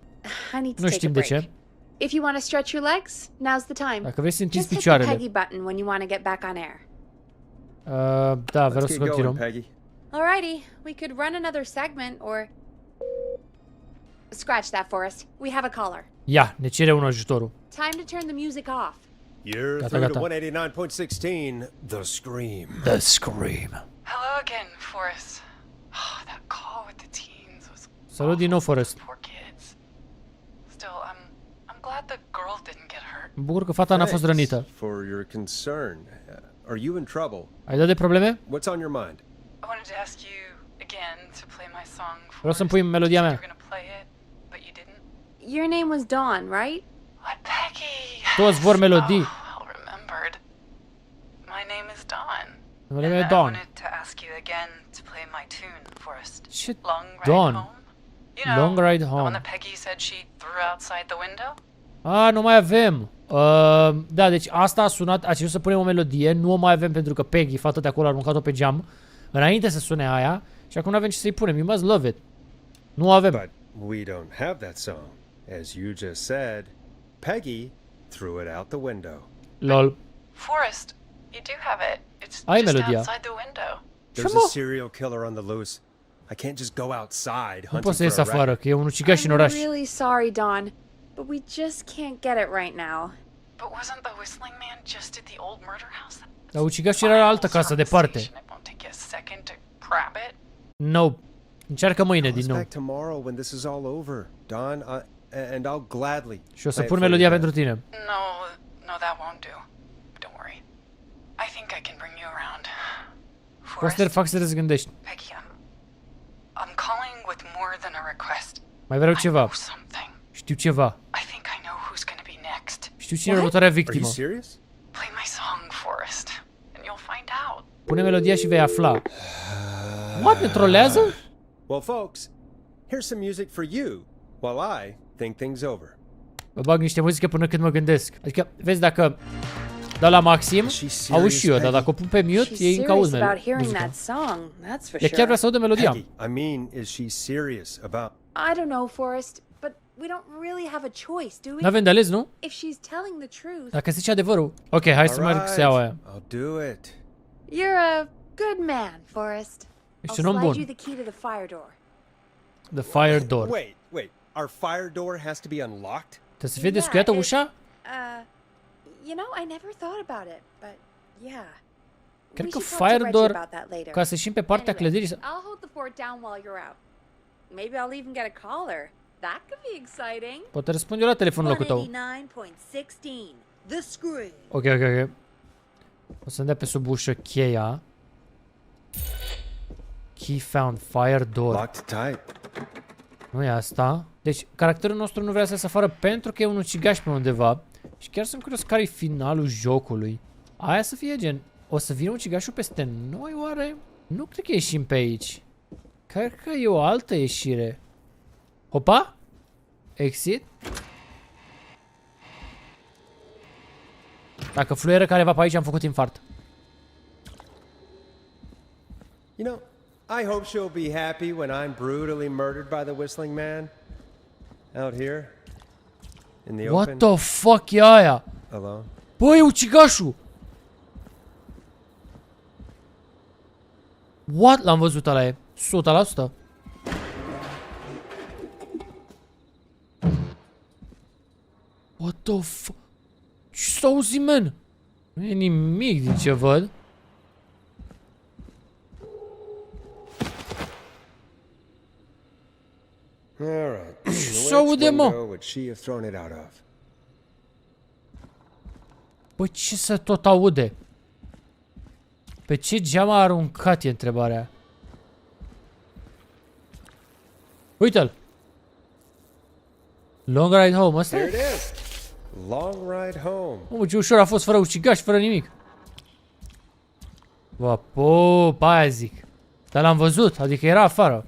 I need to Nu take a știm de break. ce. If you want to stretch your legs, now's the time. Dacă vrei să întinzi Just hit the picioarele. Peggy button when you want to get back on air. Da, vreau Let's să get going, continuăm. Peggy. Alrighty, we could run another segment or... Scratch that, Forrest. We have a caller. Ia, ne cere un ajutorul. Time to turn the music off. You're Gata, through to gata. 189.16, The Scream. The Scream. Hello again, Forrest. Oh, that call with the teens was Salut din nou, Forrest. poor kids. Still, I'm glad the girl didn't get hurt. Mă bucur că fata n-a fost Thanks rănită. for your concern. Are you in trouble? Ai dat de probleme? What's on your mind? I wanted to ask you again to play my song. Vreau să-mi Forrest. pui melodia You mea. were gonna play it, but you didn't. Your name was Dawn, right? What, Peggy? Toți vor melodii. Oh, well remembered. My name is Dawn. Numele meu e And I Dawn. wanted to ask you again to play my tune, Forrest. Ce? Long Ride Dawn. Home? You know, Long Ride the Home. one that Peggy said she threw outside the window? Nu mai avem. Da, deci asta a sunat, a cerut să punem o melodie, nu o mai avem pentru că Peggy, fata de acolo, a aruncat-o pe geam înainte să sune aia și acum nu avem ce să-i punem. You must love it. Nu o avem. But we don't have that song. As you just said, Peggy threw it out the window. Lol. Forrest, you do have it. It's Ai just melodia. outside the window. There's Come a on. serial killer on the loose. I can't just go outside Nu hunting pot să ies for a afară, record. că e un ucigaș în oraș. I'm really sorry, Dawn, but we just can't get it right now. But wasn't the whistling man just at the old murder house? Dar ucigașul era la altă casă, departe. It won't take you a second to grab it. No. Încearcă mâine Call din us nou. back tomorrow when this is all over, Don, and I'll gladly Și o să play it pun for you melodia then. pentru tine. No, that won't do. Don't worry. I think I can bring you around. Poți să te fac să te gândești. Peggy, I'm calling with more than a request. Mai vreau I ceva. know something. Știu ceva. I think I know who's gonna be next. Știu cine e următoarea Are you victimă. serious? Play my song, Forrest, and you'll find out. Pune melodia și vei afla. What? Ne trolează? Well, folks, here's some music for you while I think things over. Vă bag niște muzică până când mă gândesc. Adică, vezi, dacă dau la maxim, auzi și eu, dar dacă o pun pe mute, She's ei încă auzi serious about hearing muzica. that song, that's for Ea chiar sure. vrea să audă melodia. Peggy, I mean, is she serious about... I don't know, Forrest, but we don't really have a choice, do we? N-avem de ales, nu? If she's telling the truth. Dacă zice adevărul. Ok, hai să merg să iau aia. I'll do it. You're a good man, Forrest. Ești I'll un om slide you bun. the key to the fire door. The fire door. Wait. Our fire door has to be unlocked? Trebuie să fie descuiată ușa? You know, I never thought about it, but yeah. Cred We că should talk to fire Reggie door, about that later. ca să ieșim pe partea Anyway, clădirii. I'll hold the fort down while you're out. Maybe I'll even get a caller. That could be exciting. Poate răspunde eu la telefonul locul tău. 189.16. The Scream. Ok. O să-mi dea pe sub ușă cheia. Key found, fire door. Locked tight. Nu e asta. Deci, caracterul nostru nu vrea să iasă afară pentru că e un ucigaș pe undeva. Și chiar sunt curios care e finalul jocului. Aia să fie gen, o să vină ucigașul peste noi oare? Nu cred că ieșim pe aici. Cred că e o altă ieșire. Hopa? Exit? Dacă fluieră careva pe aici, am făcut infart. You know, I hope she'll be happy when I'm brutally murdered by the Whistling Man. Out here. In the What open. the fuck e aia? Alone. Băi, e ucigașul! What? L-am văzut ăla e. 100%. What the fuck? Ce s-a auzit, man? Nu e nimic din ce văd. All right. Ce aude, mă? window would she have thrown it out of? Bă, ce se tot aude? Pe ce geam a aruncat e întrebarea. Uite-l! Long ride home, ăsta Here e? it is. Long ride home. Mă, ce ușor a fost fără ucigaș, fără nimic. Bă, po, aia zic. Dar l-am văzut, adică era afară.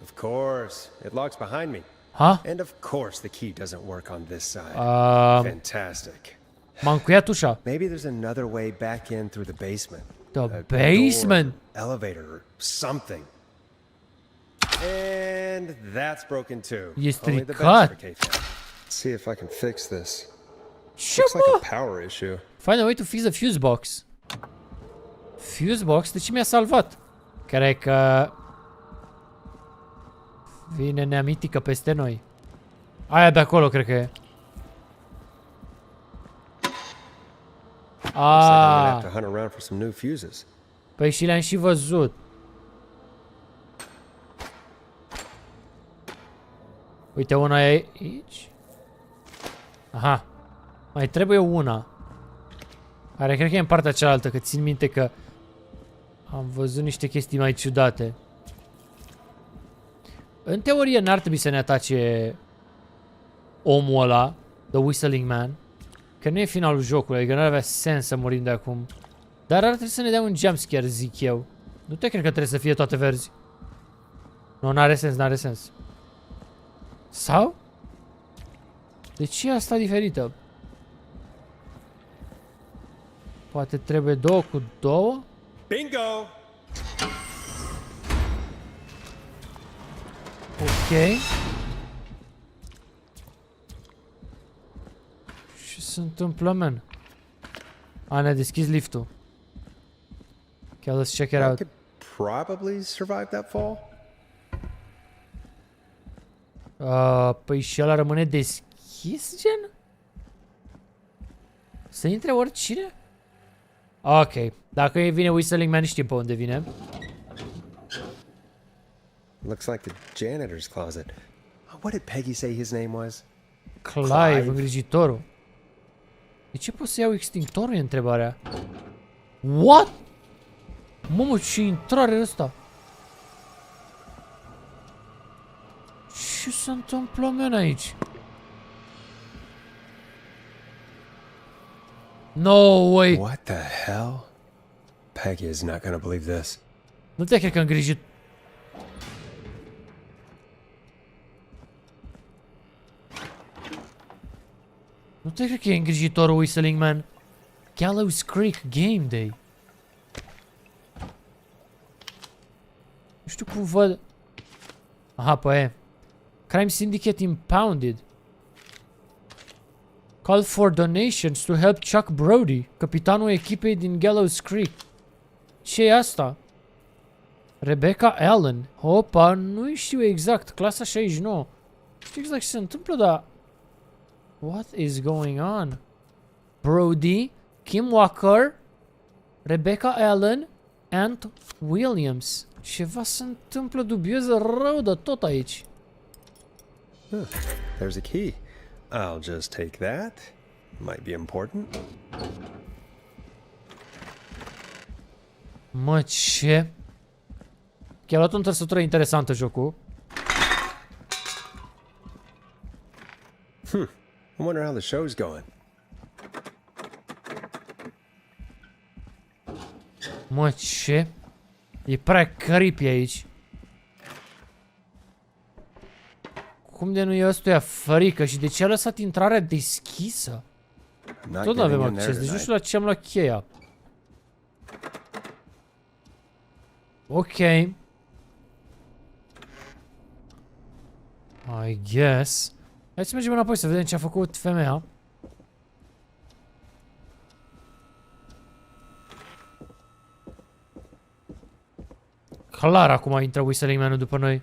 Of course. It locks behind me. Ha? And of course the key doesn't work on this side. Fantastic. M-a încuiat ușa. Maybe there's another way back in through the basement. The A basement? door, elevator or something. And that's broken too. E Only the stricat. best for K-Fan. See if I can fix this. Ce, Looks like bă? a power issue. Find a way to fix the fuse box. Fuse box? De ce mi-a salvat? Cred că... Vine neamitică peste noi. Aia de acolo, cred că e. Looks like I'm gonna have Ah, to hunt around for some new fuses. păi și le-am și văzut. Uite, una e aici. Aha. Mai trebuie una. Care cred că e în partea cealaltă, că țin minte că am văzut niște chestii mai ciudate. În teorie n-ar trebui să ne atace omul ăla, The Whistling Man, că nu e finalul jocului, adică n-ar avea sens să murim de acum. Dar ar trebui să ne dea un jumpscare, zic eu. Nu te cred că trebuie să fie toate verzi. Nu, n-are sens, n-are sens. Sau? De ce e asta diferită? Poate trebuie două cu două? Bingo! Ok. Ce se întâmplă, man? A, ne-a deschis liftul. Okay, let's check it I out. could probably survive that fall. Păi și ăla rămâne deschis, gen? Să intre oricine? Ok. Dacă vine Whistling Man, știm pe unde vine. Looks like the janitor's closet. What did Peggy say his name was? Clive, îngrijitorul. De ce pot să iau extintorul, e întrebarea. What? Mamă, ce intrare e ăsta? Ce se întâmplă, man, aici? No way! What the hell? Peggy is not gonna believe this. Nu te cred că îngrijit... Nu te cred că e îngrijitorul Whistling Man. Gallows Creek Game Day. Nu știu cum văd... Aha, păi e. Crime Syndicate impounded. Call for donations to help Chuck Brody, capitanul echipei din Gallows Creek. Ce e asta? Rebecca Allen. Opa, nu știu exact. Clasa 69. Știu exact ce se întâmplă, dar... What is going on? Brody, Kim Walker, Rebecca Allen, Ant Williams. Ceva se întâmplă dubios rău de tot aici. There's a key. I'll just take that. Might be important. Mă, ce? Chiar luat o întorsătură interesantă jocul. I wonder how the show's going. Mă, ce? E prea creepy aici. Cum de nu e ăstuia frică și de ce a lăsat intrarea deschisă? Tot nu avem acces, deci nu știu la ce am luat cheia. Ok. I guess. Hai să mergem înapoi să vedem ce a făcut femeia. Clar acum intră Whistling Man-ul după noi,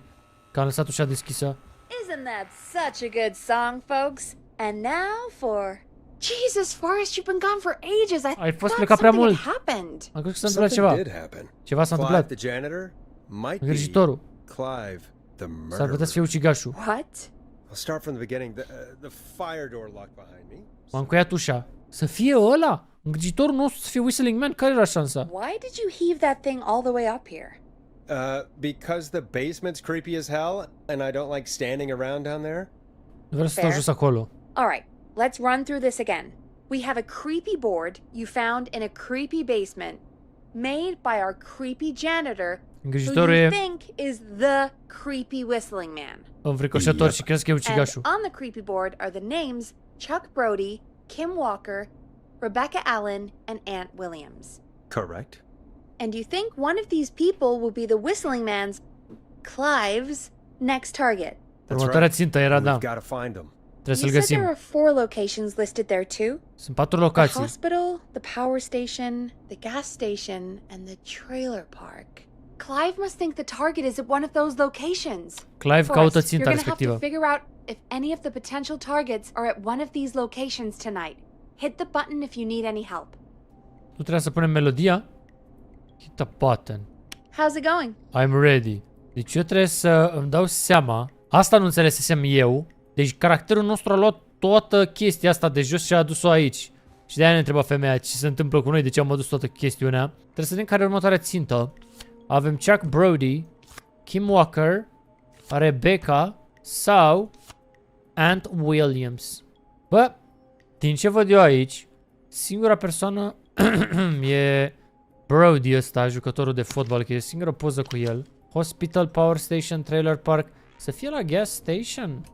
că am lăsat ușa deschisă. Isn't that such a good song, folks? And now for... Jesus, Forrest, you've been gone for ages. I Ai fost thought plecat prea something mult. had happened. Am crezut că s-a întâmplat ceva. Did happen. Ceva s-a Clive, întâmplat. the janitor, might be Îngrijitorul. Clive, the S-ar murderer. putea să fie ucigașul. What? I'll start from the beginning. The fire door locked behind me. M-am încuiat ușa. Să fie ăla? Îngrijitorul nostru să fie Whistling Man? Care era șansa? Why did you heave that thing all the way up here? Because the basement's creepy as hell, and I don't like standing around down there. Vreau să stau jos acolo. All right, let's run through this again. We have a creepy board you found in a creepy basement, made by our creepy janitor, who Îngrijitorul you e think is the creepy Whistling Man. înfricoșător și crezi că e And ucigașul. on the creepy board are the names Chuck Brody, Kim Walker, Rebecca Allen, and Ant Williams. Correct. And you think one of these people will be the Whistling Man's, Clive's, next target. Următoarea țintă era, da. We've got to find them. Trebuie You să-l said there găsim. are 4 locations listed there too? Sunt 4 The locații. hospital, the power station, the gas station, and the trailer park. Clive must think the target is at one of those locations. Clive caută Forrest, ținta you're gonna have to respectivă. figure out if any of the potential targets are at one of these locations tonight. Hit the button if you need any help. Tu trebuie să punem melodia. Hit a button. How's it going? I'm ready. Deci eu trebuie să îmi dau seama. Asta nu înțelesesem eu. Deci caracterul nostru a luat toată chestia asta de jos și a adus-o aici. Și de-aia ne întreba femeia ce se întâmplă cu noi, de ce am adus toată chestiunea. Trebuie să vedem care e următoarea țintă. Avem Chuck Brody, Kim Walker, Rebecca sau Ant Williams. Bă, din ce văd eu aici, singura persoană e Brody ăsta, jucătorul de fotbal, că e singura poză cu el. Hospital, Power Station, Trailer Park. Să fie la gas station.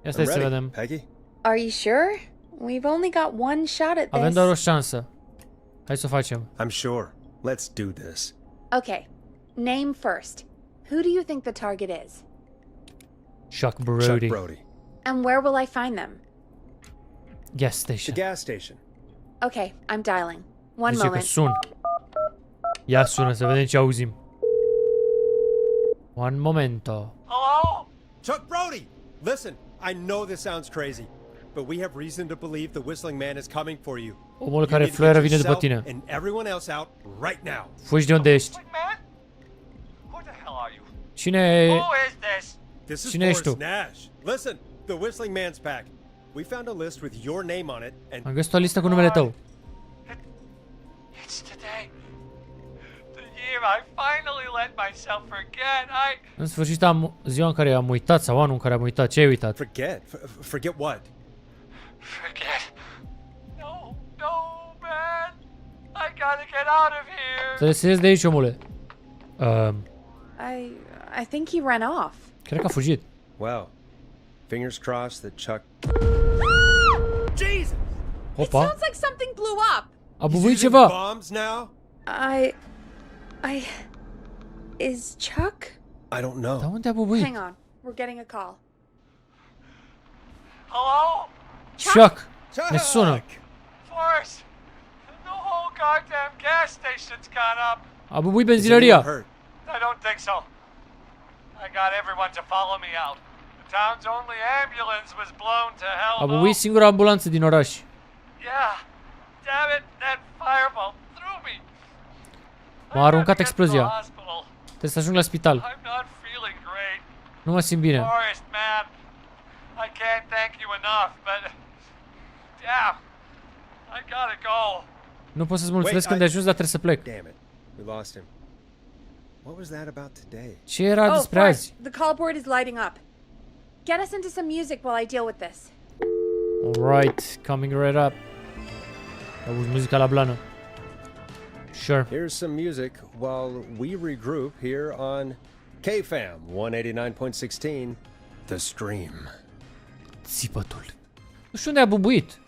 Ia stai să vedem. Peggy? Are you sure? We've only got one shot at Avem this. doar o șansă. Hai să o facem. I'm sure. Let's do this. Okay, name first. Who do you think the target is? Chuck Brody. Chuck Brody. And where will I find them? Gas The station. gas station. Okay, I'm dialing. One Zice că moment. sun. Ia sună să vedem ce auzim. Un momento. Hello? Chuck Brody! Listen, I know this sounds crazy, but we have reason to believe the Whistling Man is coming for you. Omul You care need to fluieră get vine după yourself tine. and everyone else out right now. Fugi de unde ești. Like, man? Who the hell are you? Cine e? Who is this? This is Cine ești Forrest tu? Nash. Listen, the Whistling Man's pack. We found a list with your name on it, and Am găsit o listă cu numele tău. It's today. The year I finally let myself forget. În sfârșit am ziua în care am uitat sau anul în care am uitat. Ce ai uitat? Forget? Forget what? Forget. No, no, man. I gotta get out of here. Să ies de aici, omule. I think he ran off. Cred că a fugit. Well, fingers crossed that Chuck... Jesus! It Opa, sounds like something blew up. a He's bubuit using ceva. bombs now? Is Chuck? I don't know. Dar unde a bubuit? Hang on, we're getting a call. Hello? Chuck! Ne sună. Forrest, the whole goddamn gas station's gone up. A bubuit Is anyone benzinăria. hurt? I don't think so. I got everyone to follow me out. The town's only ambulance was blown to hell. A bubuit singura ambulanță din oraș. Yeah. Damn it, that fireball threw me. M-a aruncat I'm not getting to the explozia. hospital. Trebuie să ajung la spital. I'm not feeling great. Nu mă simt bine. Forrest, man. I can't thank you enough, but damn. I gotta go. Nu pot să-ți mulțumesc când ai ajuns, dar trebuie să plec. Damn it. We lost him. What was that about today? Ce era Oh, despre azi? Forrest, the call board is lighting up. Get us into some music while I deal with this. Alright, coming right up. Auzi muzica la blană. Sure. Here's some music while we regroup here on KFAM 189.16, The Stream. Țipătul. Nu știu unde a bubuit.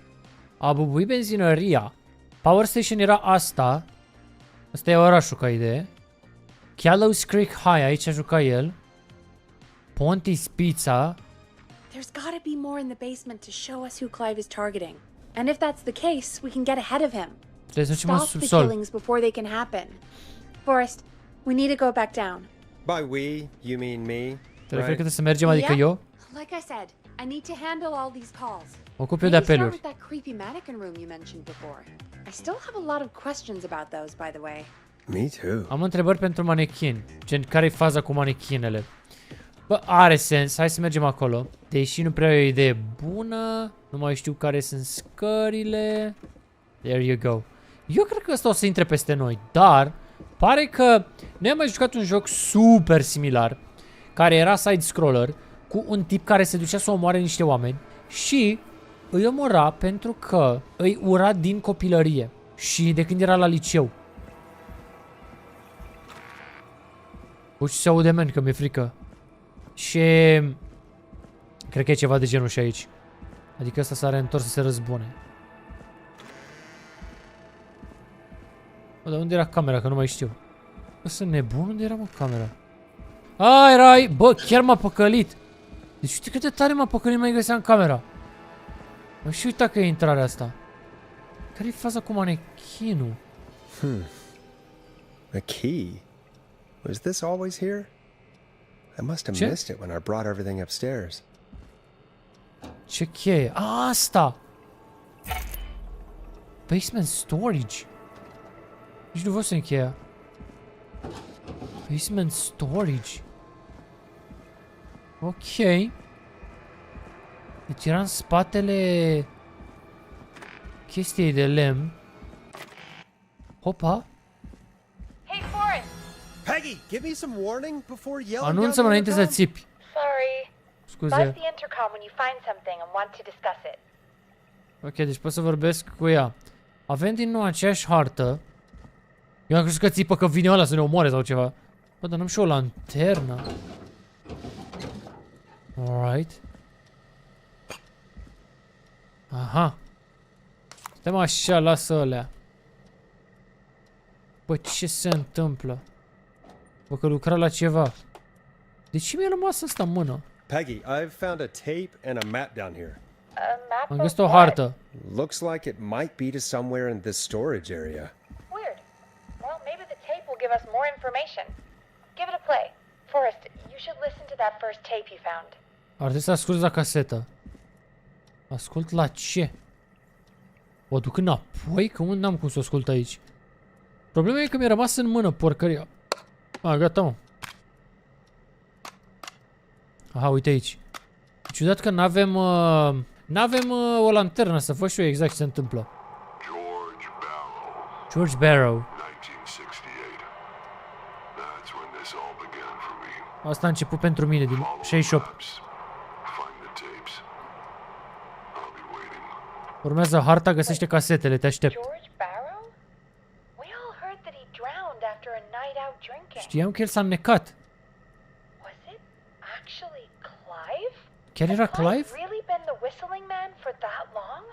A bubuit benzinăria. Power station era asta. Asta e orașul ca idee. Gallows Creek High, aici a jucat el. Ponti's Pizza. There's gotta be more in the basement to show us who Clive is targeting. And if that's the case, we can get ahead of him. Trebuie să ducem în Stop the subsol. killings before they can happen. Forrest, we need to go back down. By we, you mean me? Te referi Right? că trebuie să mergem, adică Yeah. eu? Like I said, I need to handle all these calls. Mă ocup eu de Maybe start apeluri. with that creepy mannequin room you mentioned before. I still have a lot of questions about those, by the way. Me too. Am întrebări pentru manechin. Gen, care-i faza cu manechinele? Bă, are sens. Hai să mergem acolo. Deși nu prea e o idee bună. Nu mai știu care sunt scările. There you go. Eu cred că ăsta o să intre peste noi. Dar pare că noi am mai jucat un joc super similar. Care era side-scroller. Cu un tip care se ducea să omoare niște oameni. Și îi omora pentru că îi ura din copilărie. Și de când era la liceu. Uite ce se aude, man, că mi-e frică. Și cred că e ceva de genul și aici. Adică ăsta s-a reîntors să se răzbune. Bă, dar unde era camera? Că nu mai știu. Bă, sunt nebun? Unde era, mă, camera? A, era aici. Bă, chiar m-a păcălit. Deci uite cât de tare m-a păcălit, mai găseam camera. Mă, și uita că e intrarea asta. Care-i faza cu manechinul? A key? Was this always here? I must have missed it when I brought everything upstairs. Ce cheie? A, asta! Basement storage. Nici nu văd să încheia. Basement storage. Ok. Deci era în spatele chestiei de lemn. Hopa. Hey, Forrest! Peggy, give me some warning before yelling. Anunță-mă înainte să țipi. Sorry. Buzz Scuze. the intercom when you find something and want to discuss it. Ok, deci pot să vorbesc cu ea. Avem din nou aceeași hartă. Eu am crezut că țipă că vine ăla să ne omoare sau ceva. Bă, dar n-am și o lanternă. Alright. Aha. Stăm așa, lasă alea. Bă, ce se întâmplă? Bă, că lucra la ceva. De ce mi-a rămas asta în mână? Peggy, I've found a tape and a map down here. A map Am of găsit o what? hartă. Looks like it might be to somewhere in this storage area. Weird. Well, maybe the tape will give us more information. Give it a play. Forrest, you should listen to that first tape you found. Ar trebui să ascult la casetă. Ascult la ce? O duc înapoi? Că unde n-am cum să o ascult aici? Problema e că mi-a rămas în mână porcăria. A, gata, mă. Aha, uite aici. Ciudat că n-avem o lanternă să văd și eu exact ce se întâmplă. George Barrow. 1968. That's when this all began for me. Asta a început pentru mine din 68. Find the tapes. I'll be waiting. Urmează harta, găsește casetele, te aștept. George Barrow? We all heard that he drowned after a night out drinking. Știam că el s-a înnecat. Was it actually Clive? Chiar era Has Clive Clive? really been the whistling man for that long?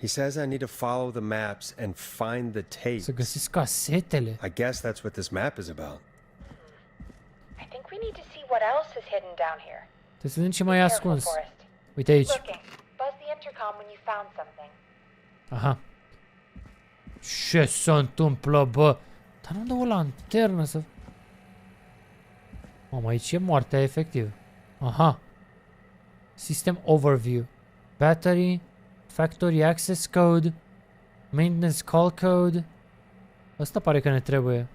He says I need to follow the maps and find the tapes. Să găsesc casetele. I guess that's what this map is about. I think we need to see what else is hidden down here. Trebuie să vedem ce mai e Careful, ascuns. Forrest. Uite aici. Looking. Buzz intercom when you found something. Aha. Ce se întâmplă, bă? Dar nu dă o lanternă să... Mamă, aici e moartea, efectiv. Aha. System overview. Battery. Factory access code. Maintenance call code. Asta pare că ne trebuie.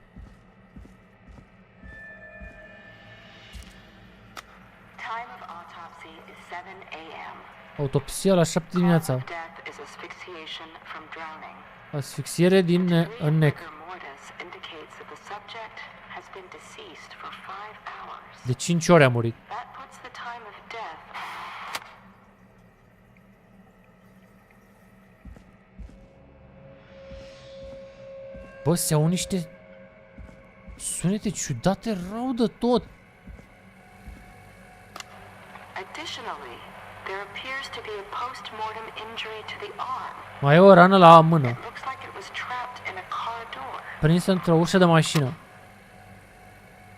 Time of autopsy is 7 a.m. Autopsia la 7 dimineața. Death is asphyxiation from drowning. Asfixiere din nec. Indicates that the subject has been deceased for 5 hours. De 5 ore a murit. That puts the time of death. Bă, se au niște sunete ciudate rău de tot. Additionally, there appears to be a post-mortem injury to the arm. Mai e o rană la mână. It looks like it was trapped in a car door. Prinsă într-o ușă de mașină.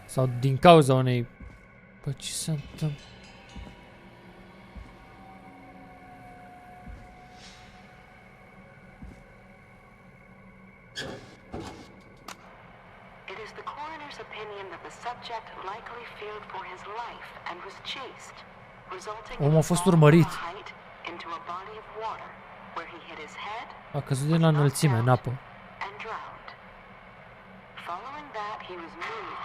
Sau din cauza unei... Bă, ce se întâmplă? It is the coroner's opinion that the subject likely feared for his life and was chased, resulting Omul a in fost fall urmărit. from a height into a body of water, where he hit his head, A căzut de la înălțime, în apă. and drowned. Following that, he was moved.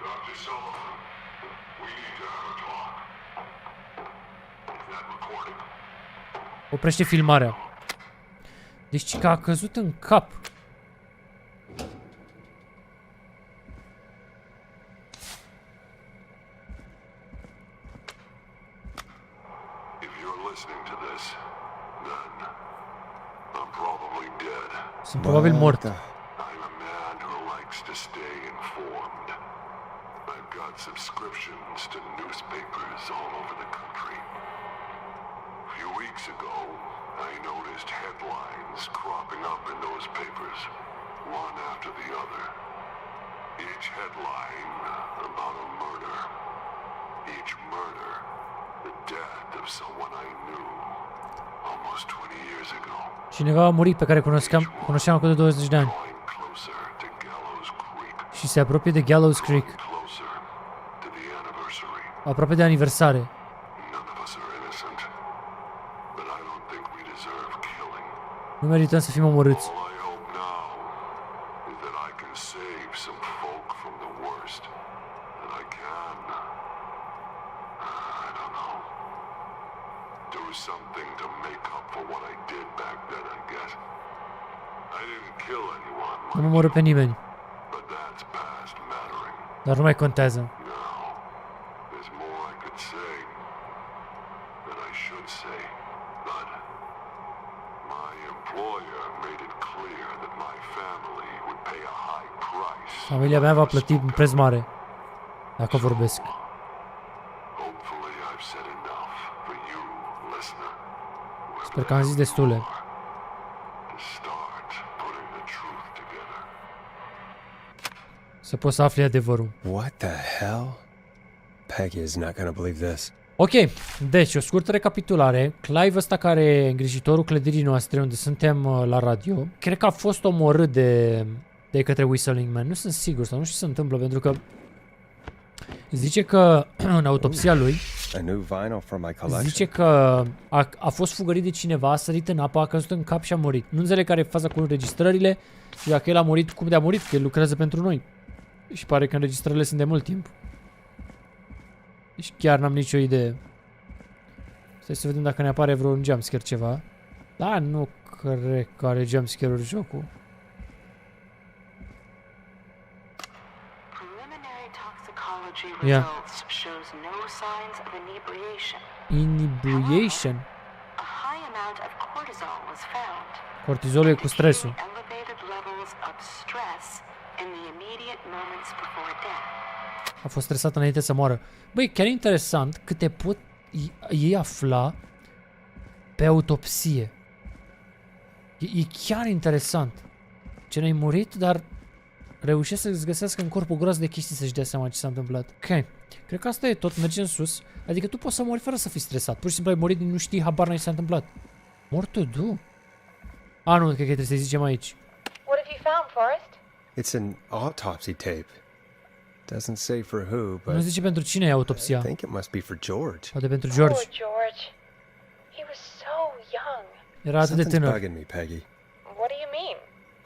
Dr. Sullivan, we need to have a talk. Is that recording? Oprește filmarea. Deci că a căzut în cap. If you're listening to this, then I'm probably dead. Sunt probabil mort. I'm a man who likes to stay informed. I've got subscriptions to newspapers all over the country. A few weeks ago, I noticed headlines cropping up in those papers, one after the other. Each headline about a murder. Each murder, the death of someone I knew almost 20 years ago. Cineva a murit pe care cunoșteam acum de 20 de ani. Drawing closer to Gallows Creek. Și se apropie de Gallows Creek. Closer to the anniversary. Aproape de aniversare. None of us are innocent, but I don't think we deserve killing. Nu merităm să fim omorâți. All I hope now is that I can save some folk from the worst. That I can, I don't know, do something to make up for what I did back then, I guess. I didn't kill anyone, Nu mă omoră pe nimeni. but that's past mattering. Dar nu mai contează. Now, there's more I could say, that I should say, but my employer made it clear that my family would pay a high price. Familia mea va plăti un preț mare dacă vorbesc. Hopefully I've said enough for you, listener. Sper că am zis destule. To start putting the truth together. Să poți să afli adevărul. What the hell? Peggy is not gonna believe this. Ok, deci o scurtă recapitulare. Clive ăsta care e îngrijitorul clădirii noastre unde suntem la radio, cred că a fost omorât de către Whistling Man. Nu sunt sigur sau nu știu ce se întâmplă pentru că zice că în autopsia lui A new vinyl from my collection. zice că a fost fugărit de cineva, a sărit în apă, a căzut în cap și a murit. Nu înțeleg care e faza cu înregistrările și dacă el a murit, cum de a murit, că el lucrează pentru noi. Și pare că înregistrările sunt de mult timp. Deci chiar n-am nicio idee. Stai să vedem dacă ne apare vreun jumpscare ceva. Da, nu cred că are jumpscare-uri jocul. Preliminary toxicology Yeah. results shows no signs of inebriation. Inebriation. A high amount of cortisol was found. Cortizolul e cu stresul. Elevated levels of stress in the immediate moments before death. A fost stresat înainte să moară. Băi, chiar interesant câte pot ei afla pe autopsie. E chiar interesant. Ce n-ai murit, dar reușesc să-ți găsească în corp o groază de chestii să-și dea seama ce s-a întâmplat. Ok. Cred că asta e tot, merge în sus. Adică tu poți să mori fără să fii stresat. Pur și simplu ai murit din nu știi, habar n-ai ce s-a întâmplat. Mortul du. A, nu, cred că trebuie să-i zicem aici. What have you found, Forrest? It's an autopsy tape. Doesn't say for who, but Nu zice pentru cine e I autopsia. think it must be for George. Poate pentru George. Poor George. He was so young. Era atât de Something's tânăr. bugging me, Peggy. What do you mean?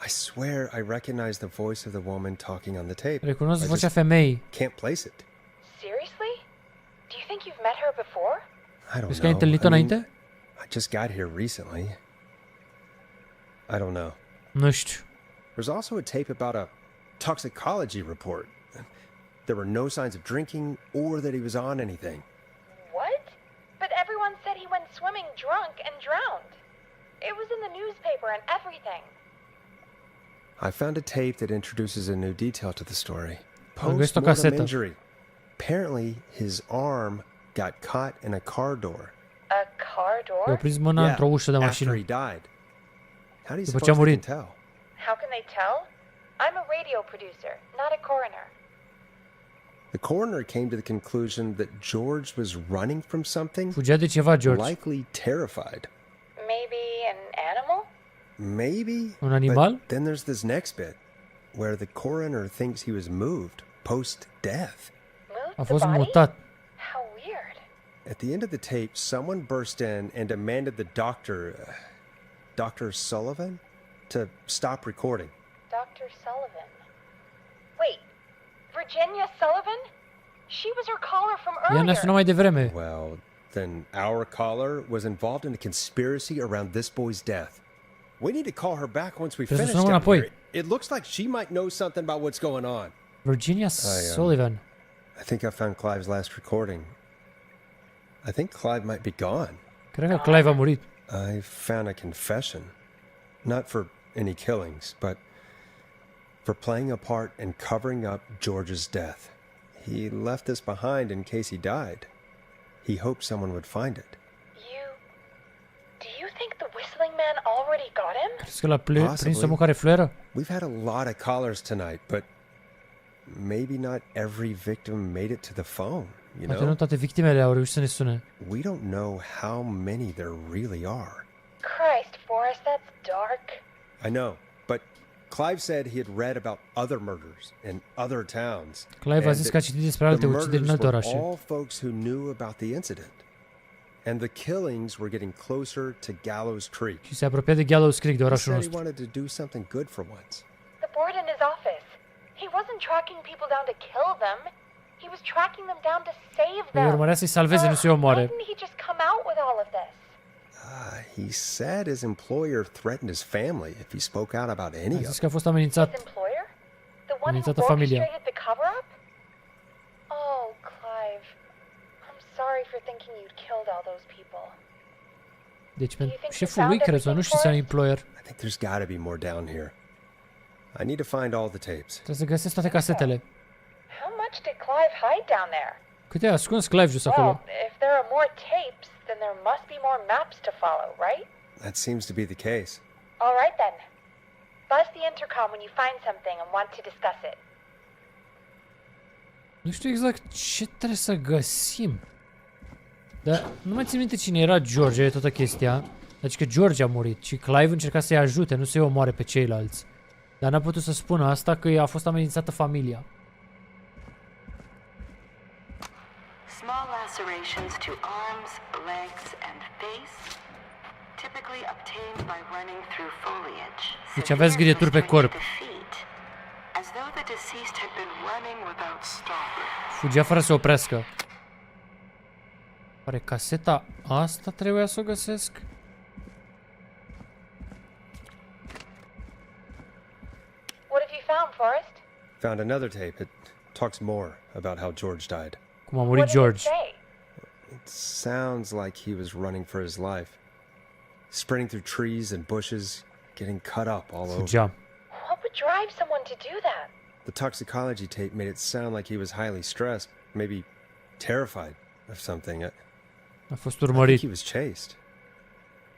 I swear I recognize the voice of the woman talking on the tape. Recunosc I vocea just femeii. can't place it. Seriously? Do you think you've met her before? I don't Crezi că ai know. întâlnit-o I mean, înainte? I just got here recently. I don't know. Nu știu. There's also a tape about a toxicology report. There were no signs of drinking or that he was on anything. What? But everyone said he went swimming drunk and drowned. It was in the newspaper and everything. I found a tape that introduces a new detail to the story. Am găsit o Post-mortem casetă. injury. Apparently, his arm got caught in a car door. A car I-a door? prins mâna într-o ușă de after mașină. he died. How do you După suppose ce a they murit. can tell? How can they tell? I'm a radio producer, not a coroner. The coroner came to the conclusion that George was running from something, Fugea de ceva, George. likely terrified. Maybe an animal? Maybe. Un animal? But then there's this next bit, where the coroner thinks he was moved post-death. Moved A the fost body? mutat. How weird. At the end of the tape, someone burst in and demanded the doctor, Dr. Sullivan, to stop recording. Dr. Sullivan. Wait, Virginia Sullivan? She was her caller from Ea ne-a earlier. sunat mai devreme. Well, then our caller was involved in a conspiracy around this boy's death. We need to call her back once we Trebuie să finish sunăm down înapoi. here. It looks like she might know something about what's going on. Virginia Sullivan. I think I found Clive's last recording. I think Clive might be gone. Cred că Clive a murit. I found a confession. Not for any killings, but for playing a part in covering up George's death. He left this behind in case he died. He hoped someone would find it. Do you think the whistling man already got him? Crezi că l-a prins Possibly. omul care fluieră? We've had a lot of callers tonight, but maybe not every victim made it to the phone, you Poate nu know? toate victimele au reușit să ne sune. We don't know how many there really are. Christ, Forrest, that's dark. I know, but Clive said he had read about other murders in other towns. Clive a and zis că a citit despre alte the ucideri în murders alte were orașe. all folks who knew about the incident. And the killings were getting closer to Gallows Creek. Și se apropia de Gallows Creek, de He orașul said he nostru. wanted to do something good for once. The board in his office. He wasn't tracking people down to kill them. He was tracking them down to save Îi them. urmărea să-i salveze, nu să-i Why omoare. didn't he just come out with all of this? He said his employer threatened his family if he spoke out about any A of zis it. că a fost amenințat. His employer? The one who Amenințată familia. orchestrated the cover-up? Oh, Clive. I'm sorry for thinking you'd killed all those people. Deci you pentru think șeful you lui, found crezi, nu știu everything să for are employer. I think there's got to be more down here. I need to find all the tapes. Trebuie să găsesc toate casetele. How much did Clive hide down there? Câte a ascuns Clive jos acolo? Well, if there are more tapes, then there must be more maps to follow, right? That seems to be the case. All right then. Buzz the intercom when you find something and want to discuss it. Nu știu exact ce trebuie să găsim. Dar nu mai țin minte cine era George, e toată chestia. Deci că George a murit și Clive încerca să-i ajute, nu să-i omoare pe ceilalți. Dar n-a putut să spună asta că i-a fost amenințată familia. Small lacerations to arms, legs, and face, typically obtained by running through foliage. Deci avea zgârieturi pe corp. As though the deceased had been running without stopping. Fugea fără să oprească. Oare caseta asta trebuia să o găsesc? What have you found, Forrest? Found another tape. It talks more about how George died. Cum a murit What did it George. say? It sounds like he was running for his life. Sprinting through trees and bushes, getting cut up all over. Fugea. What would drive someone to do that? The toxicology tape made it sound like he was highly stressed, maybe terrified of something. A fost I think urmărit. he was chased.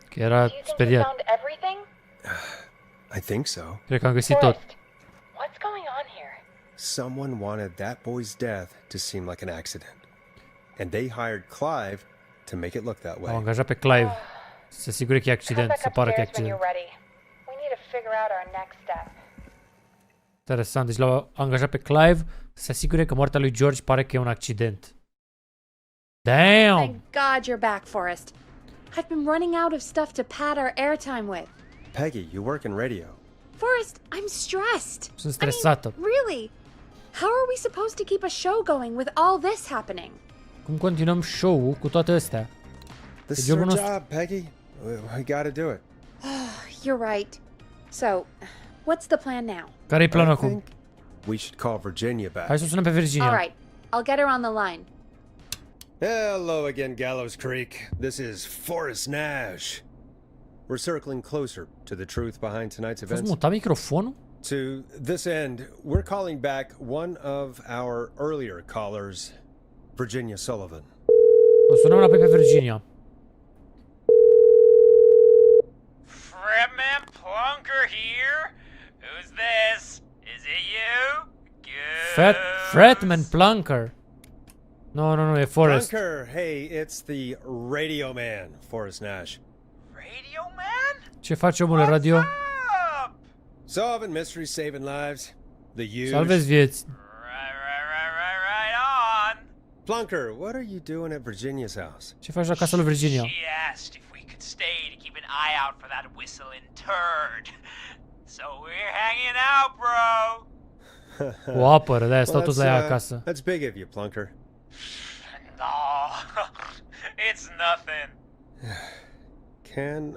Că era Do you think you speriat. found everything? I think so. Cred că am găsit tot. Forrest, what's going on here? someone wanted that boy's death to seem like an accident. And they hired Clive to make it look that Au way. angajat pe Clive. Să se asigure că e accident, să pară că e accident. We need to figure out our next step. Interesant, deci l-au angajat pe Clive să se asigure că moartea lui George pare că e un accident. Damn! Thank God you're back, Forrest. I've been running out of stuff to pad our airtime with. Peggy, you work in radio. Forrest, I'm stressed. Sunt stresată. Really? How are we supposed to keep a show going with all this happening? Cum continuăm show-ul cu toate astea? This E is our jobul nostru. job, Peggy. We gotta do it. You're right. So, what's the plan now? Care-i planul I acum? think we should call Virginia back. Hai să sunăm pe Virginia. All right, I'll get her on the line. Hello again, Gallows Creek. This is Forrest Nash. We're circling closer to the truth behind tonight's A fost events. mutat microfonul? To this end, we're calling back one of our earlier callers, Virginia Sullivan. O sunăm înapoi pe Virginia. Fretman Plunker here. Who's this? Is it you? Good. Fretman Plunker. Nu, e Forrest. Bunker, hey, it's the radio man, Forrest Nash. Radio man? Ce face omul la radio? Up? Solving mysteries, saving lives. The huge. Salvez vieți. Right on. Plunker, what are you doing at Virginia's house? Ce faci la casa lui Virginia? She asked if we could stay to keep an eye out for that whistling turd. So we're hanging out, bro. O apără, de-aia stau toți la ea acasă. That's big of you, Plunker. No, it's nothing. Can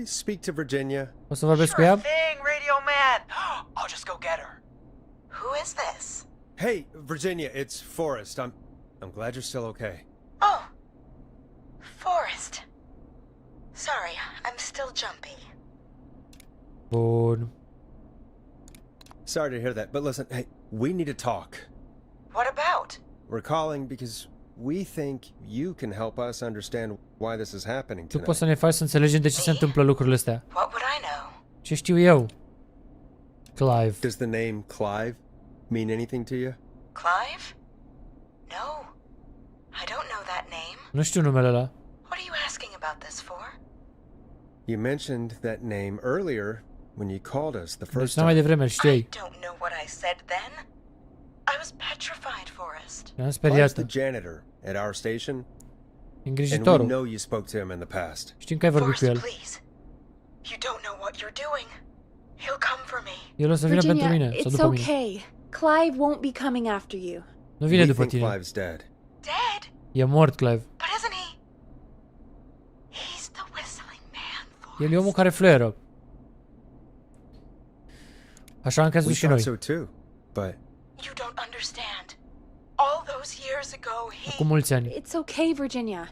I speak to Virginia? O să vorbesc cu ea? Thing, Radio Man. I'll just go get her. Who is this? Hey, Virginia, it's Forrest. I'm glad you're still okay. Oh, Forrest. Sorry, I'm still jumpy. Bun. Sorry to hear that, but listen, hey, we need to talk. What about? We're calling because we think you can help us understand why this is happening Tu tonight. poți să ne faci să înțelegem de ce se întâmplă lucrurile astea. What would I know? Ce știu eu? Clive. Does the name Clive mean anything to you? Clive? No. I don't know that name. Nu știu numele ăla. What are you asking about this for? You mentioned that name earlier when you called us the Deci first mai time. devreme îl I știai. don't know what I said then. I was petrified, Forrest. Eram Clive's speriată. the janitor at our station, and we Îngrijitorul. know you spoke to him in the past. Știm că ai vorbit cu Forrest, el. please. You don't know what you're doing. He'll come for me. El o să vină pentru Virginia, mine, sau it's după mine. okay. Clive won't be coming after you. Nu vine We după think tine. Clive's dead. Dead? E mort, Clive. But isn't he? He's the whistling man, Forrest. El e omul care fluieră. Așa am crezut We și thought noi. so too, but You don't understand. All those years ago, Acum mulți ani. It's okay, Virginia.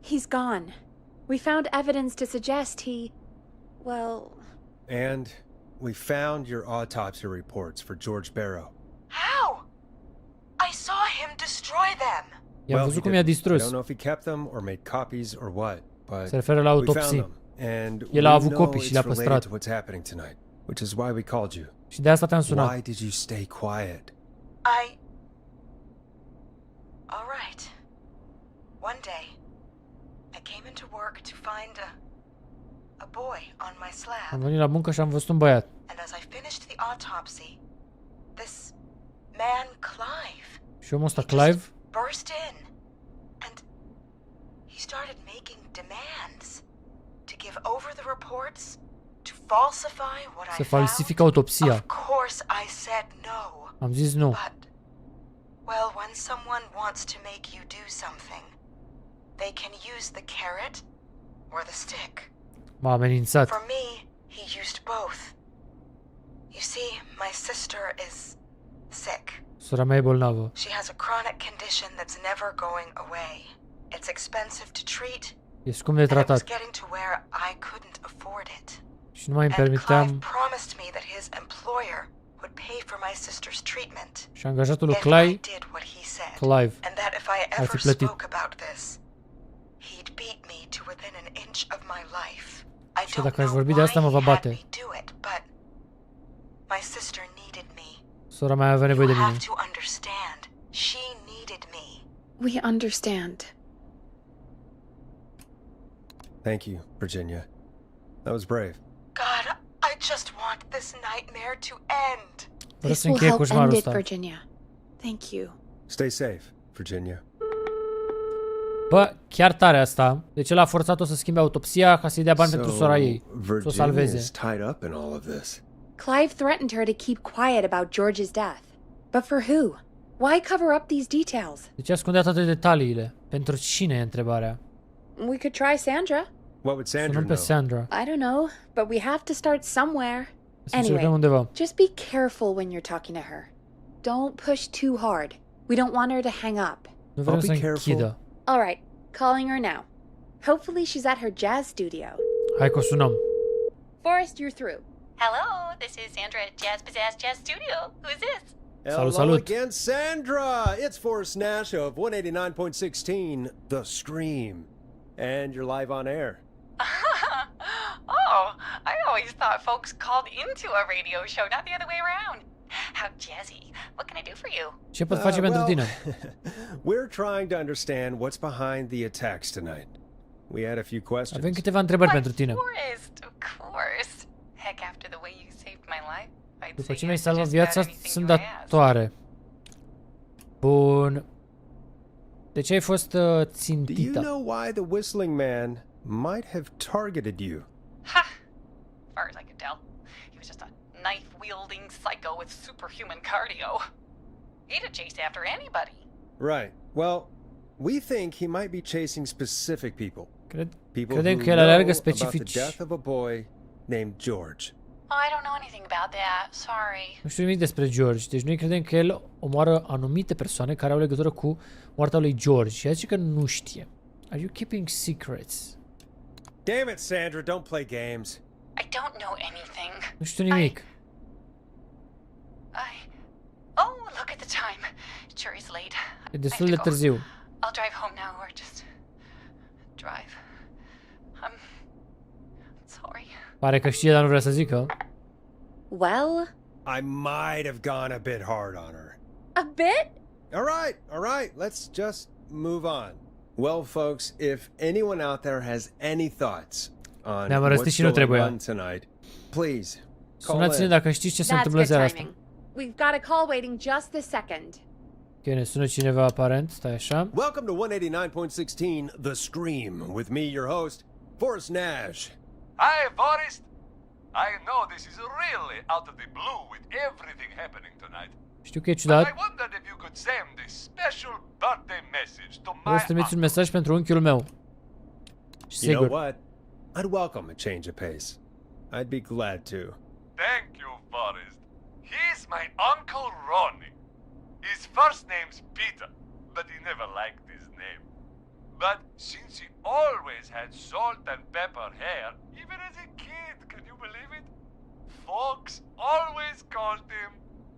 He's gone. We found evidence to suggest he... well... and we found your autopsy reports for George Barrow. How? I saw him destroy them. I-am văzut cum i-a I distrus. don't know if he kept them or made copies or what, but Se referă la we found autopsii. them, and El a we avut know copii și it's le-a related păstrat. to what's happening tonight, which is why we called you. Și de asta te-am sunat. Why did you stay quiet? All right. One day, I came into work to find a boy on my Am slab. venit la muncă și am văzut un băiat. And as I finished the autopsy, this man, Clive, Și omul ăsta, Clive, burst in. And he started making demands to give over the reports, to falsify what se I found. falsifică autopsia. Of course I said no. Am zis nu. But, well, when someone wants to make you do something, they can use the carrot or the stick. M-a amenințat. For me, he used both. You see, my sister is sick. Sora mea e bolnavă. She has a chronic condition that's never going away. It's expensive to treat, E scump de and it was tratat. getting to where I couldn't afford it. Și nu mai îmi And Clive permiteam. promised me that his employer would pay for my sister's treatment Și angajatul lui if I Clive, did what he said. Clive, And that if I ar ever fi plătit. spoke about this, he'd beat me to within an inch of my life. I Și don't dacă aș know vorbi de asta, mă why va he had bate. me do it, but my sister needed me. Sora mea avea nevoie de You mine. have to understand. She needed me. We understand. Thank you, Virginia. That was brave. God, I just want this nightmare to end. Vreau This să will încheie help end coșmarul it, ăsta. Virginia. Thank you. Stay safe, Virginia. Bă, chiar tare asta. Deci el a forțat-o să schimbe autopsia ca să-i dea bani pentru sora ei. Să o Virginia salveze. is tied up in all of this. Clive threatened her to keep quiet about George's death. But for who? Why cover up these details? Deci ascundea toate detaliile. Pentru cine e întrebarea? We could try Sandra. What would Sandra Sunăm pe know? Sandra. I don't know, but we have to start somewhere. Să încercăm Anyway, undeva. just be careful when you're talking to her. Don't push too hard. We don't want her to hang up. Nu vrem I'll să be careful. închidă. All right, calling her now. Hopefully she's at her jazz studio. Hai că o sunăm. Forrest, you're through. Hello, this is Sandra at Jazz Pizzazz Jazz Studio. Who's this? Hello salut. again, Sandra. It's Forrest Nash of 189.16, The Scream. And you're live on air. Oh, I always thought folks called into a radio show, not the other way around. How jazzy. What can I do for you? Ce pot face pentru tine? We're trying to understand what's behind the attacks tonight. We had a few questions. Avem câteva întrebări pentru tine. Forrest, of course. Heck, after the way you saved my life, I'd După say ce mi-ai yes to salvat just viața, about anything sunt you ask. datoare. Bun. De ce ai fost Do you țintită? know why the Whistling Man might have targeted you? Ha! As far as I could tell, he was just a knife-wielding psycho with superhuman cardio. He'd have chased after anybody. Right. Well, we think he might be chasing specific people. People Credem who că el aleargă know about the specifici. death of a boy named George. Oh, I don't know anything about that. Sorry. Nu știu nimic despre George, deci noi credem că el omoară anumite persoane care au legătură cu moartea lui George și ea zice că nu știe. Are you keeping secrets? Damn it, Sandra, don't play games. I don't know anything. Nu știu nimic. Oh, look at the time. It sure is late. E destul de târziu. I'll drive home now or just drive. I'm sorry. Pare că știe, dar nu vrea să zică. Well, I might have gone a bit hard on her. a bit? All right, let's just move on. Well, folks, if anyone out there has any thoughts on Ne-am răstit what's și nu going trebuia. on tonight, please call Sunați-ne in. dacă știți ce se That's întâmplă good seara asta. timing. We've got a call waiting just this second. Ok, ne sună cineva aparent, stai așa. Welcome to 189.16, The Scream, with me, your host, Forrest Nash. Hi, Forrest. I know this is really out of the blue with everything happening tonight. Știu că e But ciudat. I wondered if you could send this special birthday message to my Vreau să trimiți un mesaj pentru unchiul meu. Și You know sigur. what? I'd welcome a change of pace. I'd be glad to. Thank you, Forrest. He's my Uncle Ronnie. His first name's Peter, but he never liked his name. But since he always had salt and pepper hair, even as a kid, can you believe it? Folks always called him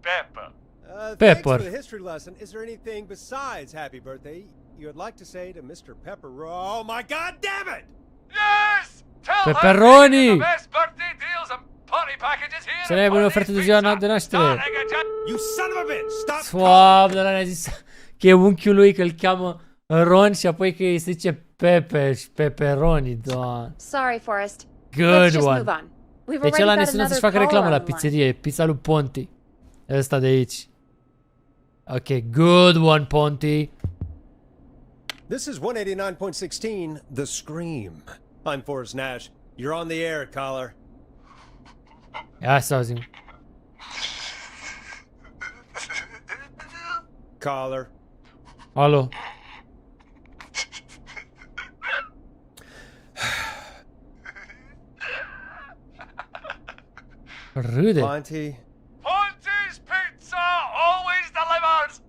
Pepper. Thanks Pepper. for the history lesson. Is there anything besides happy birthday you'd like to say to Mr. Pepper? Oh my God, damn it! Yes! Tell Pepperoni! her the best birthday deals and party packages here. Să ne ai o ofertă de ziua de naștere. You son of a bitch! Stop! Doamne, ăla ne-a zis că e unchiul lui, că îl cheamă Ron și apoi că îi se zice Pepe și Pepperoni, doamne. Sorry, Forrest. Good Let's just one. move on. We've Deci already ăla ne got sună să-și another facă reclamă caller la on the line. pizzerie, pizza lui Ponti. Ăsta de aici. Ok, good one, Ponti. This is 189.16, The Scream. I'm Forrest Nash. You're on the air, caller. Ia să auzim. Caller. Alo. Râde. Monty. Ponty's Pizza always delivers.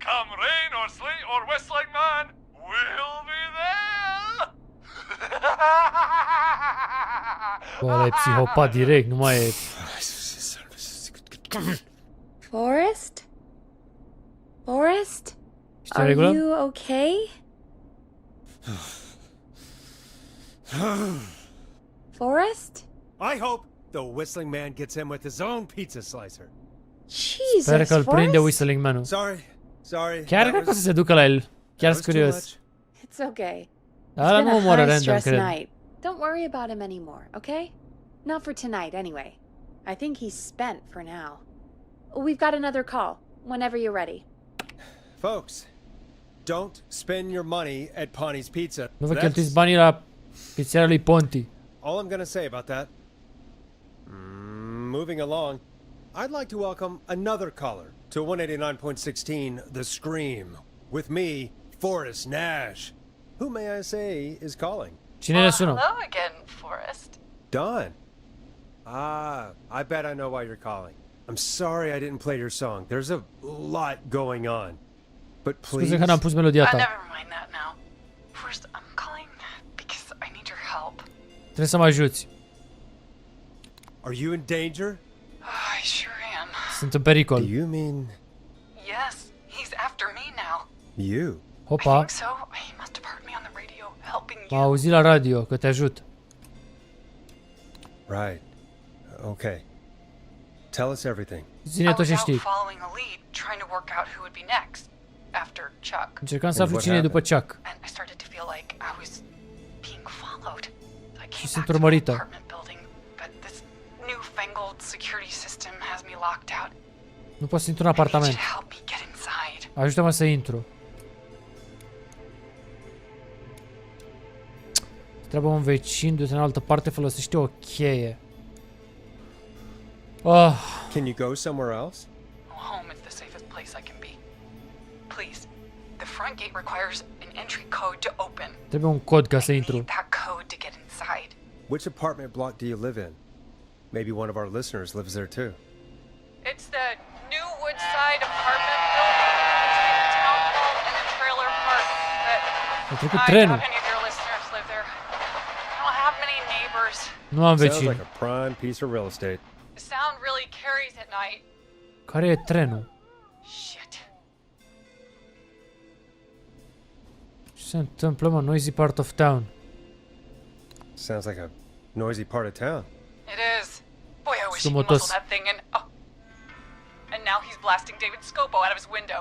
Come rain or sleet or whistling man, we'll be there. Bă, ăla e psihopat direct, nu mai e... Forrest? Forrest? Ești în Are regulă? you okay? Forrest? I hope the Whistling Man gets him with his own pizza slicer. Sper că îl Jesus, prinde Forrest? Whistling Man-ul. Sorry. Chiar that cred că o was- să se ducă la el. Chiar that sunt was too curios. much. It's okay. Dar It's ăla been nu a omoară high random, stress cred. night. Don't worry about him anymore, okay? Not for tonight, anyway. I think he's spent for now. We've got another call, whenever you're ready. Folks, don't spend your money at Pawnee Pizza. Nu vă That's cheltuiți banii la pizzeria lui Ponti. all I'm gonna say about that. Moving along, I'd like to welcome another caller to 189.16 The Scream. With me, Forrest Nash. Who may I say is calling? Cine ne sună? Hello again, Forrest. Don. I bet I know why you're calling. I'm sorry I didn't play your song. There's a lot going on. But please... Scuze că n-am pus melodia ta. Never mind that now. Forrest, I'm calling because I need your help. Trebuie să mă ajuți. Are you in danger? I sure am. Sunt în pericol. Do you mean Yes, he's after me now. you? I Hopa, think so. He must have heard me on the radio helping m-a you. auzit la radio că te ajut. Right. Okay. Tell us everything. Zine I tot was ce out știi. following a lead, trying to work out who would be next after Chuck. Încercam să And aflu what cine e după happened? Chuck. And I started to feel like I was being followed. I came sunt back to my urmărită. apartment building, but this newfangled security system has me locked out. Nu pot să intru în I need you apartament. to help me get inside. Ajută-mă să intru. Trebuie un vecin, du-te în altă parte, folosește o cheie. Oh, Can you go somewhere else? Home is the safest place I can be. Please, the front gate requires an entry code to open. trebuie un cod ca să I intru. need that code to get inside. Which apartment block do you live in? Maybe one of our listeners lives there too. It's the new Woodside apartment building between the town hall and the trailer park. But A trecut I trenul. doubt any of your listeners live there. I don't have many neighbors. Nu am Sounds vecini. like a prime piece of real estate. The sound really carries at night. Care e trenul? Shit. Ce se întâmplă, mă? Noisy part of town. Sounds like a noisy part of town. It is. Boy, I wish he Zgomotos. muzzled that thing and and now he's blasting David Scopo out of his window.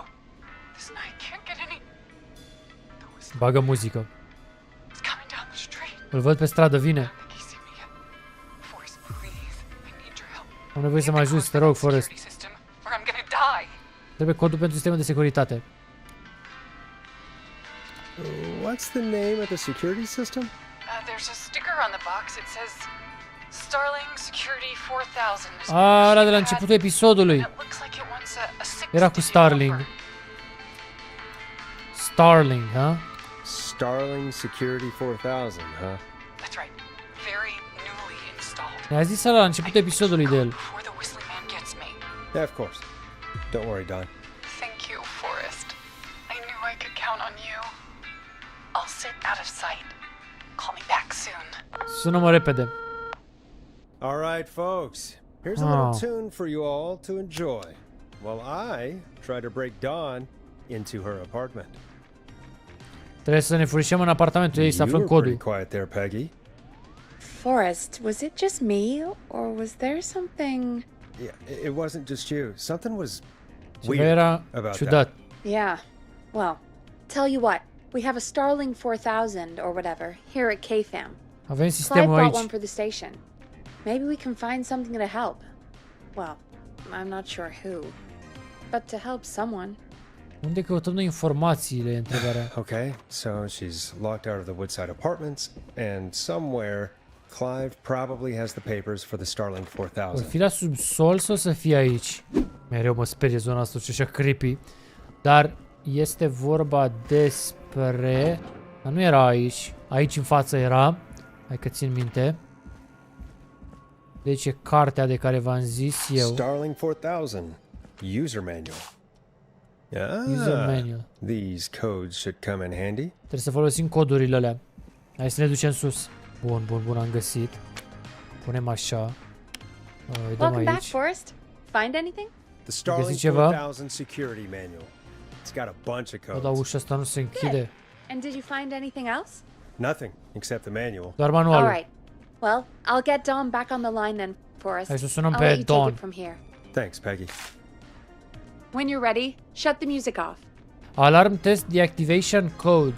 This night can't get any. Bagă muzică. He's coming down the street. Îl văd pe stradă, vine. I think he's seen me yet. Forrest, please, I need your help. Am nevoie să mă ajuți, te rog, Forrest. Security system, or I'm gonna die. Trebuie codul pentru sistemul de securitate. What's the name of the security system? There's a sticker on the box. It says Starling Security 4000. is A, ăla de la what începutul episodului. it looks like it wants a six Era cu digit Starling. number. Starling, ha? Starling Security 4000, huh? That's right. Very newly installed. Ne-a zis ăla la începutul episodului de el. Before the whistling man gets me. Yeah, of course. Don't worry, Don. Thank you, Forrest. I knew I could count on you. I'll sit out of sight. Call me back soon. Sună-mă repede. All right, folks. Here's a Oh. little tune for you all to enjoy while I try to break Dawn into her apartment. Trebuie să ne furișăm în apartamentul ei să You aflăm were pretty codul. quiet there, Peggy. Forrest, was it just me, or was there something... Yeah, it wasn't just you. Something was Ceva weird era about ciudat. that. Yeah. Well, tell you what, we have a Starling 4000 or whatever here at KFAM. Avem Clive sistemul bought aici. one for the station. Maybe we can find something to help. Well, I'm not sure who. But to help someone. Unde căutăm noi informațiile, e întrebarea. Okay, so she's locked out of the Woodside Apartments, and somewhere Clive probably has the papers for the Starling O 4000. fi la subsol sau o să fie aici? Mereu mă sperie zona asta și așa creepy. Dar este vorba despre... Dar nu era aici. Aici în față era. Hai că țin minte. Deci e cartea de care v-am zis eu. Starling 4000 user manual. User manual. These codes should come in handy. Trebuie să folosim codurile alea. Hai să ne ducem sus. Bun, bun, bun, am găsit. Punem așa. Îi dăm Welcome back, aici. Forrest. Find anything? The Starling Găsit ceva? 4000 security manual. It's got a bunch of O, dar codes. ușa asta nu se închide. And did you find anything else? Nothing except the manual. Doar All manualul. right. Well, I'll get Dawn back on the line then, Forrest. Hai să sunăm I'll pe let you take Dawn. it from here. Thanks, Peggy. When you're ready, shut the music off. Alarm test deactivation code.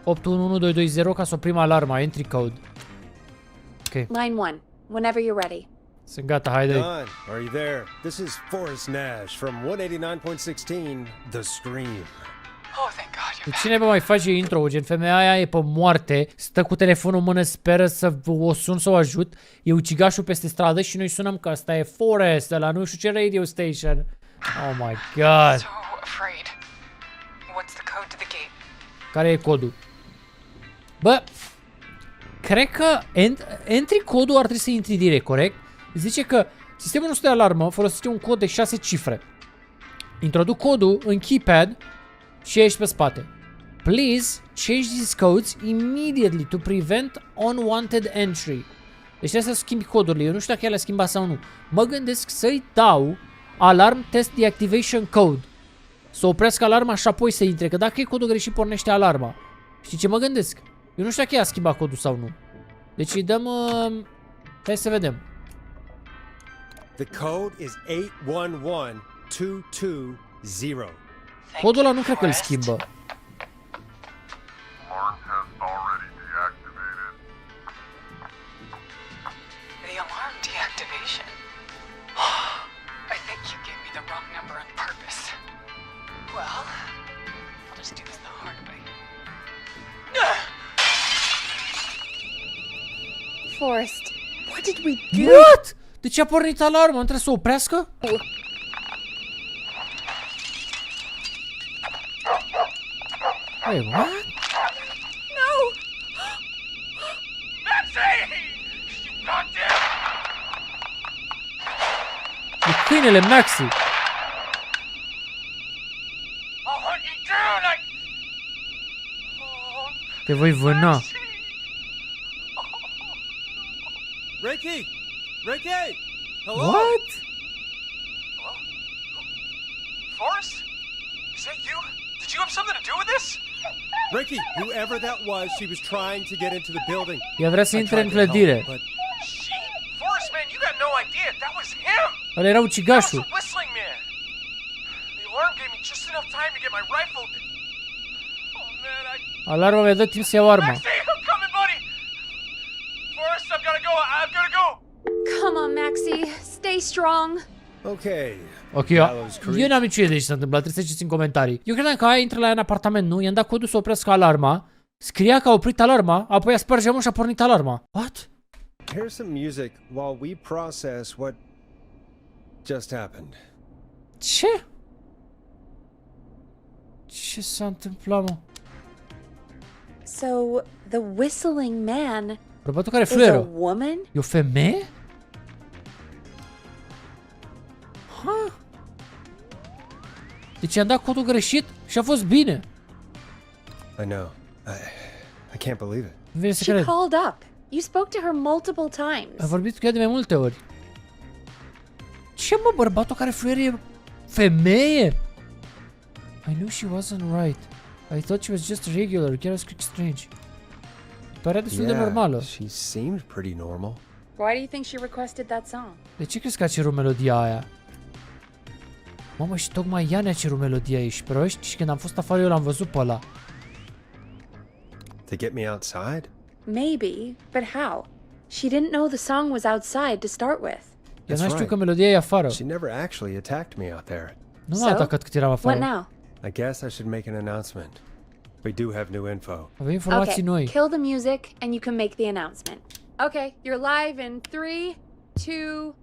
811220 ca să oprim alarma. Entry code. Ok. Line 1, whenever you're ready. Sunt gata, haide. Don, are you there? This is Forrest Nash from 189.16, The Scream. Oh, thank God you're De back. cine mai face intro? Gen femeia aia e pe moarte, stă cu telefonul în mână, speră să o sun să o ajut. E ucigașul peste stradă și noi sunăm că asta e Forrest, ăla nu știu ce radio station. Oh my god. So afraid. What's the code to the gate? Care e codul? Bă, cred că entry codul ar trebui să intri direct, corect? Zice că sistemul nostru de alarmă folosește un cod de 6 cifre. Introduc codul în keypad și ești pe spate. Please change these codes immediately to prevent unwanted entry. Deci trebuie să schimbi codurile. Eu nu știu dacă el le-a schimbat sau nu. Mă gândesc să-i dau alarm test deactivation code. Să oprească alarma și apoi să intre. Că dacă e codul greșit, pornește alarma. Știi ce mă gândesc? Eu nu știu dacă ea a schimbat codul sau nu. Deci îi dăm... Hai să vedem. The code is 811220. Codul ăla nu cred că îl schimbă. Alarm test already deactivated. The alarm deactivation. I think you gave me the wrong number on purpose. Well, I'll just do this the hard way. Forrest, what did we do? What? De ce a pornit alarma? Nu trebuie să o oprească? Wait, what? No! Maxie! You goddamn! E câinele Maxi. I'll hunt you down! Te voi vâna. Ricky! Ricky! Hello? What? Hello? Forrest? Is that you? Did you have something to do with this? Ricky, whoever that was, she was trying to get into the building. Ea vrea să I intre în tried to help, clădire. but She? Forrest, man, you got no idea. That was him! Ăla era That was ucigașul. the whistling man! The alarm gave me just enough time to get my rifle. Oh, man, Alarma mi-a dat timp să iau arma. Maxie, I'm coming, buddy! Forrest, I've gotta go. I've gotta go! Come on, Maxie. Stay strong. okay. Ok, eu n-am nicio idee ce s-a întâmplat, trebuie să ziceți în comentarii. Eu credeam că aia intră la ea în apartament, nu? I-am dat codul să oprească alarma, scria că a oprit alarma, apoi a spart geamul și a pornit alarma. What? Here's some music while we process what just happened. Ce? Ce s-a întâmplat, mă? So, the whistling man Bărbatul care is a fluieră. woman? E o femeie? Ha? Deci i-am dat codul greșit și a fost bine. I know. I can't believe it. Nu vine să She cred. called up. You spoke to her multiple times. Am vorbit cu ea de mai multe ori. Ce, mă, bărbatul care fluieră e femeie? I knew she wasn't right. I thought she was just regular. Chiar a scris strange. Părea destul de normală. She seemed pretty normal. Why do you think she requested that song? De ce crezi că a cerut melodia aia? Mamă, și tocmai ea ne-a cerut melodia, ești proști? Și când am fost afară eu l-am văzut pe ăla. To get me outside? Maybe, but how? She didn't know the song was outside to start with. Eu n-a știut că melodia e afară. She never actually attacked me out there. Nu m-a atacat cât eram afară. What now? I guess I should make an announcement. We do have new info. Avem informații noi. Kill the music and you can make the announcement. Okay, you're live in 3, 2...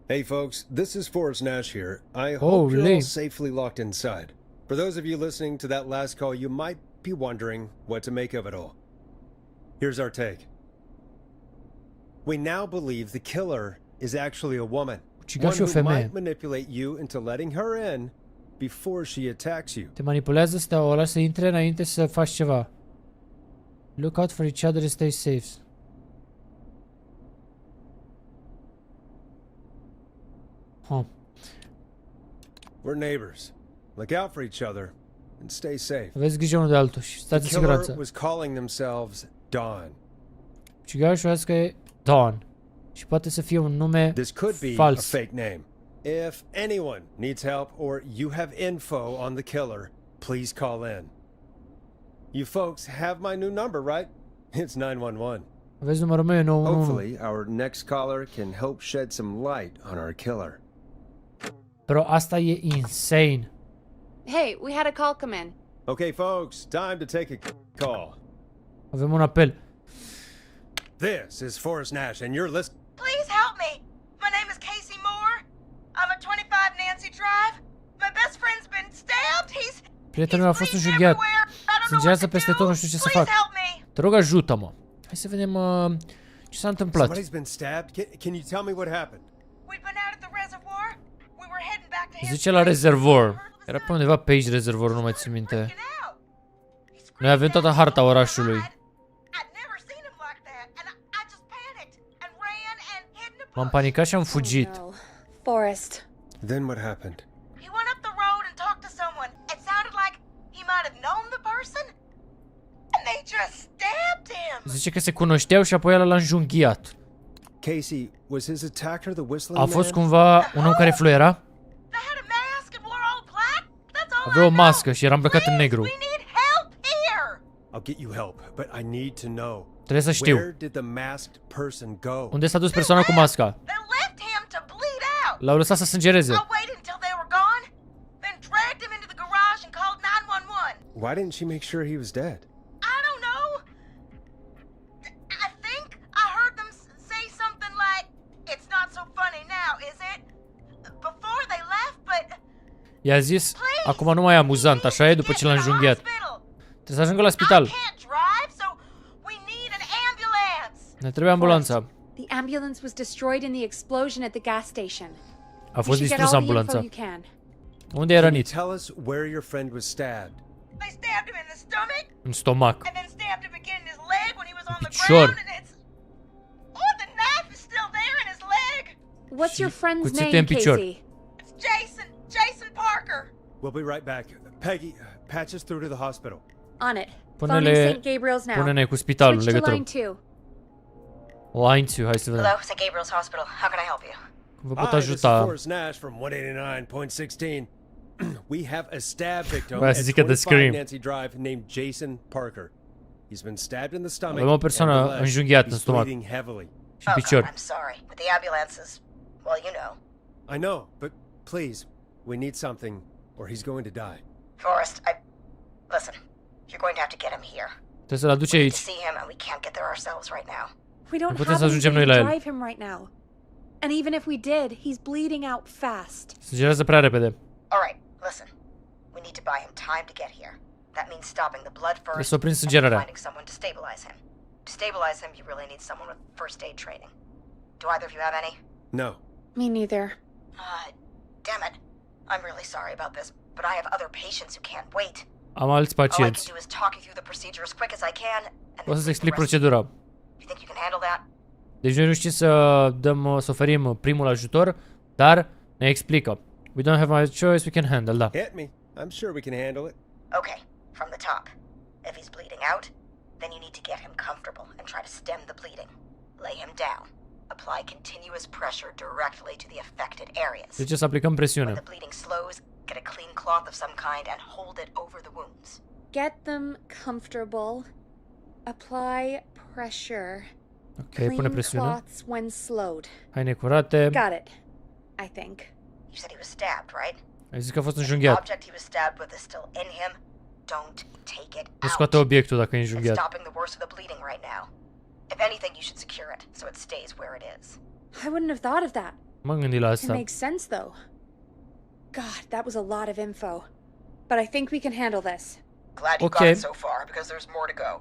Hey folks, this is Forrest Nash here. I hope you're all Holy. safely locked inside. For those of you listening to that last call, you might be wondering what to make of it all. Here's our take. We now believe the killer is actually a woman. One Ucigașul e o who femeie. might manipulate you into letting her in before she attacks you. Te manipulează să te o lași să intre înainte să faci ceva. Look out for each other and stay safe. Huh. We're neighbors. Look out for each other and stay safe. Aveți grijă unul de altul și The stați în killer siguranță. was calling themselves Dawn. Ucigașul ăsta e Dawn. Și poate să fie un nume This could be a fals. fake name. If anyone needs help or you have info on the killer, please call in. You folks have my new number, right? It's 911. Aveți numărul meu, e 911. Hopefully, our next caller can help shed some light on our killer. Bro, asta e insane. Hey, we had a call come in. Okay, folks, time to take a call. Avem un apel. This is Forrest Nash, and you're listening. Please help me. My name is Casey Moore. I'm at 25 Nancy Drive. My best friend's been stabbed. Prietenul meu a fost înjunghiat. Sângerează peste tot, nu știu ce să fac. Te rog, ajută-mă. Hai să vedem ce s-a întâmplat. Somebody's been stabbed. Can you tell me what happened? We'd been out at the reservoir. We were heading back to his Zice la rezervor. Era pe undeva pe aici rezervorul, nu mai țin minte. Noi avem toată harta orașului. M-am panicat și am fugit. Forrest. Then what happened? He went up the road and talked to someone. It sounded like he might have known the person. And they just stabbed him. Zice că se cunoșteau și apoi el l-a înjunghiat. Casey, was his attacker the whistling A fost man? cumva un om care fluiera? Avea o mască și era îmbrăcat în negru. I'll get you help, but I need to know. Trebuie să știu. Where did the masked person go? Unde s-a dus persoana cu masca? L-au lăsat să sângereze. Why didn't she make sure he was dead? I don't know. I think I heard them say something like, "It's not so funny now, is it?" Before they left, but I-a zis, acum nu mai e amuzant, așa e, după ce l-a înjunghiat. Trebuie să ajungă la spital. Ne trebuie ambulanța. The ambulance was destroyed in the explosion at the gas station. A fost distrusă ambulanța. Unde e rănit? Tell us where your friend was stabbed. They stabbed him in the stomach. În stomac. And then stabbed him again in his leg when he was on the Picior. ground, and it's... Oh, the knife is still there in his leg. What's your friend's cuțite în name, picior. Casey? It's Jason Parker. We'll be right back. Peggy, patch us through to the hospital. On it. Phoning St. Gabriel's now. Pune-ne cu spitalul în Switch to legătură. line 2. Line 2, hai să vedem. Hello, St. Gabriel's Hospital. How can I help you? Cum vă pot Hi, this is ajuta? Forrest Nash from 189.16. We have a stab victim Voia at să zică The 25 Scream. Nancy Drive named Jason Parker. He's been stabbed in the stomach. Avem o persoană and the leg. înjunghiată în He's stomac bleeding heavily. și în picior. I'm sorry, but the ambulance is, well, you know. I know, but please, we need something or he's going to die. Forrest, listen, you're going to have to get him here. Trebuie să-l aduce We need aici. to see him and we can't get there ourselves right now. We don't putem să have ajungem anybody noi la to el. drive him right now. And even if we did, he's bleeding out fast. Sângerează prea repede. All right, listen. We need to buy him time to get here. That means stopping the blood Trebuie first să oprim and sângerarea. finding someone to stabilize him. To stabilize him, you really need someone with first aid training. Do either of you have any? No. Me neither. Damn it. I'm really sorry about this, but I have other patients who can't wait. Am alți All I can pacienți. do is talk you through the procedure as quick as I can, and O then să-ți leave the explic rest. procedura. You think you can handle that? Deci noi nu știm să dăm, să oferim primul ajutor, dar ne explică. We don't have much choice, we can handle, da. Hit me. I'm sure we can handle it. Okay, from the top. If he's bleeding out, then you need to get him comfortable and try to stem the bleeding. Lay him down. Apply continuous pressure directly to the affected areas. Deci să aplicăm When presiune. the bleeding slows, get a clean cloth of some kind and hold it over the wounds. Get them comfortable. Apply pressure. Ok, pune Clean presiune. cloths when slowed. Haine curate. Got it. I think. You said he was stabbed, right? Ai zis că a fost If the înjunghiat. object he was stabbed with is still in him, don't take it Nu out. scoate obiectul dacă e It's înjunghiat. stopping the worst of the bleeding right now. If anything, you should secure it so it stays where it is. I wouldn't have thought of that. M-am gândit la It asta. makes sense though. God, that was a lot of info. But I think we can handle this. Glad you Okay. got it so far because there's more to go.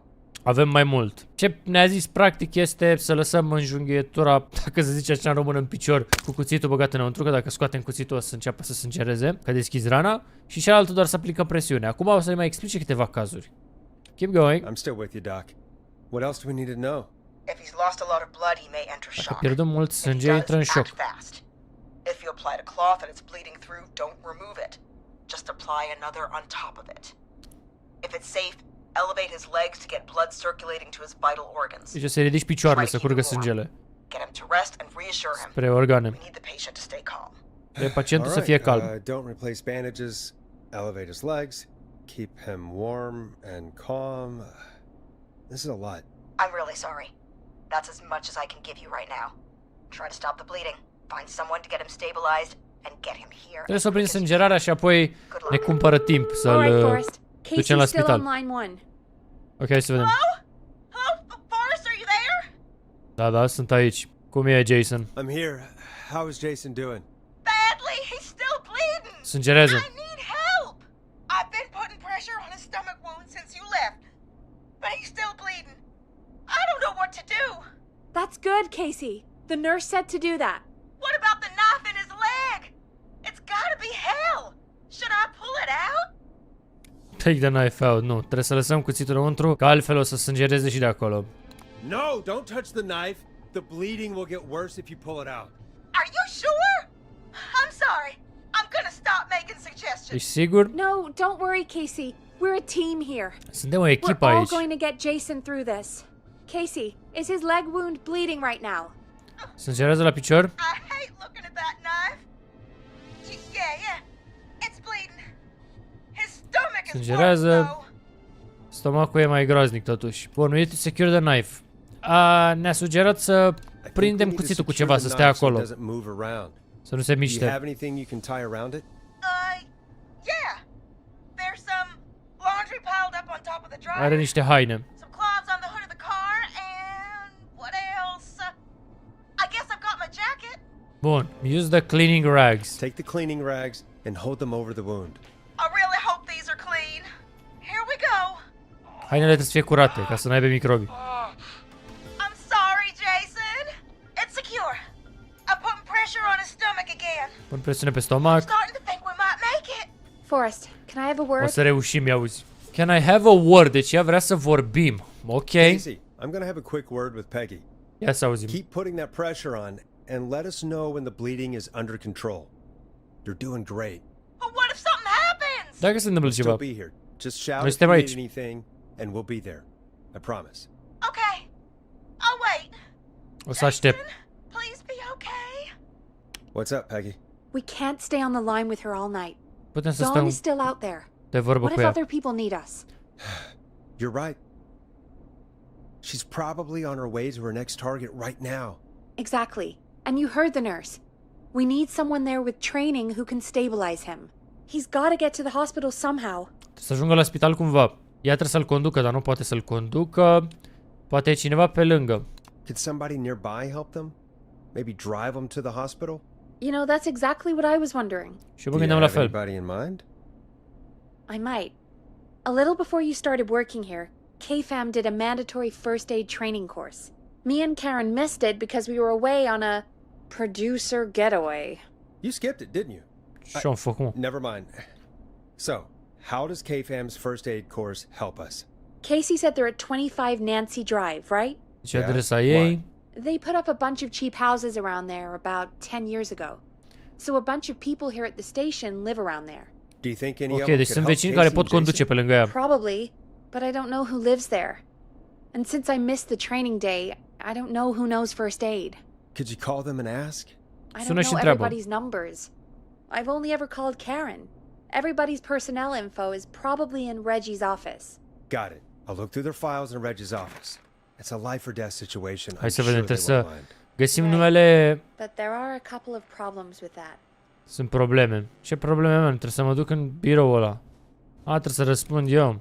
Avem mai mult. Ce ne-a zis practic este să lăsăm înjunghietura, dacă se zice așa în român, în picior, cu cuțitul băgat înăuntru, că dacă scoatem cuțitul o să înceapă să sângereze, că deschizi rana, și cealaltă doar să aplicăm presiune. Acum o să-i mai explice câteva cazuri. Keep going. I'm still with you, Doc. What else do we need to know? If he's lost a lot of blood, he may enter Dacă shock. pierdem mult If he sânge, does, intră în șoc. act fast. If you applied a cloth and it's bleeding through, don't remove it. Just apply another on top of it. If it's safe, elevate his legs to get blood circulating to his vital organs. Deci o să ridici picioarele să curgă sângele Get him to rest and reassure him. spre organe. We need the patient to stay calm. E pacientul să fie calm. Don't replace bandages, elevate his legs, keep him warm and calm. This is a lot. I'm really sorry. That's as much as I can give you right now. Try to stop the bleeding, find someone to get him stabilized, and get him here. Trebuie să oprim sângerarea și apoi ne cumpără timp să-l ducem la spital. Ok, hai să vedem. Hello? Forrest, are you there? Da, sunt aici. Cum e Jason? I'm here. How is Jason doing? Badly. He's still bleeding. Sângerează. I need help. I've been putting pressure on his stomach wound since you left, but he's still bleeding. I don't know what to do. That's good, Casey. The nurse said to do that. What about the knife in his leg? It's gotta be hell. Should I pull it out? Take the knife out. Nu, trebuie să lăsăm cuțitul înăuntru, că altfel o să sângereze și de acolo. No, don't touch the knife. The bleeding will get worse if you pull it out. Are you sure? I'm sorry. I'm gonna stop making suggestions. Ești sigur? No, don't worry, Casey. We're a team here. Suntem o echipă We're all aici. going to get Jason through this. Casey, is his leg wound bleeding right now? Sângerează la picior? I hate looking at that knife. Yeah. It's bleeding. His stomach is Sângerează. Stomacul e mai groaznic totuși. Bun, we need to secure the knife. Ne-a sugerat să prindem cuțitul cu ceva, să stea acolo. Să nu se miște. Yeah. There's some laundry piled up on top of the dryer. Are niște haine. Some cloths on the hood of the car and what else? I guess I've got my jacket. Bun, use the cleaning rags. Take the cleaning rags and hold them over the wound. I really hope these are clean. Here we go. Hainele trebuie să fie curate, ca să n-aibă microbi. I'm sorry, Jason. It's secure. I'm putting pressure on his stomach again. Pun presiune pe stomac. Starting to think we might make it. Forrest, can I have a O word? să reușim, auzi. Can I have a word? Deci ea vrea să vorbim. Ok. Casey, I'm gonna have a quick word with Peggy. Ia să auzim. Keep putting that pressure on and let us know when the bleeding is under control. You're doing great. But what if something happens? Dacă se întâmplă ceva. Still be here. Just shout Noi if you suntem need aici. anything and we'll be there. I promise. Okay. I'll wait. O să aștept. Please be okay. What's up, Peggy? We can't stay on the line with her all night. Putem să Dawn stăm is still out there. de vorbă What cu if ea. other people need us? You're right. She's probably on her way to her next target right now. Exactly. And you heard the nurse. We need someone there with training who can stabilize him. He's got to get to the hospital somehow. Să ajungă la spital cumva. Ea trebuie să-l conducă, dar nu poate să-l conducă. Poate e cineva pe lângă. Could somebody nearby help them? Maybe drive them to the hospital? You know, that's exactly what I was wondering. Și eu mă gândeam la fel. Anybody in mind? I might. A little before you started working here, KFAM did a mandatory first aid training course. Me and Karen missed it because we were away on a producer getaway. You skipped it, didn't you? Și-am făcut. Never mind. So, how does KFAM's first aid course help us? Casey said they're at 25 Nancy Drive, right? Deci adresa ei. They put up a bunch of cheap houses around there about 10 years ago. So a bunch of people here at the station live around there. Do you think any of Ok, them deci could sunt help vecini Casey care pot and conduce Jason? pe lângă ea. Probably, but I don't know who lives there. And since I missed the training day, I don't know who knows first aid. Could you call them and ask? I Sună don't și know întreabă. everybody's numbers. I've only ever called Karen. Everybody's personnel info is probably in Reggie's office. Got it. I'll look through their files in Reggie's office. It's a life or death situation. Hai I'm să vedem, sure trebuie they să won't mind. găsim numele. But there are a couple of problems with that. Sunt probleme. Ce probleme, man? Trebuie să mă duc în biroul ăla. Trebuie să răspund eu.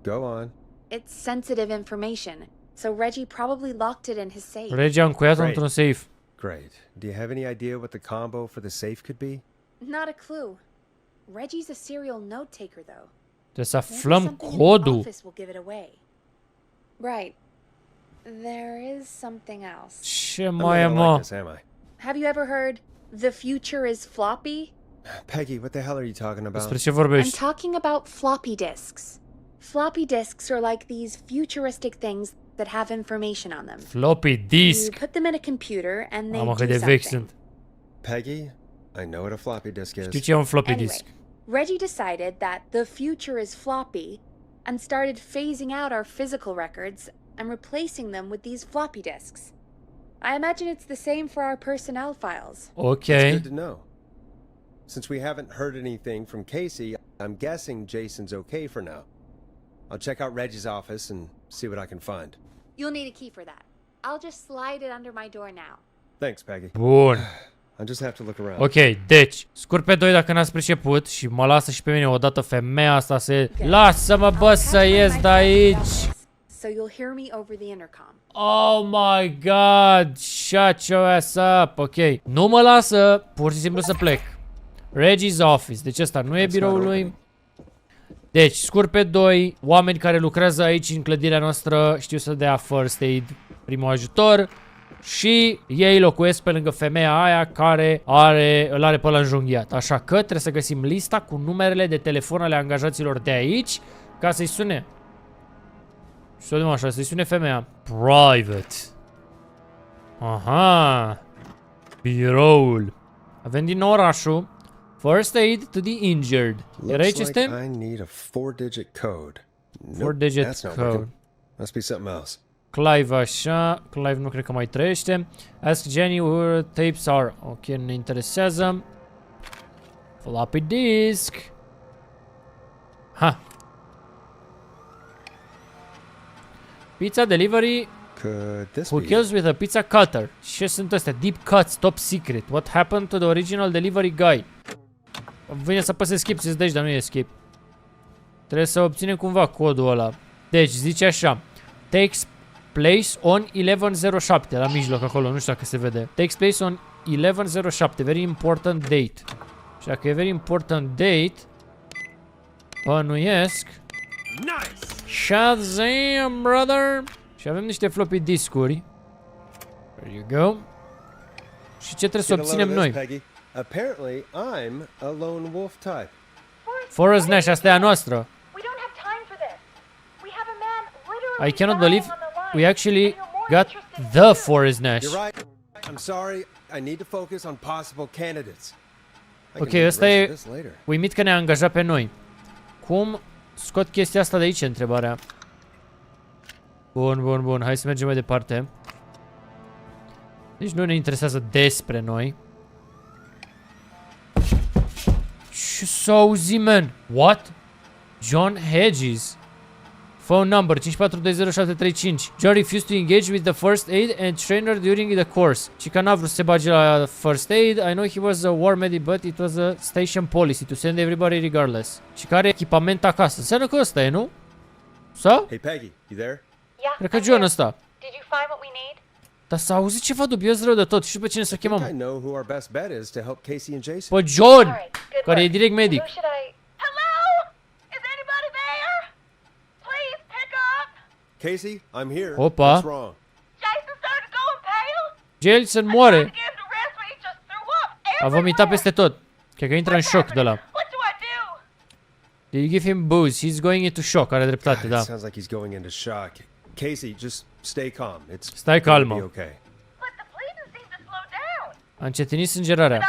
Go on. It's sensitive information, so Reggie probably locked it in his safe. Reggie a încuiat-o Great. într-un safe. Great. Do you have any idea what the combo for the safe could be? Not a clue. Reggie's a serial note taker, though. Trebuie să Maybe aflăm something in the codul. office will give it away. Right. There is something else. Ce I'm mai e, not gonna mă? like this, am I? Have you ever heard the future is floppy? Peggy, what the hell are you talking about? Despre ce I'm vorbești? talking about floppy disks. Floppy disks are like these futuristic things that have information on them. Floppy You disk. put them in a computer and they Mamă, do cât de vechi something. sunt. Peggy, I know what a floppy disk is. Știu ce e un floppy Anyway, disk. Reggie decided that the future is floppy and started phasing out our physical records and replacing them with these floppy disks. I imagine it's the same for our personnel files. Ok. It's good to know. Since we haven't heard anything from Casey, I'm guessing Jason's okay for now. I'll check out Reggie's office and see what I can find. You'll need a key for that. I'll just slide it under my door now. Thanks, Peggy. Bun. I just have to look around. Ok, deci, scurt pe 2 dacă n-ați priceput și mă lasă și pe mine odată femeia asta se... Lasă-mă, bă, să ies de aici! So you'll hear me over the intercom. Oh my god, shut your ass up. Ok, nu mă lasă, pur și simplu să plec. Reggie's office, deci ăsta nu e biroul lui. Deci, scurt pe 2, oameni care lucrează aici în clădirea noastră știu să dea first aid, primul ajutor. Și ei locuiesc pe lângă femeia aia care îl are pe ăla înjunghiat. Așa că trebuie să găsim lista cu numerele de telefon ale angajaților de aici ca să-i sune. Să vedem așa, să-i sune femeia. Private. Aha. Biroul. Avem din nou orașul. First aid to the injured. Iar aici este? I need a 4-digit code. 4-digit code. Must be something else. Clive așa. Clive nu cred că mai trăiește. Ask Jenny where tapes are. Ok, nu ne interesează. Floppy disk. Ha. Pizza delivery. Who kills with a pizza cutter? Ce sunt astea? Deep cuts, top secret. What happened to the original delivery guy? Vine să apăse skip, să-ți dai, dar nu e skip. Trebuie să obținem cumva codul ăla. Deci, zice așa. Takes place on 1107. La mijloc acolo, nu știu dacă se vede. Takes place on 1107. Very important date. Și dacă e very important date, bănuiesc. Shazam, brother! Și avem niște floppy discuri. There you go. Și ce trebuie să obținem noi? Apparently, I'm a lone wolf type. Forest Nash, asta e a noastră. I cannot believe we actually got the Forest Nash. You're right. I'm sorry. I need to focus on possible candidates. Ok, ăsta e uimit că ne-a angajat pe noi. Cum scot chestia asta de aici, întrebarea. Bun, bun, bun. Hai să mergem mai departe. Deci nu ne interesează despre noi. Ce s-a auzit, man? What? John Hedges. Phone number 5420-735. John refused to engage with the first aid and trainer during the course. Și că n-a vrut să se bage la first aid. I know he was a war medic, but it was a station policy to send everybody regardless. Și care echipament acasă. Înseamnă că ăsta e, nu? Sau? Hey Peggy, you there? Yeah. Cred că John ăsta. Did you find what we need? Dar s-a auzit ceva dubios rău de tot. Și pe cine să chemăm? I know who our best bet is to help Casey and Jason. Pe John, care e direct medic. Casey, I'm here. Opa. What's wrong? Jason moare. A vomitat peste tot. Cred că intră în șoc de la. Did you give him booze? He's going into shock. Are dreptate, da. Sounds like he's going into shock. Casey, just stay calm. It's Stai calmă. okay. A încetinit sângerarea.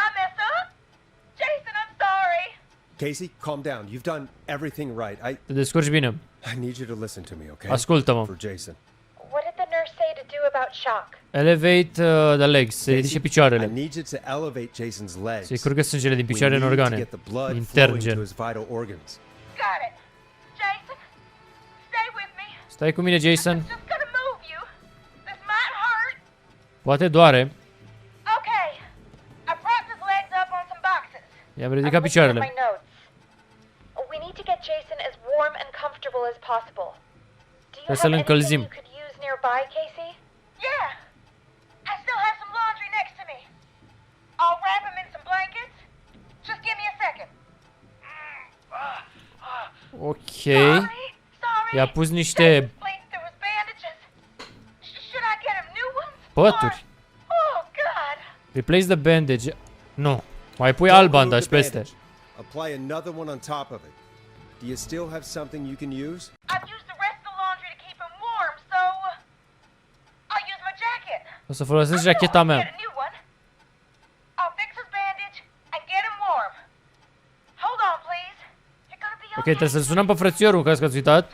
Casey, calm down. You've done everything right. Te descurci bine. I need you to listen to me, okay? Ascultă-mă. For Jason. What did the nurse say to do about shock? Elevate the legs. Să ridice picioarele. I need you to elevate Jason's legs. Să-i curgă sângele din picioare în organe. Intern, gen. Stai cu mine, Jason. Poate doare. I-am ridicat picioarele. We need to get Jason as warm and comfortable as possible. Do you Trebuie să-l have încălzim. anything you could use nearby, Casey? Yeah. I still have some laundry next to me. I'll wrap him in some blankets. Just give me a second. Ok. I-a pus niște pături. Replace the bandage. Nu. Mai pui alt bandaj peste. Apply another one on top of it. Do you still have something you can use? I've used the rest of the laundry to keep him warm, so I'll use my jacket. O să folosesc jacheta mea. I'll fix his bandage and get him warm. Hold on, please. You're gonna be Ok, trebuie să-l sunăm pe frățiorul, în caz că ați uitat.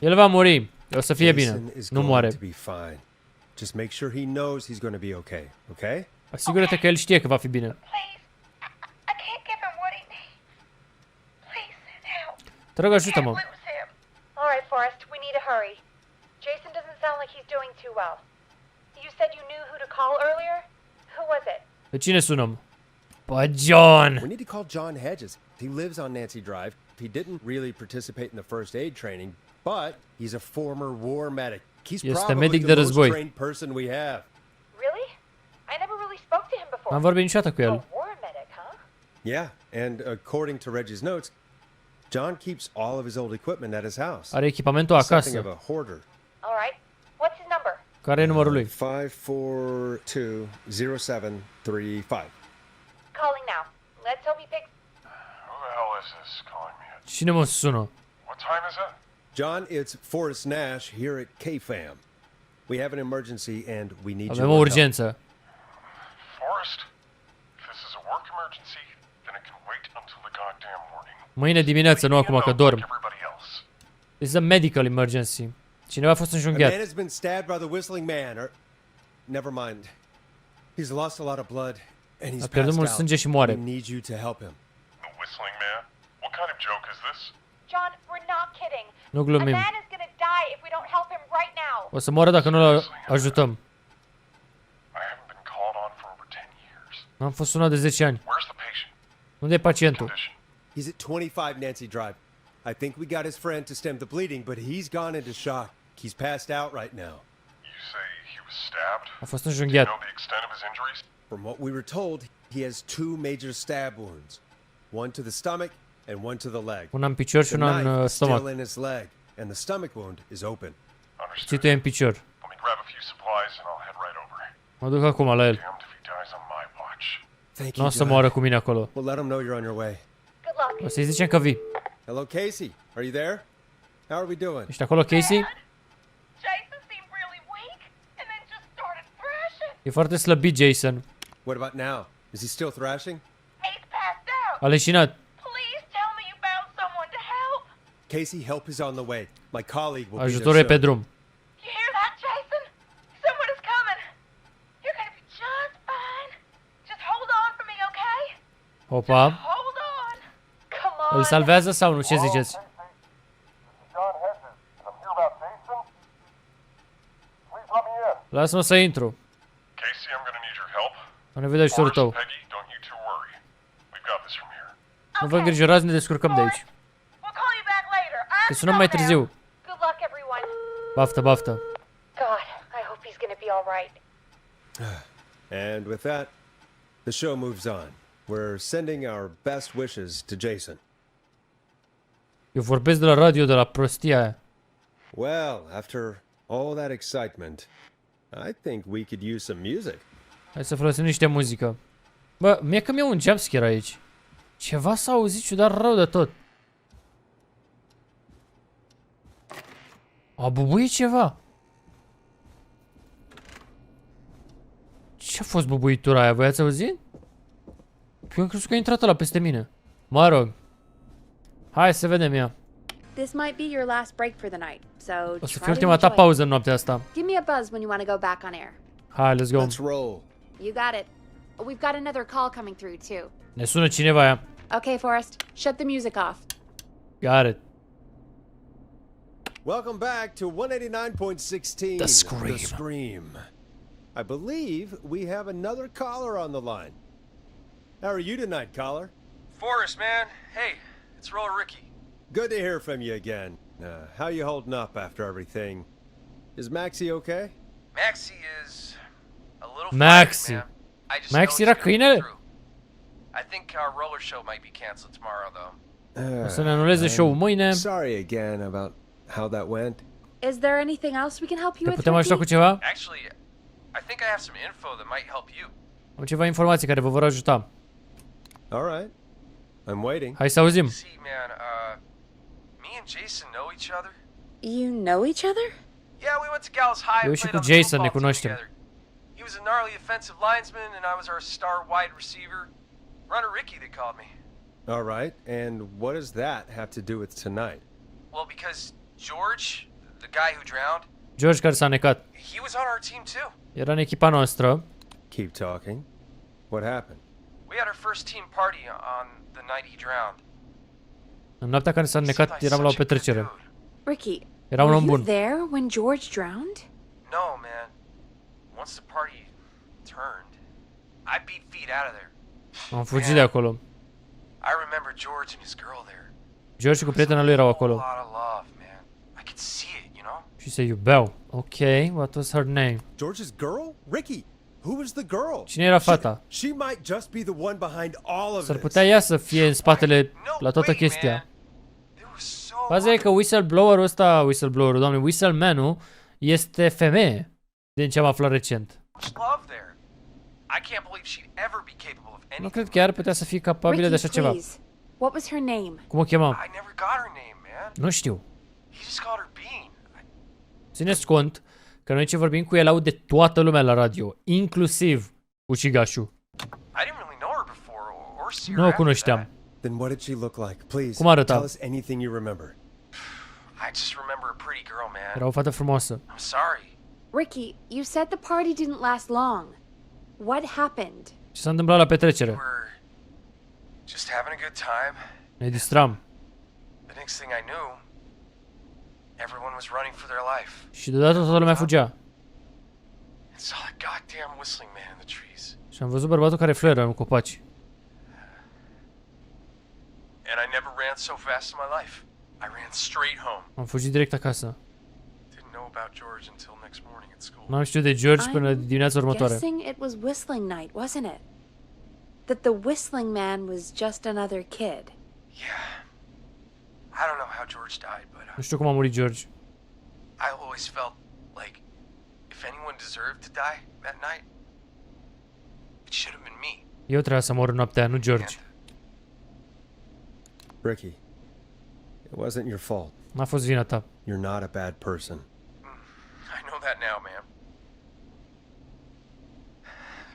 El va muri. O să fie bine. Jason is Nu going moare. to be fine. Just make sure he knows he's going to be okay, okay? Asigură-te că el știe că va fi bine. I can't give him what he needs. Please send help. Te rog, ajută-mă. Lose him. All right, Forrest, we need to hurry. Jason doesn't sound like he's doing too well. You said you knew who to call earlier? Who was it? Pe cine sunăm? Pe John. We need to call John Hedges. He lives on Nancy Drive. He didn't really participate in the first aid training, but he's a former war medic. He's Este probably medic de the most război. trained person we have. Really? I never really spoke to him before. N-am vorbit niciodată cu A el. war medic, huh? Yeah, and according to Reggie's notes, John keeps all of his old equipment at his house. Are echipamentul Something of acasă. a hoarder. All right. What's his number? Care e numărul lui? 5420735. Calling now. Let's hope he picks. Who the hell is this calling me? Cine mă sună? What time is it? John, it's Forrest Nash here at KFAM. We have an emergency and we need Avem o your help. urgență. Forrest? If this is a work emergency, then it can wait until the goddamn morning. Mâine dimineață, nu acum că dorm. Everybody else. This is a medical emergency. Cineva a fost A man înjunghiat. has been stabbed by the Whistling Man, or... Never mind. He's lost a lot of blood, and he's A pierdut passed mult out. sânge și moare. We need you to help him. The Whistling Man? What kind of joke is this? John, we're not kidding. Nu A glumim. man is gonna die if we don't help him right now. O să moară dacă nu-l ajutăm. I haven't been called on for over 10 years. Am fost sunat de 10 ani. Where's the patient? Unde e pacientul? Condition? He's at 25 Nancy Drive. I think we got his friend to stem the bleeding, but he's gone into shock. He's passed out right now. You say he was stabbed? A fost Do you înjunghiat. know the extent of his injuries? From what we were told, he has 2 major stab wounds. One to the stomach and one to the leg. Una în picior și The una în knife is still stomac. in his leg, and the stomach wound is open. Understood. Țitul e în picior. Let me grab a few supplies and I'll head right over. Mă duc acum la el. Damned if he dies on my watch. Thank Nu you, o să John. moară cu mine acolo. We'll let him know you're on your way. Good luck. O să-i zicem că vii. Hello, Casey. Are you there? How are we doing? Ești acolo, Casey? Jason seemed really weak and then just started thrashing. E foarte slăbit, Jason. What about now? Is he still thrashing? He's passed out. A leșinat. Please tell me you found someone to help. Casey, help is on the way. My colleague will be Ajutorul e there pe soon. drum. You hear that, Jason? Someone is coming. You're gonna be just fine. Just hold on for me, okay? Opa. Hold on. Come on. Îl salvează sau nu? Ce ziceți? This is John Hedges. I'm here about Jason. Please let me in. Lasă-mă să intru. Casey, I'm gonna need your help. Am nevoie de ajutorul Forrest, tău. Peggy, don't you two worry. We've got this from here. Nu vă îngrijorați, ne descurcăm de aici. We'll call you back later. I have Că to sunăm go mai now. târziu. Good luck, everyone. Baftă, baftă. God, I hope he's gonna be all right. And with that, the show moves on. We're sending our best wishes to Jason. Eu vorbesc de la radio, de la prostia aia. Well, after all that excitement, I think we could use some music. Hai să folosim niște muzică. Bă, mie că mi-e un jumpscare aici. Ceva s-a auzit ciudat rău de tot. A bubuit ceva. Ce-a fost bubuitura aia? Voi ați auzit? Eu am crezut că a intrat ăla peste mine. Mă rog. Hai să vedem ea. This might be your last break for the night, so O să try fie to ultima ta enjoy it. pauză în noaptea asta. Give me a buzz when you want to go back on air. Hai, let's go. Let's roll. You got it. We've got another call coming through too. Ne sună cineva aia. Okay, Forrest, shut the music off. Got it. Welcome back to 189.16. The Scream. The Scream. I believe we have another caller on the line. How are you tonight, caller? Forrest, man. Hey, it's Roller Ricky. Good to hear from you again. How you holding up after everything? Is Maxie okay? Maxie is a little Maxie. frightened, man. I just Maxie know era it's gonna go câinele? through. I think our roller show might be canceled tomorrow, though. O să ne anuleze show-ul mâine. Sorry again about how that went. Is there anything else we can help you Te with? putem ajuta cu Ricky? ceva? Actually, I think I have some info that might help you. Am ceva informații care vă vor ajuta. All right. I'm waiting. Hai să auzim. See, man, me and Jason know each other. You know each other? Yeah, we went to Gallus High Eu and și played cu on the Jason ne football team cunoaștem. together. He was a gnarly offensive linesman, and I was our star wide receiver. Runner Ricky, they called me. All right. And what does that have to do with tonight? Well, because George the guy who drowned. George care s-a necat. He was on our team too. Era în echipa noastră. Keep talking. What happened? We had our first team party on the night he drowned. În noaptea care s-a necat eram la o petrecere. Ricky, Era un were om you bun. there when George drowned? No, man. Once the party turned, I beat feet out of there. Am fugit de acolo. I remember George and his girl there. George cu prietena lui erau A acolo. lot of love, man. I could see it, you know? Și se iubeau. Ok, what was her name? George's girl? Ricky, who was the girl? Cine era fata? She might just be the one behind all of S-ar this. putea ea să fie în spatele la toată chestia. Faza e că whistleblower-ul ăsta, whistleblower-ul, doamne, whistleman-ul este femeie. Din ce am aflat recent. Nu cred că ea ar putea să fie capabilă de așa ceva. Please. What was her name? Cum o chema? Nu știu. Țineți cont că noi ce vorbim cu el aud de toată lumea la radio, inclusiv ucigașul. Nu o cunoșteam. Then what did she look like? Please, Cum arăta? tell us anything you remember. I just remember a pretty girl, man. Era o fată frumoasă. I'm sorry. Ricky, you said the party didn't last long. What happened? Ce s-a întâmplat la petrecere? Just having a good time. Ne distram. The next thing I knew, everyone was running for their life. Și deodată toată lumea fugea. And saw that goddamn whistling man in the trees. Și am văzut bărbatul care fluieră în copaci. And I never ran so fast in my life. I ran straight home. Am fugit direct acasă. Didn't know about George until next morning at school. N-am știut de George până dimineața următoare. Guessing it was whistling night, wasn't it? That the whistling man was just another kid. Yeah. I don't know how George died, but Nu știu cum a murit George. I always felt like if anyone deserved to die that night, it should have been me. Eu trebuia să mor în noaptea, nu George. Ricky, it wasn't your fault. N-a fost vina ta. You're not a bad person. I know that now, man.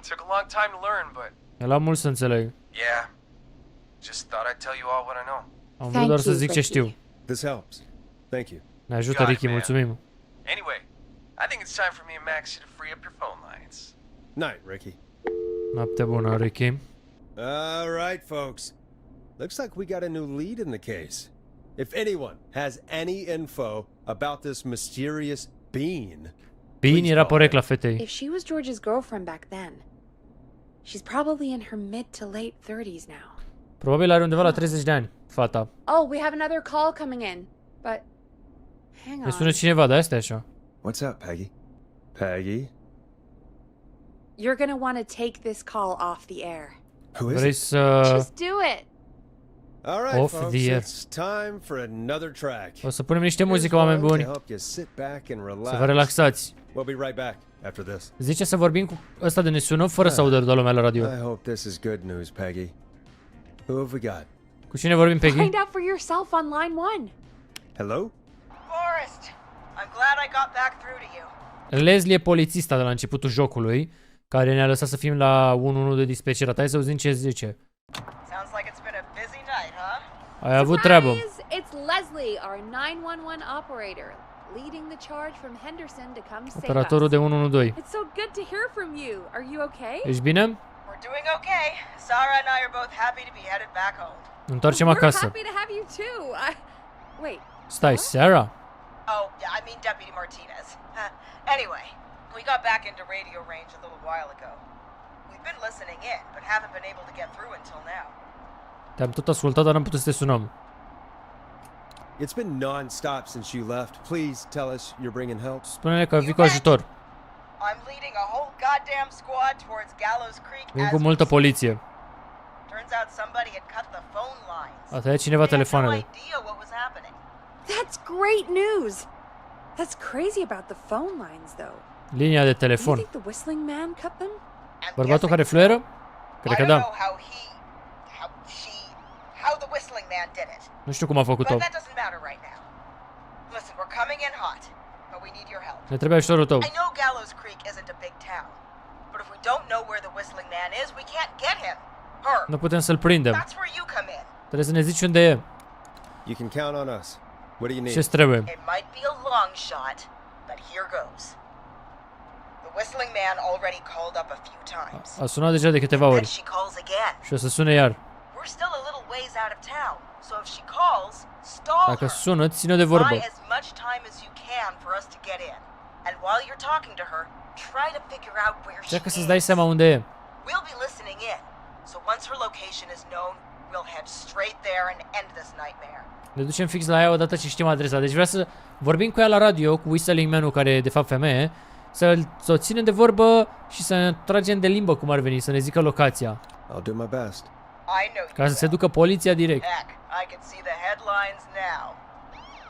It took a long time to learn, but Mi-a luat mult să înțeleg. yeah. Just thought I'd tell you all what I know. Am vrut doar să zic ce știu. This helps. Thank you. Ne ajută, Ricky, mulțumim. Anyway, I think it's time for me and Maxie to free up your phone lines. Night, Ricky. Noapte bună, Ricky. All right, folks. Looks like we got a new lead in the case. If anyone has any info about this mysterious Bean... Bean era porecla fetei. If she was George's girlfriend back then, she's probably in her mid to late 30s now. Probabil are undeva la 30 de ani, fata. Oh, we have another call coming in, but hang Ne sună on. cineva, dar asta e așa. What's up, Peggy? Peggy? You're gonna want to take this call off the air. Who is Vrei it? să... Just do it. All right, Off folks, the air. it's time for another track. O să punem niște muzică, oameni buni. To help you sit back and relax. Să vă relaxați. We'll be right back after this. Zice să vorbim cu ăsta de ne sună fără să audă lumea la radio. I hope this is good news, Peggy. Who have we got? Cu cine vorbim, Peggy? Find out for yourself on line 1. Hello? Forrest, I'm glad I got back through to you. Leslie e polițista de la începutul jocului, care ne-a lăsat să fim la 1-1 de dispecerat. Hai să auzim ce zice. Sounds like it's been a busy night, huh? Ai avut treabă. Surprise! It's Leslie, our 911 operator, leading the charge from Henderson to come save Operatorul us. de 112. It's so good to hear from you. Are you okay? Ești bine? We're doing okay. Sarah and I are both happy to be headed back home. Întoarcem We're acasă. happy to have you too. Wait. Stai, Sarah? Oh, yeah, I mean Deputy Martinez. Anyway, we got back into radio range a little while ago. We've been listening in, but haven't been able to get through until now. Te-am tot ascultat, dar n-am putut să te sunăm. It's been non-stop since you left. Please tell us you're bringing help. Spune-ne că vii cu ajutor. I'm leading a whole goddamn squad towards Gallows Creek. Vin cu multă poliție. Turns out somebody had cut the phone lines. A tăiat cineva telefoanele. Idea what was happening. That's great news. That's crazy about the phone lines, though. Linia de Do you telefon. think the whistling man cut them? Bărbatul care fluieră? Cred că da. How the whistling man did it. Nu știu cum a făcut-o. But that doesn't matter right now. Listen, we're coming in hot, but we need your help. Ne trebuie ajutorul tău. I know Gallows Creek isn't a big town, but if we don't know where the whistling man is, we can't get him. Nu putem să-l prindem. That's where you come in. Trebuie să ne zici unde e. You can count on us. What do you need? Ce-ți trebuie? It might be a long shot, but here goes. The whistling man already called up a few times. A sunat deja de câteva Then ori. she calls again. Și o să sune iar. We're still a little ways out of town, so if she calls, stall Dacă her. sună, ține de vorbă. Buy as much time as you can for us to get in. And while you're talking to her, try to figure out where she Încearcă să-ți is. dai seama unde e. We'll be listening in, so once her location is known, we'll head straight there and end this nightmare. Ne ducem fix la ea odată ce știm adresa. Deci vrea să vorbim cu ea la radio, cu whistling man-ul care e de fapt femeie, să o ținem de vorbă și să tragem de limbă cum ar veni, să ne zică locația. I'll do my best. I know Ca să se ducă poliția direct. Heck, I can see the headlines now.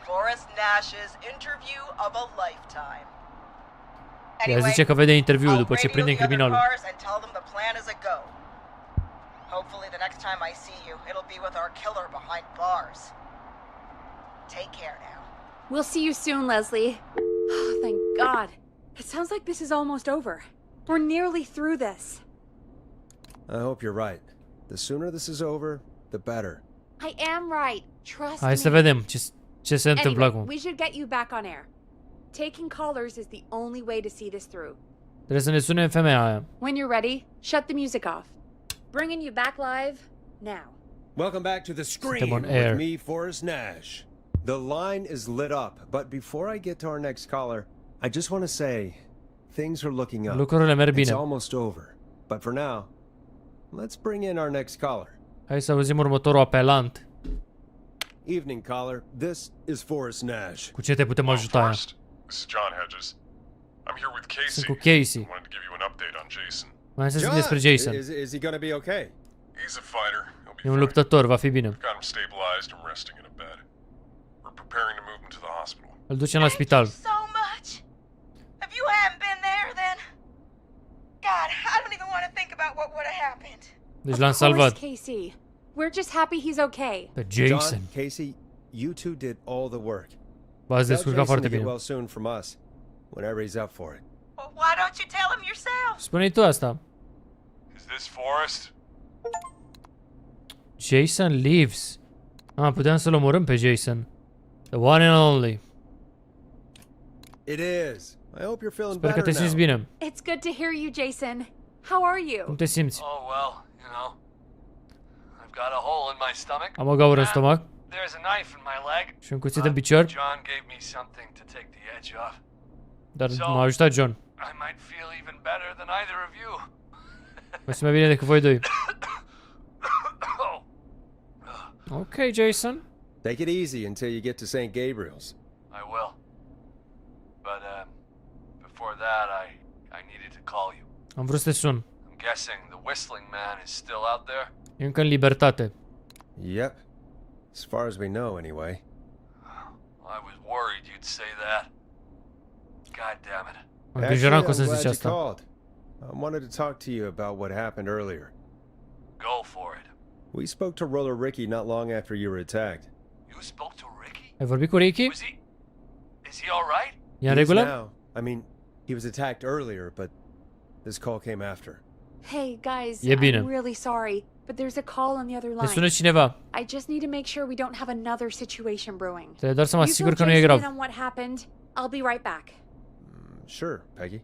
Forrest Nash's interview of a lifetime. Ea zice că vede interviul I'll după ce radio prinde the other criminalul. cars and tell them the plan is a go. Hopefully the next time I see you, it'll be with our killer behind bars. Take care now. We'll see you soon, Leslie. Oh, thank God. It sounds like this is almost over. We're nearly through this. I hope you're right. The sooner this is over, the better. I am right. Trust Hai me. să vedem ce se întâmplă Anyway, acum. we should get you back on air. Taking callers is the only way to see this through. Trebuie să ne sunem femeia aia. When you're ready, shut the music off. Bringing you back live now. Welcome back to the Scream on air. with me, Forrest Nash. The line is lit up, but before I get to our next caller, I just want to say things are looking up. Lucrurile merg It's bine. almost over. But for now, let's bring in our next caller. Hai să auzim următorul apelant. Evening, caller. This is Forrest Nash. Cu ce te putem ajuta? Forrest, this is John Hedges. I'm here with Casey. Sunt cu Casey. I wanted to give you an update on Jason. Mai să zic despre Jason. Is he gonna be okay? He's a fighter. He'll be E un fine. luptător, va fi bine. We've got him stabilized and resting in a bed. We're preparing to move him to the hospital. Îl ducem la spital. So much. If you hadn't been there, then... God, I don't even want to think about what would have happened. Deci l-am Of course, salvat. Casey. We're just happy he's okay. Pe Jason. John, Casey, you two did all the work. V-ați Tell descurcat Jason foarte to get bine. well soon from us, whenever he's up for it. Well, why don't you tell him yourself? Spune-i tu asta. Is this Forrest? Jason lives. Puteam să-l omorâm pe Jason. The one and only. It is. I hope you're feeling Sper că te better simți now. bine. It's good to hear you, Jason. How are you? Cum te simți? Oh, well, you know. I've got a hole in my stomach. Am o gaură în stomac There's a knife in my leg. și un cuțit în picior, John gave me something to take the edge off. dar m-a ajutat John. I might feel even better than either of you. Mă simt mai bine decât voi doi. Ok, Jason. Take it easy until you get to St. Gabriel's. I will. But before that, I needed to call you. Am vrut să te sun. I'm guessing the whistling man is still out there. E încă în libertate. Yep. As far as we know, anyway. I was worried you'd say that. God damn it. Mă îngrijoram că o Actually, să I'm zici glad asta. you called. I wanted to talk to you about what happened earlier. Go for it. We spoke to Roller Ricky not long after you were attacked. You spoke to Ricky? Ai vorbit cu Ricky? Is he all right? E în He is regulă? now. I mean, he was attacked earlier, but this call came after. Hey, guys. E bine. I'm really sorry, but there's a call on the other Ne sună line. cineva. I just need to make sure we don't have another situation brewing. Trebuie doar să mă You asigur fill că nu e Jason grav. in on what happened. I'll be right back. Sure, Peggy.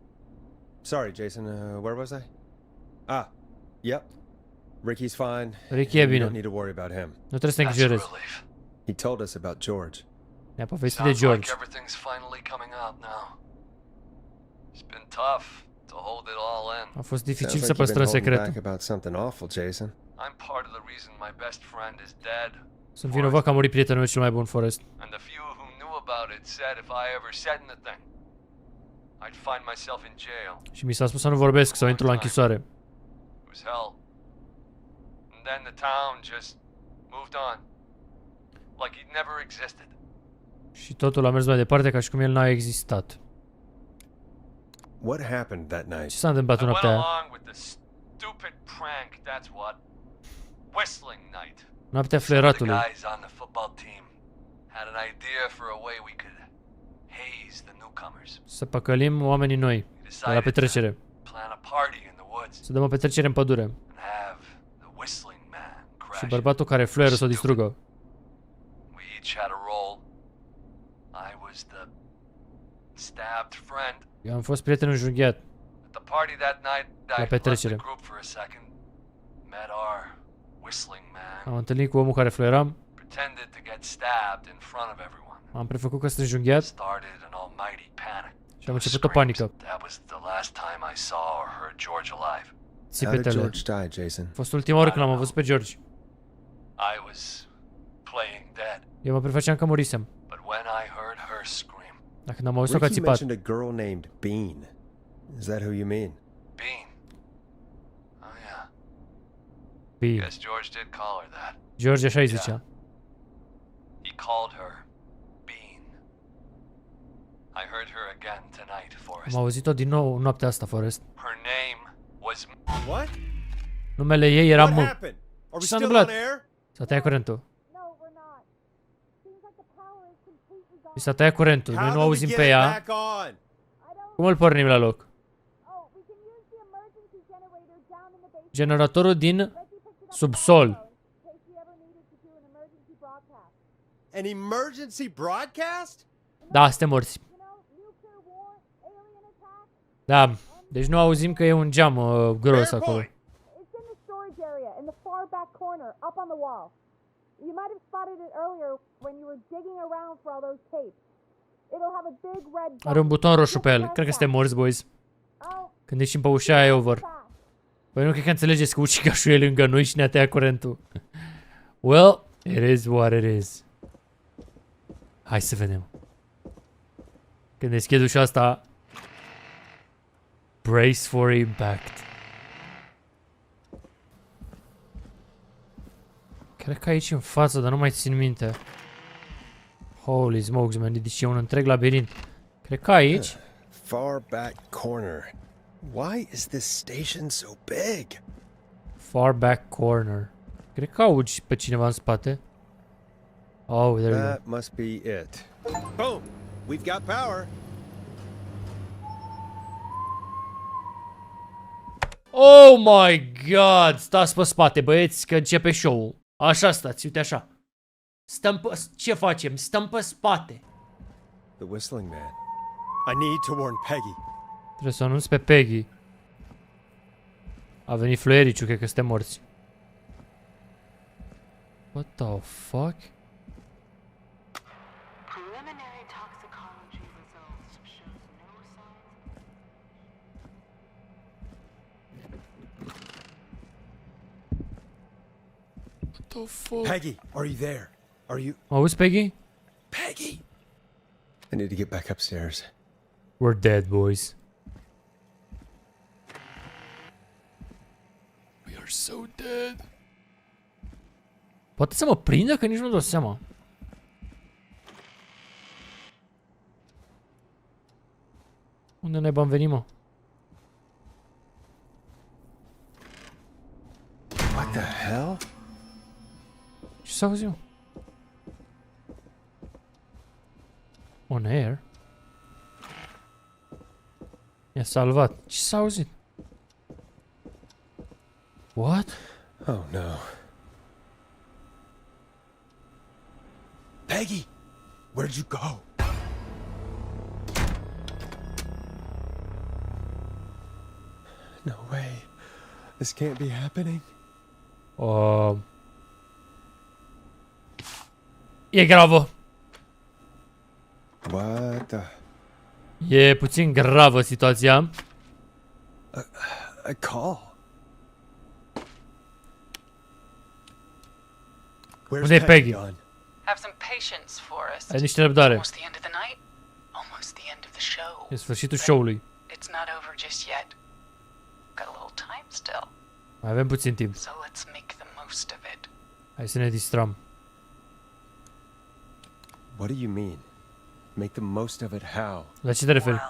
Sorry, Jason. Where was I? Ah, yep. Ricky's fine. Ricky e You bine. don't need to worry about him. Nu trebuie să te îngrijorezi. He told us about George. Ne-a povestit de George. Like everything's finally coming out now. It's been tough to hold it all in. A fost dificil Sounds să like you've been păstrăm holding secretul. back about something awful, Jason. I'm part of the reason my best friend is dead. Sunt vinovat că a murit prietenul meu cel mai bun, Forrest. And the few who knew about it said if I ever said anything, I'd find myself in jail. Și mi s-a spus să nu vorbesc sau intru la închisoare. It was hell. And then the town just moved on. Like he'd never existed. Și totul a mers mai departe ca și cum el n-a existat. What happened that night? Ce s-a întâmplat I went noaptea aia? along with the stupid prank, that's what. Whistling night. Noaptea Some of the fleratului. guys on the football team had an idea for a way we could haze the newcomers. Să păcălim oamenii noi de la petrecere. Plan a party in the woods Să dăm o petrecere în pădure. and have the whistling man Și crash. bărbatul care fluieră să o distrugă. We each had a role. stabbed friend. Eu am fost prieten înjunghiat. At the party that night, I left the petrecere. group for a second. Met our whistling man. Am întâlnit cu omul care fluieram. Pretended to get stabbed in front of everyone. Am prefăcut că sunt înjunghiat Started an almighty panic. și am început o panică. That was the last time I saw or heard George alive. How did Țipetele. George die, Jason? A fost ultima oară când l-am văzut pe George. I was playing dead, Eu mă prefăceam că murisem. but when I heard her scream, Dar când am auzit-o că a Ricky țipat. mentioned a girl named Bean. Is that who you mean? Bean. Oh yeah. Bine. Guess George did call her that. George așa îi zicea. He called her Bean. I heard her again tonight, Forrest. Am auzit-o din nou noaptea asta, Forrest. Her name was What? Numele ei era What M. happened? Are we Ce s-a still întâmplat? on air? S-a tăiat curentul. Mi s-a tăiat curentul. Noi How nu do we auzim get pe it ea. back on? Cum îl pornim la loc? Generatorul din subsol. An emergency broadcast? Da, suntem morți. Da, deci nu auzim că e un geam gros acolo. It's in the storage area, in the far back corner, up on the wall. You might have spotted it earlier when you were digging around for all those tapes. It'll have a big red button. Are un buton roșu pe el. Cred că suntem morți, boys. Când ieșim pe ușa aia, e over. Păi nu cred că înțelegeți că ucigașul e lângă noi și ne-a tăiat curentul. Well, it is what it is. Hai să vedem. Când deschid ușa asta, brace for impact. Cred că aici în față, dar nu mai țin minte. Holy smokes, man, deci e un întreg labirint. Cred că aici. Far back corner. Why is this station so big? Far back corner. Cred că auzi pe cineva în spate. Oh, there you go. That must be it. Boom! We've got power. Oh my god! Stați pe spate, băieți, că începe show-ul. Așa stați, uite așa. Stăm pe... Ce facem? Stăm pe spate. The whistling man. I need to warn Peggy. Trebuie să o anunț pe Peggy. A venit fluiericiu, cred că suntem morți. What the fuck? Preliminary toxicology results shows no signs. What the fuck? Peggy, are you there? Are you... Auzi, Peggy? Peggy! I need to get back upstairs. We're dead, boys. We are so dead. Poate să mă prindă că nici nu dau seama. Unde naiba am venit, mă? What the hell? Ce s-a auzit, mă? On air? I-a salvat. Ce s-a auzit? What? Oh no. Peggy! Where'd you go? No way. This can't be happening. E gravă. What the... E puțin gravă situația. A call. Where's Unde e Peggy? gone? Have some patience, Forrest. Ai niște răbdare. Almost the end of the night. Almost the end of the show. E sfârșitul show-ului. It's not over just yet. Got a little time still. Mai avem puțin timp. So let's make the most of it. Hai să ne distrăm. What do you mean? Make the most of it how? La ce te referi? I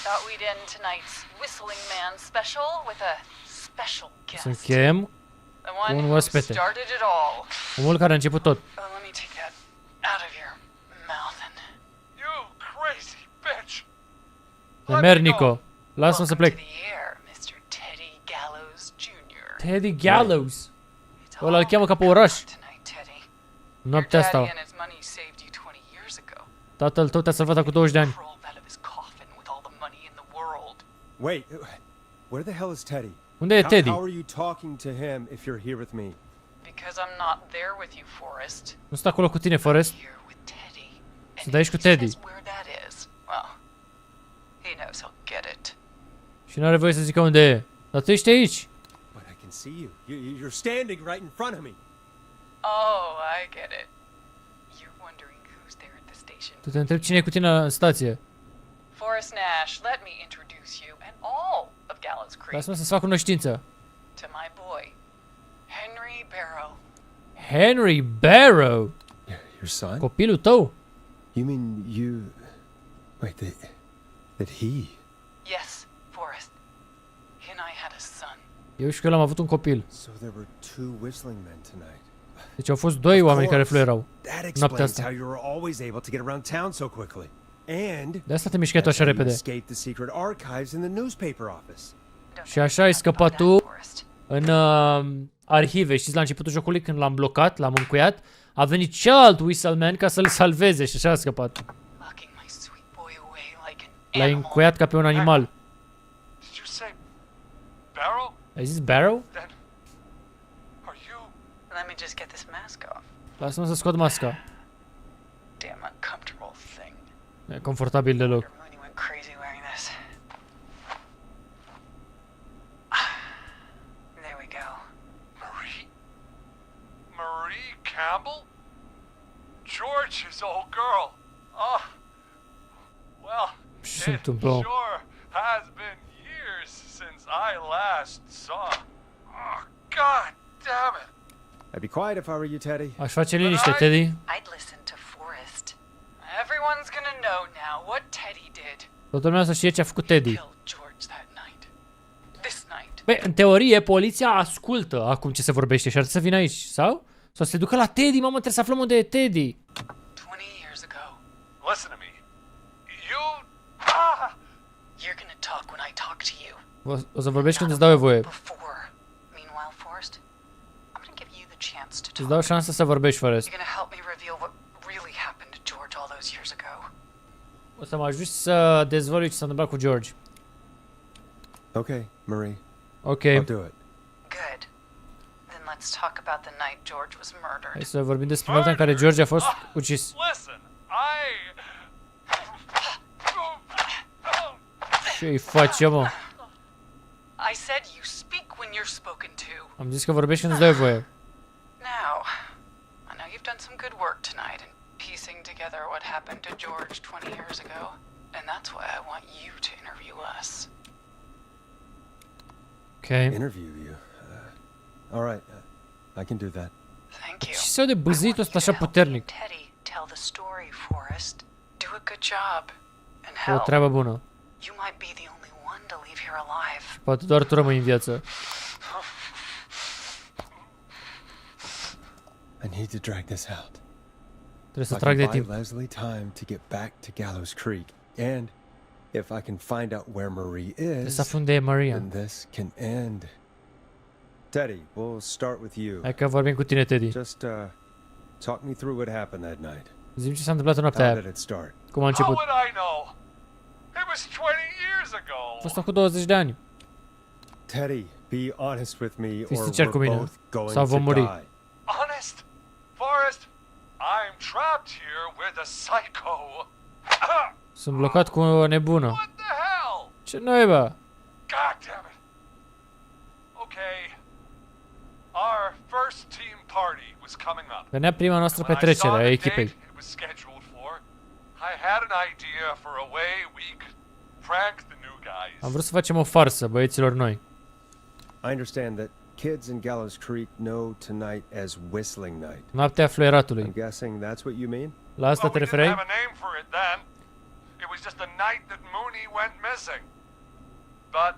thought we'd end tonight's Whistling Man special with a special guest. Să încheiem The cu one un who oaspete. started it all. Omul care a început tot. Let me take that out of your mouth and You crazy bitch! Nemernico. Lasă-mă să plec. to the air, Mr. Teddy Gallows Jr. Teddy Gallows. Ăla îl cheamă ca pe oraș. Tonight, Teddy. Noaptea Your daddy asta. and his money saved you 20 years ago. Tatăl tău te-a salvat acum 20 de ani. Wait, where the hell is Teddy? Unde e Teddy? How are you talking to him if you're here with me? Because I'm not there with you, Forrest. Nu stă acolo cu tine, Forrest. Sunt aici cu Teddy. Where that is. Well, he knows he'll get it. Și nu are voie să zică unde e. Dar tu ești aici. But I can see you. You're standing right in front of me. Oh, I get it. You're wondering who's there at the station. Tu te întrebi cine e cu tine în stație. Forrest Nash, let me introduce you and all of Gallows Creek Lasă-mă să-ți fac cunoștință. to my boy, Henry Barrow. Henry Barrow. Your son? Copilul tău? You mean you... Wait, that he... Yes, Forrest. He and I had a son. Eu și că el am avut un copil. So there were two whistling men tonight. Deci au fost doi oameni care fluierau That noaptea explains how asta. you were always able to get around town so quickly. And De asta te mișcai tu that's așa how you repede. escaped the secret archives in the newspaper office. Și așa ai scăpat tu în arhive. Știți, la începutul jocului, când l-am blocat, l-am încuiat, a venit celălalt Whistleman ca să-l salveze și așa a scăpat. L-ai încuiat ca pe un animal. Did you say Barrow? Ai zis Barrow? Then are you? Let me just get this mask off. Lasă-mă să scot masca. Damn uncomfortable thing. E confortabil deloc. Really went crazy wearing this. There we go. Marie Campbell? George's old girl. Oh, well, Ce se it întâmplă? sure has been years since I last saw. Oh, God damn it. I'd be quiet if I were you, Teddy. Aș face liniște, Teddy. I'd listen to Forrest. Everyone's gonna know now what Teddy did. Toată lumea să știe ce a făcut Teddy. George that night. This night. Băi, în teorie, poliția ascultă acum ce se vorbește și ar trebui să vină aici, sau? Sau să se ducă la Teddy, mamă, trebuie să aflăm unde e Teddy. 20 years ago. Listen to me. You... You're gonna talk when I talk to you. O să vorbești când îți dau eu voie. Meanwhile, Forrest, I'm gonna give you the chance to Îți talk. dau șansa să vorbești, Forrest. You're gonna help me reveal what really happened to George all those years ago. O să mă ajut să dezvălui ce s-a întâmplat cu George. Okay, Marie. Ok. I'll do it. Good. Then let's talk about the night George was murdered. Hai să vorbim despre noaptea în care George a fost ucis. Listen, Ce-i face, mă? I said you speak when you're spoken to. Am zis că vorbești când îți dau eu voie. Now, I know you've done some good work tonight in piecing together what happened to George 20 years ago, and that's why I want you to interview us. Okay. Interview you. All right, I can do that. Thank you. Și s-au de băzitul ăsta așa puternic. Teddy, tell the story, Forrest. Do a good job. And O hell, treabă bună. you might be the only one to leave here alive. Poate doar tu rămâi în viață. I need to drag this out. Trebuie să If I trag can de buy timp. Leslie time to get back to Gallows Creek, and if I can find out where Marie Trebuie is, să aflu unde e Maria. then this can end. Teddy, we'll start with you. Hai că vorbim cu tine, Teddy. Just talk me through what happened that night. Zi-mi ce s-a întâmplat în noaptea How aia. did it start? Cum a how început. would I know? It was 20 years ago. A fost acum 20 de ani. Teddy, be honest with me, Fii or sincer cu we're mine, both going sau vom to muri. die. Honest? Forrest, I'm trapped here with a psycho. Sunt blocat cu o nebună. What the hell? Ce naiba? God damn it. Okay. Our first team party was coming up. Venea prima noastră When I saw petrecere a the echipei. date it was scheduled for, I had an idea for a way we could prank the new guys. Am vrut să facem o farsă băieților noi. I understand that kids in Gallows Creek know tonight as Whistling Night. Noaptea fluieratului. I'm guessing that's what you mean? La asta te We didn't referai? have a name for it then. It was just the night that Mooney went missing. But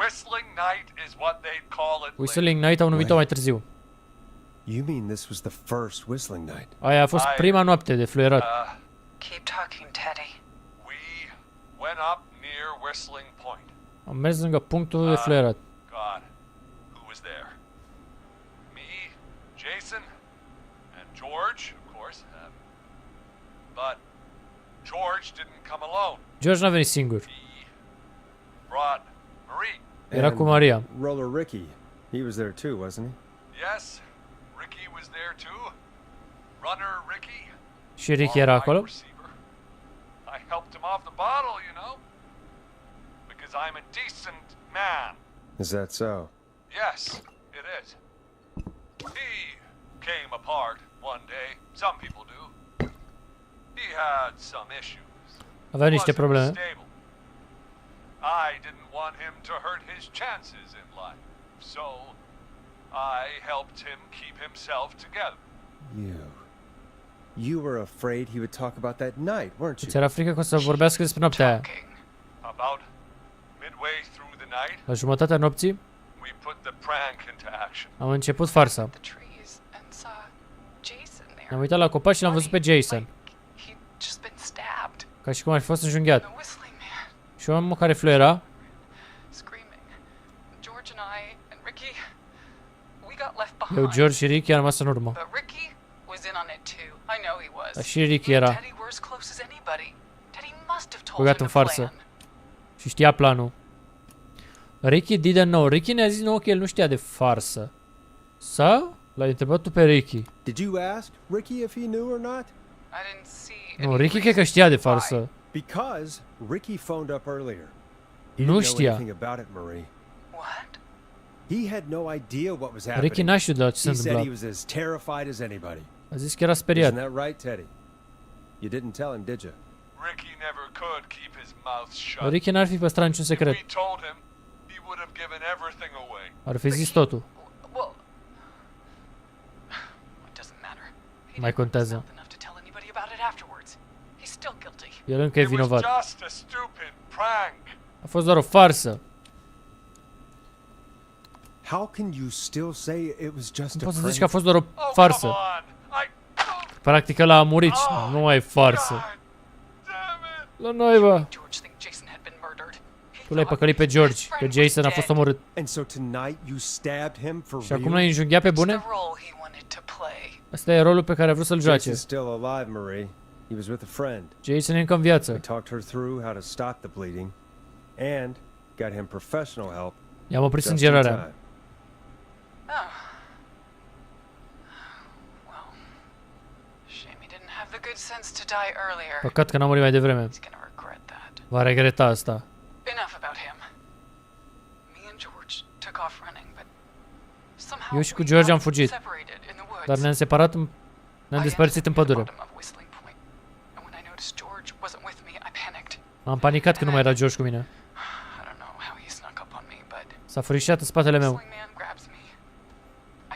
Whistling Night is what they'd call it. Whistling Night au numit-o mai târziu. You mean this was the first Whistling Night? Aia a fost prima noapte de fluierat. Keep talking, Teddy. We went up near Whistling Point. Am mers lângă punctul de fluierat. God, who was there? Me, Jason, and George, of course. But George didn't come alone. George n-a venit singur. Brought Marie. Era cu Maria. Roller Ricky. He was there too, wasn't he? Yes, Ricky was there too. Runner Ricky. Și Ricky era acolo. I helped him off the bottle, you know. Because I'm a decent man. Is that so? Yes, it is. He came apart one day. Some people do. He had some issues. Avea niște probleme. Stable. I didn't want him to hurt his chances in life. So I helped him keep himself together. You were afraid he would talk about that night, weren't you? Ți era frică că o să vorbească despre noaptea aia. About midway through the night, La jumătatea nopții we put the prank into action. am început farsa. Ne-am uitat la copaci și l-am văzut pe Jason. Ca și cum ar fi fost înjunghiat. Și omul care fluiera eu, George și Ricky am rămas în urmă. Dar și Ricky era băgat în farsă și știa planul. Ricky didn't know. Ricky ne-a zis nouă că el nu știa de farsă. Sau? L-ai întrebat tu pe Ricky. Did you ask Ricky if he knew or not? Nu, Ricky cred că știa de farsă. Because Ricky phoned up earlier. Nu știa. He had no idea what was happening. Ricky n-a știut de la ce se He said he întâmpla. was as terrified as anybody. A zis că era speriat. Isn't that right, Teddy? You didn't tell him, did you? Ricky never could keep his mouth shut. Ricky n-ar fi păstrat niciun secret. If we told him, he would have given everything away. Ar fi zis totul. Mai contează. El încă e vinovat. A fost doar o farsă. How can you still say it was just a Poți să prank? zici că a fost doar o farsă. Practic ăla a murit. Nu mai e farsă. La noi, bă. Tu l-ai păcălit pe George, că Jason a fost omorât. And so tonight you stabbed him for Și acum real? l-ai înjunghiat pe bune? Asta e rolul pe care a vrut să-l joace. Jason's still alive, Marie. He was with a friend. Jason e încă în viață. We talked her through how to stop the bleeding and got him professional help. I-am oprit just in sângerarea. time. Păcat că n-a murit mai devreme. Va regreta asta. Eu și cu George am fugit, dar ne-am separat, ne-am despărțit în pădure. M-am panicat când nu mai era George cu mine. S-a furișat în spatele meu.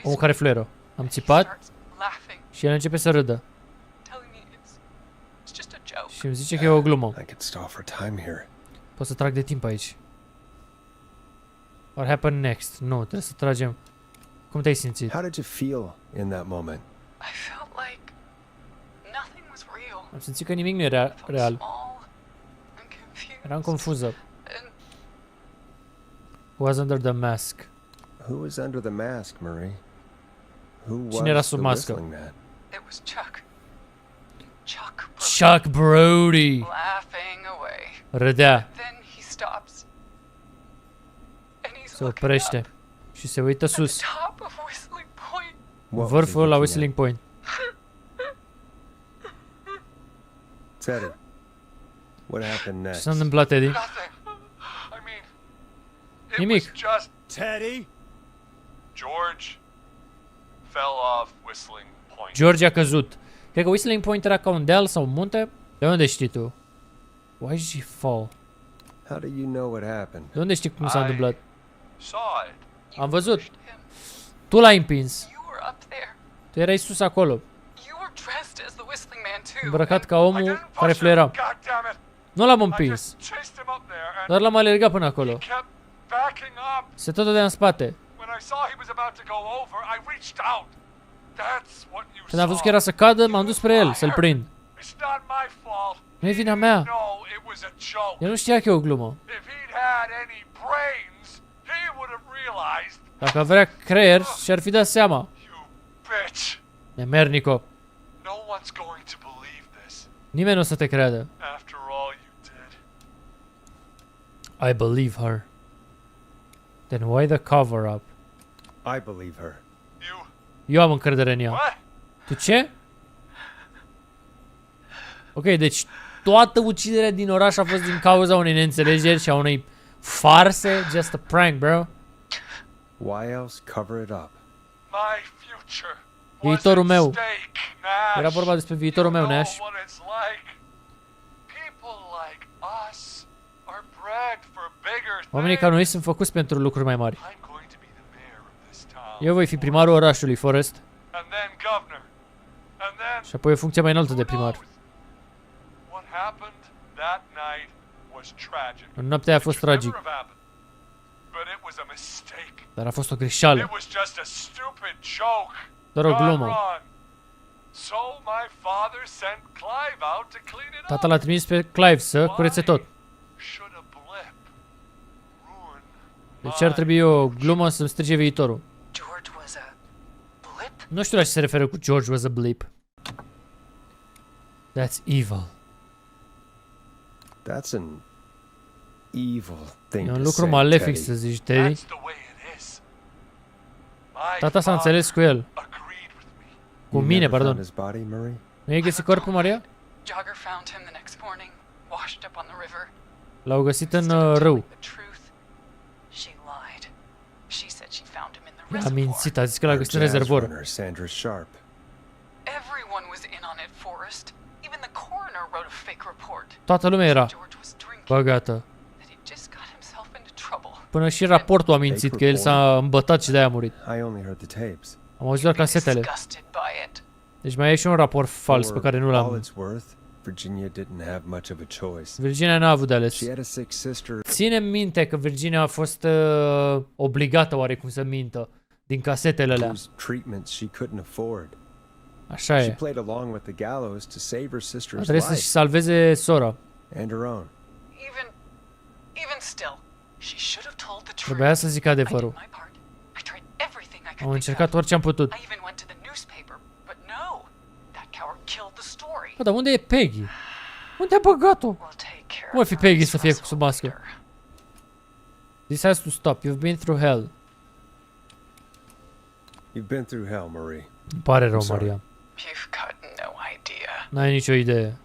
Omul care fluieră. Am țipat și el începe să râdă. Și îmi zice că e o glumă. Pot să trag de timp aici. What happened next? Nu, trebuie să tragem. Cum te-ai simțit? How did you feel in that moment? Am simțit că nimic nu era real. Eram confuză. Who was under the mask? Who was under the mask, Marie? Who Cine era was sub the mască? whistling man? Chuck Brody. Râdea. Se oprește și se uită sus. Vârful la Whistling Point. Teddy, what happened Ce next? s-a întâmplat, Teddy? Nimic. Teddy? George fell off Whistling Point. George a căzut. Cred că Whistling Point era ca un deal sau un munte. De unde știi tu? Why did she fall? How do you know what happened? De unde știi cum s-a întâmplat? Saw it. Am văzut. Tu l-ai împins. Tu erai sus acolo. Îmbrăcat ca omul care fluiera. Nu l-am împins. Doar l-am alergat până acolo. Se tot dădea în spate. Când am văzut că era să cadă, m-am dus spre el, să-l prind. Nu e vina mea. El nu știa că e o glumă. Dacă avea creier, și-ar fi dat seama. Nemernico. Nimeni nu o să te creadă. After I believe her. Then why the cover-up? I believe her. Eu am încredere în ea. Tu ce? Ok, deci toată uciderea din oraș a fost din cauza unei neînțelegeri și a unei farse. Just a prank, bro. Why else cover it up? My future. Viitorul meu. Era vorba despre viitorul meu, Nash. Oamenii ca noi sunt făcuți pentru lucruri mai mari. Eu voi fi primarul orașului, Forrest. Și apoi o funcție mai înaltă de primar. În noaptea aia a fost tragic. Dar a fost o greșeală. Doar o glumă. Tata l-a trimis pe Clive să curețe tot. Deci ar trebui o glumă să-mi strice viitorul. Nu știu la ce se referă cu George was a blip. That's evil. That's an evil thing E un to lucru say, malefic Teddy. să zici, Teddy. Tata s-a înțeles cu el. Cu You mine, never found pardon. his body, Marie? Nu ai găsit corpul, Maria? Jogger found him the next morning, washed up on the river. L-au găsit în râu. She lied. She said she found him in the A reservoir. mințit, a zis că l-a Our găsit în jazz rezervor. runner, Sandra Sharp. Everyone was in on it, Forrest. Even the coroner wrote a fake report. Toată lumea era băgată. That he just got himself into trouble. Până și raportul a mințit că el s-a îmbătat și de-aia a murit. I only heard the tapes. Am auzit doar casetele. Disgusted by it. Deci mai e și un raport fals pe care nu For all l-am. it's worth, Virginia didn't have much of a choice. Virginia n-a avut de ales. She had a sick sister. Ține minte că Virginia a fost obligată oarecum să mintă din casetele alea. Whose treatments she couldn't afford. Așa She e. played along with the gallows to save her sister's Trebuie să-și life salveze sora. and her own. Even still, she should have told the truth. Trebuia să zic adevărul. I tried everything I could Am think încercat of. orice am putut. I even went to the newspaper, but no. That coward killed the story. Bă, dar unde e Peggy? Unde a băgat-o? Cum ar fi Peggy să fie sub mască? This has to stop. You've been through hell. You've been through hell, Marie. Îmi pare rău, I'm sorry. Maria. You've got no idea. N-ai nicio idee.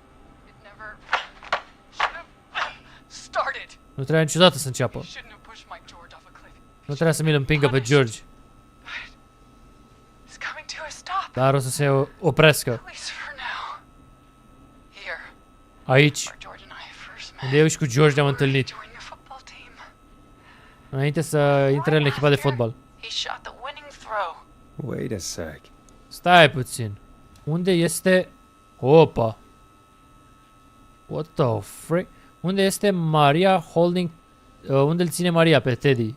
Started. Nu trebuia niciodată să înceapă. Shouldn't have pushed my George off a cliff. Nu trebuia să mi-l împingă pe George. It's coming to a stop. Dar o să se oprească. At least for now. Here, Aici, where George and I first met. unde eu și cu George ne-am întâlnit. Joining a football team. Înainte să intre în echipa de fotbal. He shot the winning throw. Wait a sec. Stai puțin. Unde este... Opa. What the frick? Unde este Maria holding... unde îl ține Maria pe Teddy?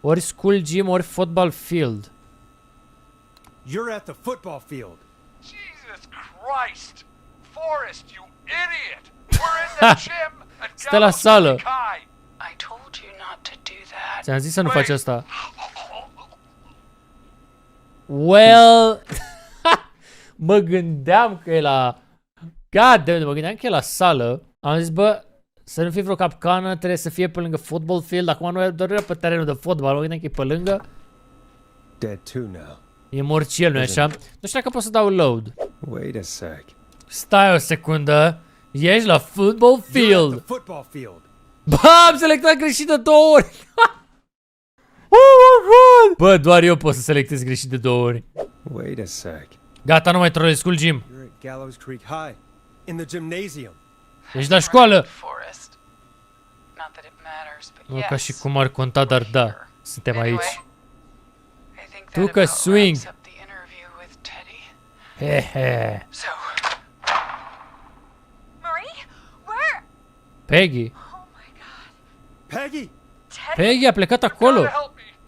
Ori school gym, ori football field. You're at the football field. Jesus Christ! Forrest, you idiot! We're in the gym at Stă la sală. I told you not to do that. Ți-am zis să nu faci asta. Well... mă gândeam că e la... God damn, mă gândeam că e la sală. Am zis, bă, să nu fie vreo capcană, trebuie să fie pe lângă football field. Acum nu e doar pe terenul de fotbal, mă gândeam că e pe lângă. Dead too now. E morciel, nu-i așa? Nu știu dacă pot să dau load. Wait a sec. Stai o secundă. Ești la football field. Football field. Bă, am selectat greșit de 2 ori. Oh my god. Bă, doar eu pot să selectez greșit de 2 ori. Wait a sec. Gata, nu mai trolezi school gym. You're at Gallows Creek High, in the gymnasium. Ești la școală. Forrest. Not that it matters, but Nu yes. ca și cum ar conta, dar da. Suntem aici. I think Tu that că about swing. wraps up the interview with Teddy. Hehe. So, Marie? Where? Peggy. Peggy! Peggy a plecat acolo.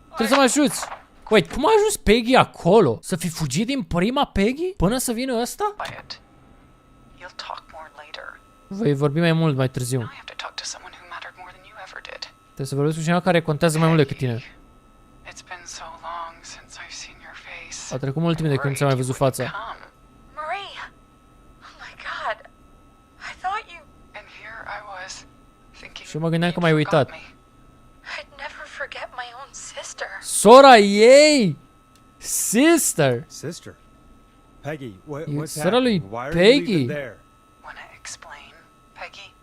Trebuie să mă ajuți. Wait, cum a ajuns Peggy acolo? Să fi fugit din prima Peggy? Până să vină ăsta? you'll talk more later. Voi vorbi mai mult mai târziu. I have to talk to someone who mattered more than you ever did. Trebuie să vorbesc cu cineva care contează mai mult decât tine. It's been so long since I've seen your face. A trecut mult timp de când ți-am mai văzut fața. Marie! Oh my god. I thought you... And here I was, thinking Și eu mă gândeam că m-ai uitat. sora ei! Sister! Sister? Peggy, E what's sora lui happening? Why are you Peggy. leaving there? Wanna explain, Peggy?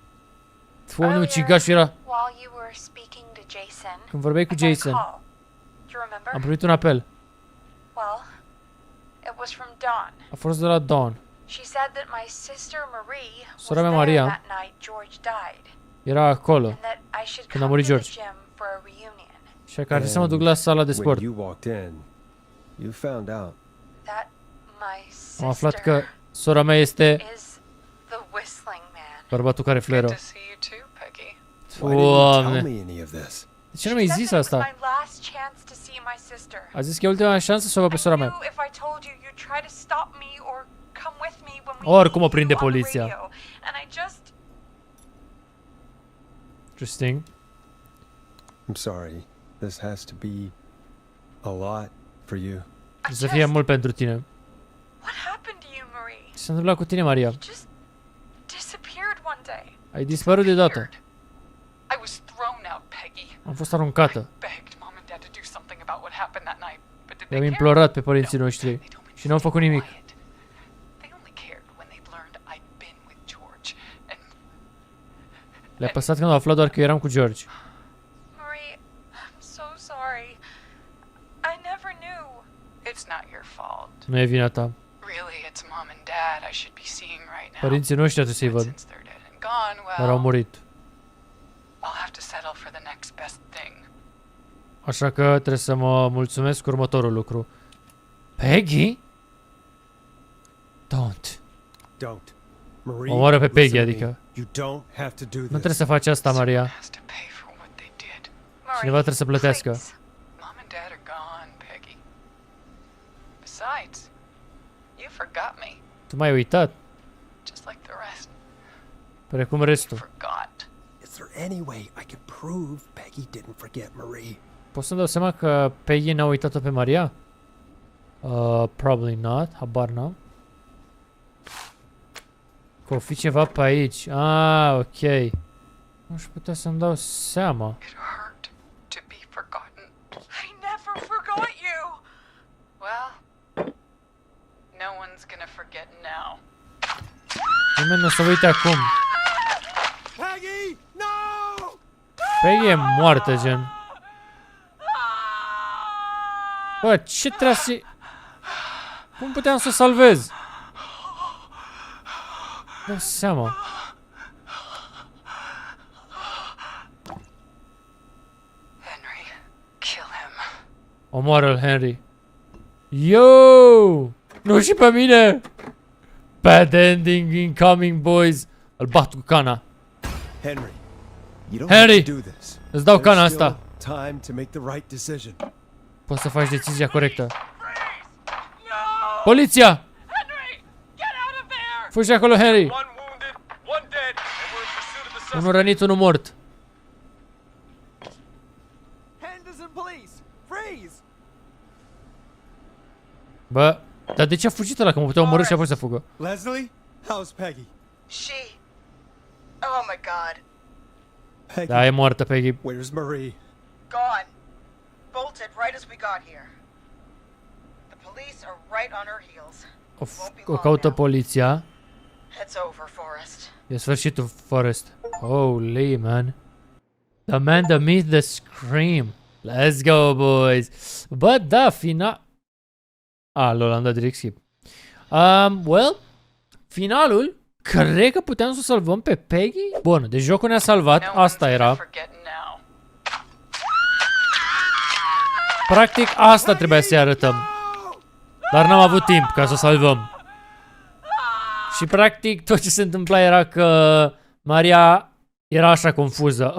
Oamenii ucigașul era... While you were speaking to Jason, Când vorbeai cu I got a Jason, call. Do you remember? am primit un apel. Well, it was from Dawn. A fost de la Dawn. She said that my sister Marie was Sora mea there Maria that night George died, era acolo and that I should când a come murit to the George. gym for a reunion. Și că ar trebui să mă duc la sala de sport. When you walked in, you found out. That my Am aflat sister că sora mea este is the whistling man. bărbatul care fluieră. Good to see you too, Peggy. Why didn't you tell Doamne. me any of this? De ce nu mi-ai Said zis that it was asta? my last chance to see my sister. A zis că e ultima șansă să o văd pe sora I mea. knew if I told you, you'd try to stop me or come with me when we Oricum o meet prinde you on the poliția. radio. And I just Interesting. I'm sorry. This has to be a lot for you. Trebuie să fie mult pentru tine. What happened to you, Marie? Ce s-a întâmplat cu tine, Maria? Just disappeared one day. Ai dispărut deodată. I was thrown out, Peggy. Am fost aruncată. Begged Mom and Dad to do something about what happened that night, but did I-am they care? implorat pe părinții noștri și n-au făcut nimic. They only cared when they learned I'd been with George, and Le-a păsat când au aflat doar că eu eram cu George. Marie, I'm so sorry. I never knew. it's not your fault. Nu e vina ta. Really, it's Mom and Dad I should be seeing right now. Părinții noștri trebuie să-i văd. Since they're dead and gone, Dar au well, murit. I'll have to settle for the next best thing. Așa că trebuie să mă mulțumesc cu următorul lucru. Peggy? Don't. Don't. Marie, Omoară pe Peggy, listen to me. adică. You don't have to do Nu this. trebuie să faci asta, Maria. Cineva trebuie să plătească. Mom and Dad are gone, Peggy. Besides, you forgot me, Tu m-ai uitat, just like the rest. precum restul. Forgot. Is there any way I can prove Peggy didn't forget Marie? Pot să-mi dau seama că Peggy n-a uitat-o pe Maria? Probably not. Habar n-am. Că o fi ceva pe aici. Ah, ok. Nu aș putea să-mi dau seama. To be forgotten. I never forgot you. Well, no one's gonna forget now. Nimeni nu o să uite acum. Peggy! No! Peggy e moartă, gen. Bă, ce trebuie să... Cum puteam să o salvez? Dau seama. Kill him. Omoară-l, Henry. Yo! Nu și pe mine! Bad ending incoming, boys. Îl bat cu cana. Henry, you don't Henry! have to do this. Îți dau cana There's still asta. time to make the right decision. Poți să faci decizia corectă. Poliția! Fugi de acolo, Henry! Unul rănit, unul mort. Henderson police! Freeze! Bă, dar de ce a fugit ăla? Că mă putea omorâ și apoi să fugă. Leslie, how's Peggy? She. Oh my god. Peggy. Da, e moartă, Peggy. Where's Marie? Gone. Bolted right as we got here. The police are right on her heels. O caută poliția. It's over, Forrest. E sfârșitul, Forrest. Holy, man. The man, the myth, the scream. Let's go, boys. Bă, da, final... lol, am dat direct skip. Well, finalul, cred că puteam să o salvăm pe Peggy? Bun, deci jocul ne-a salvat, asta era. Practic, asta trebuia să-i arătăm. Dar n-am avut timp ca să o salvăm. Și practic, tot ce se întâmpla era că Maria era așa confuză.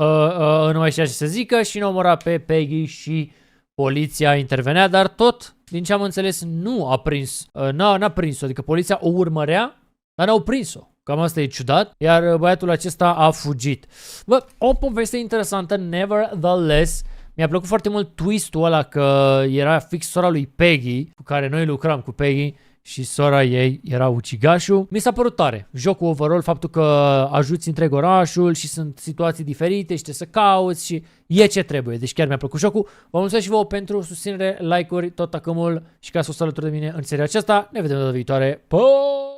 Nu mai știa ce să zică și n-a omorat pe Peggy și poliția intervenea, dar tot, din ce am înțeles, nu a prins, n-a prins-o, adică poliția o urmărea, dar n-au prins-o. Cam asta e ciudat, iar băiatul acesta a fugit. Bă, o poveste interesantă, nevertheless. Mi-a plăcut foarte mult twist-ul ăla că era fix sora lui Peggy, cu care noi lucram cu Peggy, și sora ei era ucigașul. Mi s-a părut tare. Jocul overall, faptul că ajuți întreg orașul și sunt situații diferite și trebuie să cauți și e ce trebuie. Deci chiar mi-a plăcut jocul. Vă mulțumesc și vouă pentru susținere, like-uri, tot acumul și ca să o alături de mine în seria aceasta. Ne vedem data viitoare. Pa!